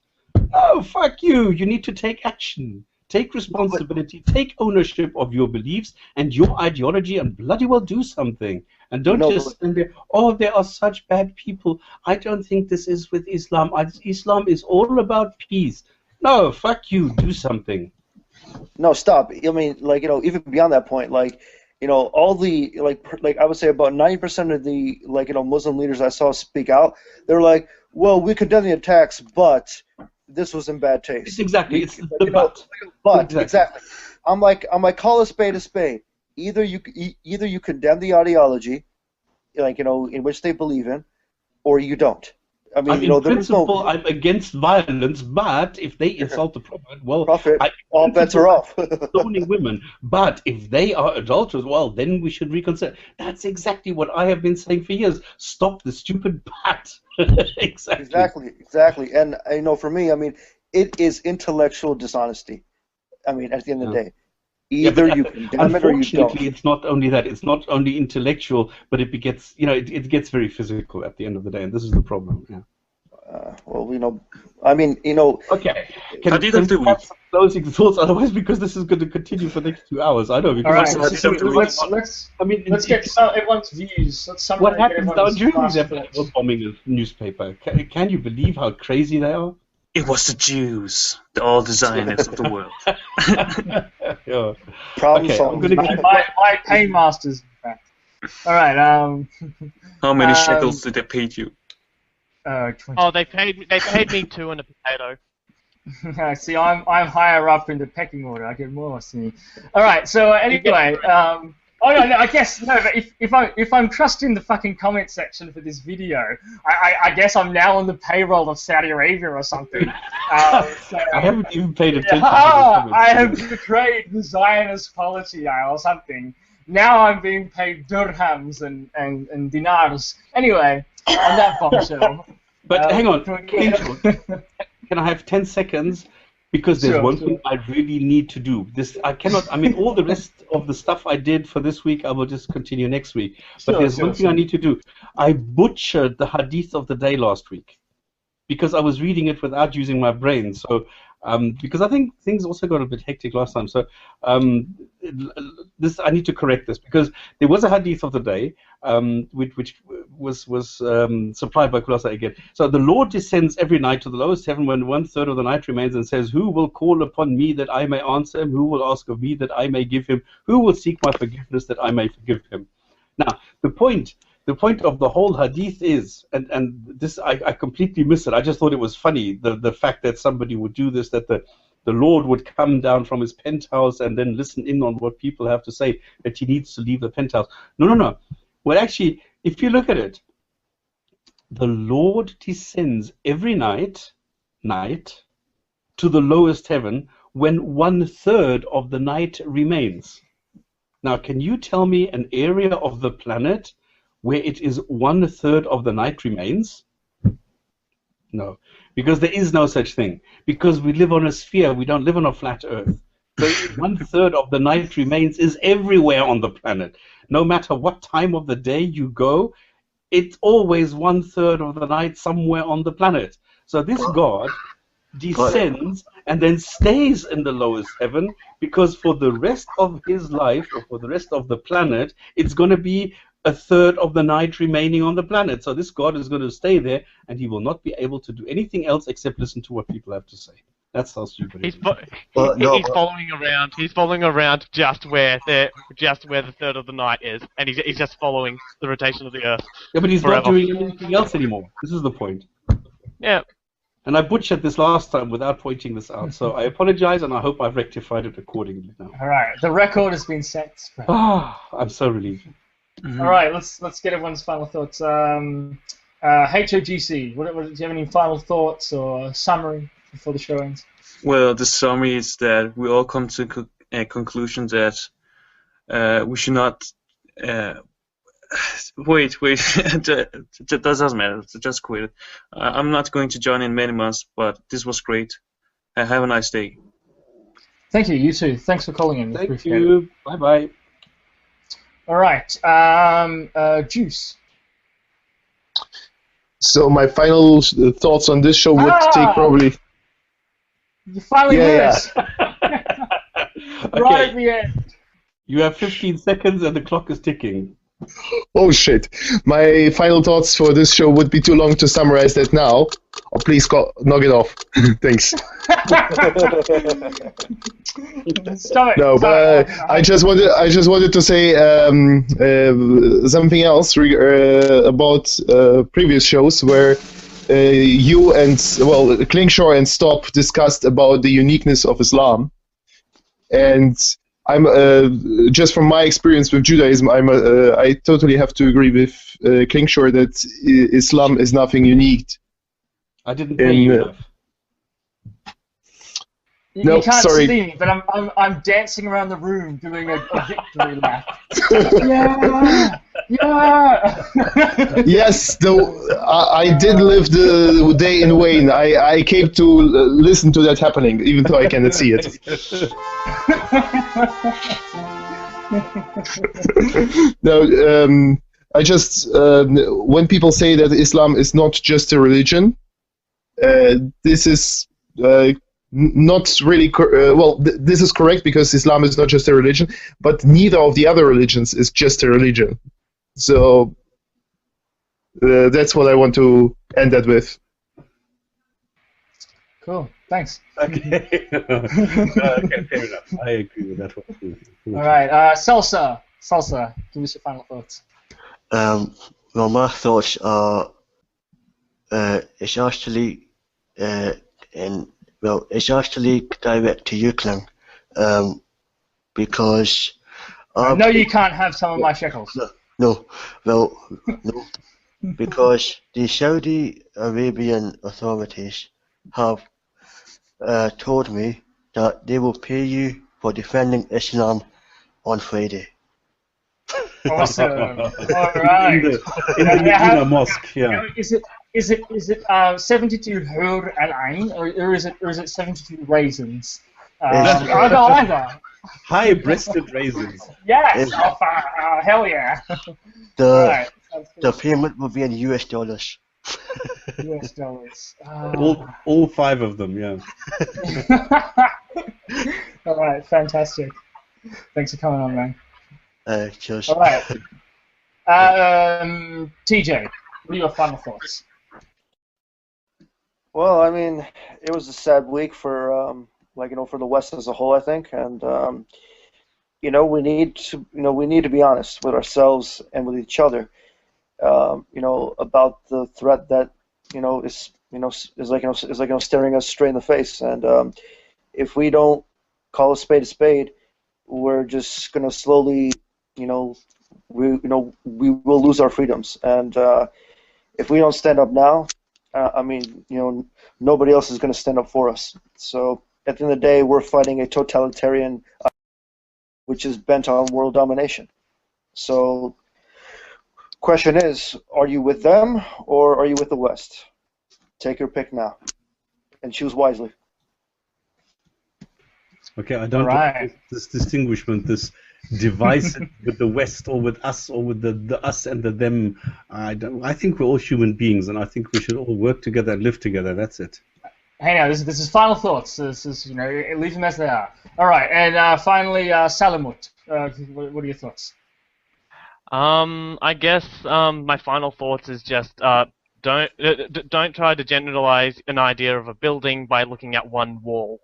No, fuck you. You need to take action. Take responsibility. Take ownership of your beliefs and your ideology, and bloody well do something. And don't just stand there, oh, there are such bad people. I don't think this is with Islam. Islam is all about peace. No, fuck you. Do something. No, stop. I mean, like, you know, even beyond that point, like, you know, all the, like I would say about 90% of the, like, you know, Muslim leaders I saw speak out, they're like, well, we condemn the attacks, but this was in bad taste. It's exactly. It's the but. But, exactly. I'm like, call a spade a spade. Either you condemn the ideology, like, you know, in which they believe in, or you don't. I mean, you know, in principle, I'm against violence, but if they insult the Prophet, well, all bets are off. Stoning women, but if they are adulterers, well, then we should reconsider. That's exactly what I have been saying for years. Stop the stupid but. Exactly. And, you know, for me, I mean, it is intellectual dishonesty. I mean, at the end of the day. Either you condemn it or you don't. Unfortunately, it's not only that. It's not only intellectual, but it gets, you know, it gets very physical at the end of the day, and this is the problem. Yeah. Well, you know, I mean, you know. Okay. Can we have some closing thoughts? Otherwise, because this is going to continue for the next 2 hours. I know. Because let's get everyone's views. What happens down during the bombing of newspaper? Can you believe how crazy they are? It was the Jews, all the Zionists of the world. Yeah. Problem solved. My paymasters. All right. How many shekels did they pay you? 20. They paid me 2 and a potato. See, I'm higher up in the pecking order. I get more. See. All right. So anyway, oh no, I guess no. But if I'm trusting the fucking comment section for this video, I guess I'm now on the payroll of Saudi Arabia or something. So, I haven't even paid attention. I have betrayed the Zionist policy or something. Now I'm being paid dirhams and dinars. Anyway, on that bombshell. But hang on, can I have 10 seconds? Because there's one thing I really need to do. I cannot. I mean, all the rest of the stuff I did for this week, I will just continue next week. But there's one thing I need to do. I butchered the Hadith of the day last week because I was reading it without using my brain. So, because I think things also got a bit hectic last time. So, I need to correct this because there was a Hadith of the day, which was supplied by Kulasa again. So the Lord descends every night to the lowest heaven when 1/3 of the night remains and says, "Who will call upon me that I may answer him? Who will ask of me that I may give him? Who will seek my forgiveness that I may forgive him?" Now, the point of the whole Hadith is, and this I completely missed it. I just thought it was funny, the fact that somebody would do this, that the Lord would come down from his penthouse and then listen in on what people have to say, that he needs to leave the penthouse. No. Well, actually, if you look at it, the Lord descends every night to the lowest heaven when 1/3 of the night remains. Now, can you tell me an area of the planet where it is 1/3 of the night remains? No, because there is no such thing. Because we live on a sphere, we don't live on a flat Earth. So 1/3 of the night remains is everywhere on the planet. No matter what time of the day you go, it's always 1/3 of the night somewhere on the planet. So this God descends and then stays in the lowest heaven because for the rest of his life, or for the rest of the planet, it's going to be a third of the night remaining on the planet. So this God is going to stay there, and he will not be able to do anything else except listen to what people have to say. That's how stupid it is. He's following around. He's following around just where the third of the night is, and he's just following the rotation of the Earth. Yeah, but he's forever. not doing anything else anymore. This is the point. Yeah. And I butchered this last time without pointing this out, so I apologize, and I hope I've rectified it accordingly now. All right, the record has been set. I'm so relieved. All right, let's get everyone's final thoughts. HOGC, do you have any final thoughts or summary before the show ends? Well, the summary is that we all come to a conclusion that we should not. Wait. That doesn't matter. Just quit it. I'm not going to join in many months, but this was great. Have a nice day. Thank you. You too. Thanks for calling in. Thank you. Bye-bye. All right. Juice. So my final thoughts on this show would take probably... You finally lose. Okay. Right at the end. You have 15 seconds and the clock is ticking. Oh shit. My final thoughts for this show would be too long to summarize that now. Oh, please knock it off. Thanks. Stop it. No, but I just wanted to say something else about previous shows where you and Klingschor and Stop discussed about the uniqueness of Islam, and I'm just from my experience with Judaism, I totally have to agree with Klingschor that Islam is nothing unique. I didn't pay you enough. You can't see me, but I'm dancing around the room doing a victory lap. Yeah. Yes, I did live the day in Wayne. I came to listen to that happening, even though I cannot see it. No, I just when people say that Islam is not just a religion, this is not really this is correct because Islam is not just a religion, but neither of the other religions is just a religion. So that's what I want to end that with. Cool. Thanks. Okay. Okay, fair enough. I agree with that one. All right. Salsa, give us your final thoughts. Well, my thoughts are it's actually it's actually direct to you, Kling, because no, you can't have some of my shekels. No, because the Saudi Arabian authorities have told me that they will pay you for defending Islam on Friday. Awesome. All right. In the Medina Mosque, yeah. Is it 72 Hur al-Ain or is it 72 raisins? I go either. High-breasted raisins. Yes. Hell yeah. The payment will be in US dollars. US dollars. All 5 of them, yeah. All right, fantastic. Thanks for coming on, man. Cheers. All right. TJ, what are your final thoughts? Well, I mean, it was a sad week for for the West as a whole, I think, and we need to be honest with ourselves and with each other, about the threat that is staring us straight in the face, and if we don't call a spade, we're just gonna slowly, we will lose our freedoms, and if we don't stand up now, nobody else is going to stand up for us. So at the end of the day, we're fighting a totalitarian, which is bent on world domination. So, question is, are you with them or are you with the West? Take your pick now, and choose wisely. Okay, I don't like this distinguishment, this divide with the West or with us or with the us and the them. I think we're all human beings, and I think we should all work together and live together. That's it. Hey, now this is final thoughts. This is leave them as they are. All right, and finally, Salamut. What are your thoughts? I guess my final thoughts is just don't try to generalize an idea of a building by looking at one wall.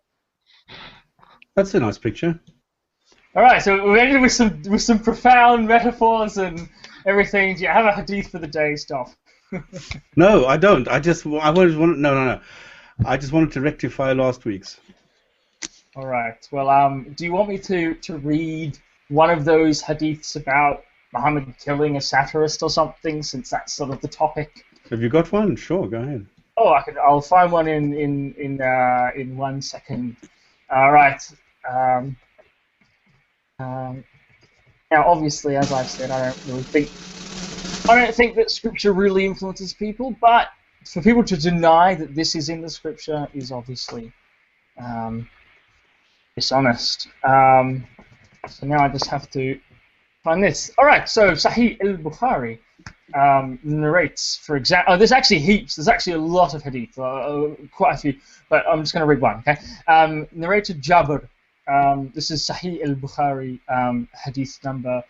That's a nice picture. All right, so we ended with some profound metaphors and everything. Do you have a hadith for the day, Stop? No, I don't. I just no. I just wanted to rectify last week's. All right. Well, do you want me to read one of those hadiths about Muhammad killing a satirist or something, since that's sort of the topic? Have you got one? Sure, go ahead. Oh, I'll find one in 1 second. All right. Now, obviously, as I've said, I don't think that Scripture really influences people, but for people to deny that this is in the Scripture is obviously dishonest. So now I just have to find this. All right, so Sahih al-Bukhari narrates, for example, there's actually heaps. There's actually a lot of hadith, quite a few, but I'm just going to read one. Okay, narrated Jabir. This is Sahih al-Bukhari, hadith number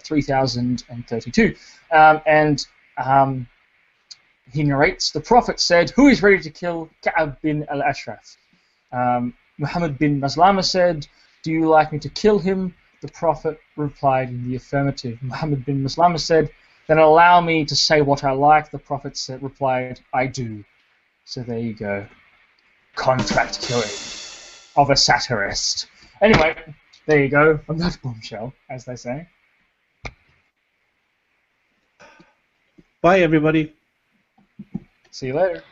3032, and he narrates, the Prophet said, "Who is ready to kill Ka'ab bin al-Ashraf?" Muhammad bin Maslama said, "Do you like me to kill him?" The Prophet replied in the affirmative. Muhammad bin Maslama said, "Then allow me to say what I like." The Prophet replied, "I do." So there you go. Contract killing of a satirist. Anyway, there you go. On that bombshell, as they say. Bye, everybody. See you later.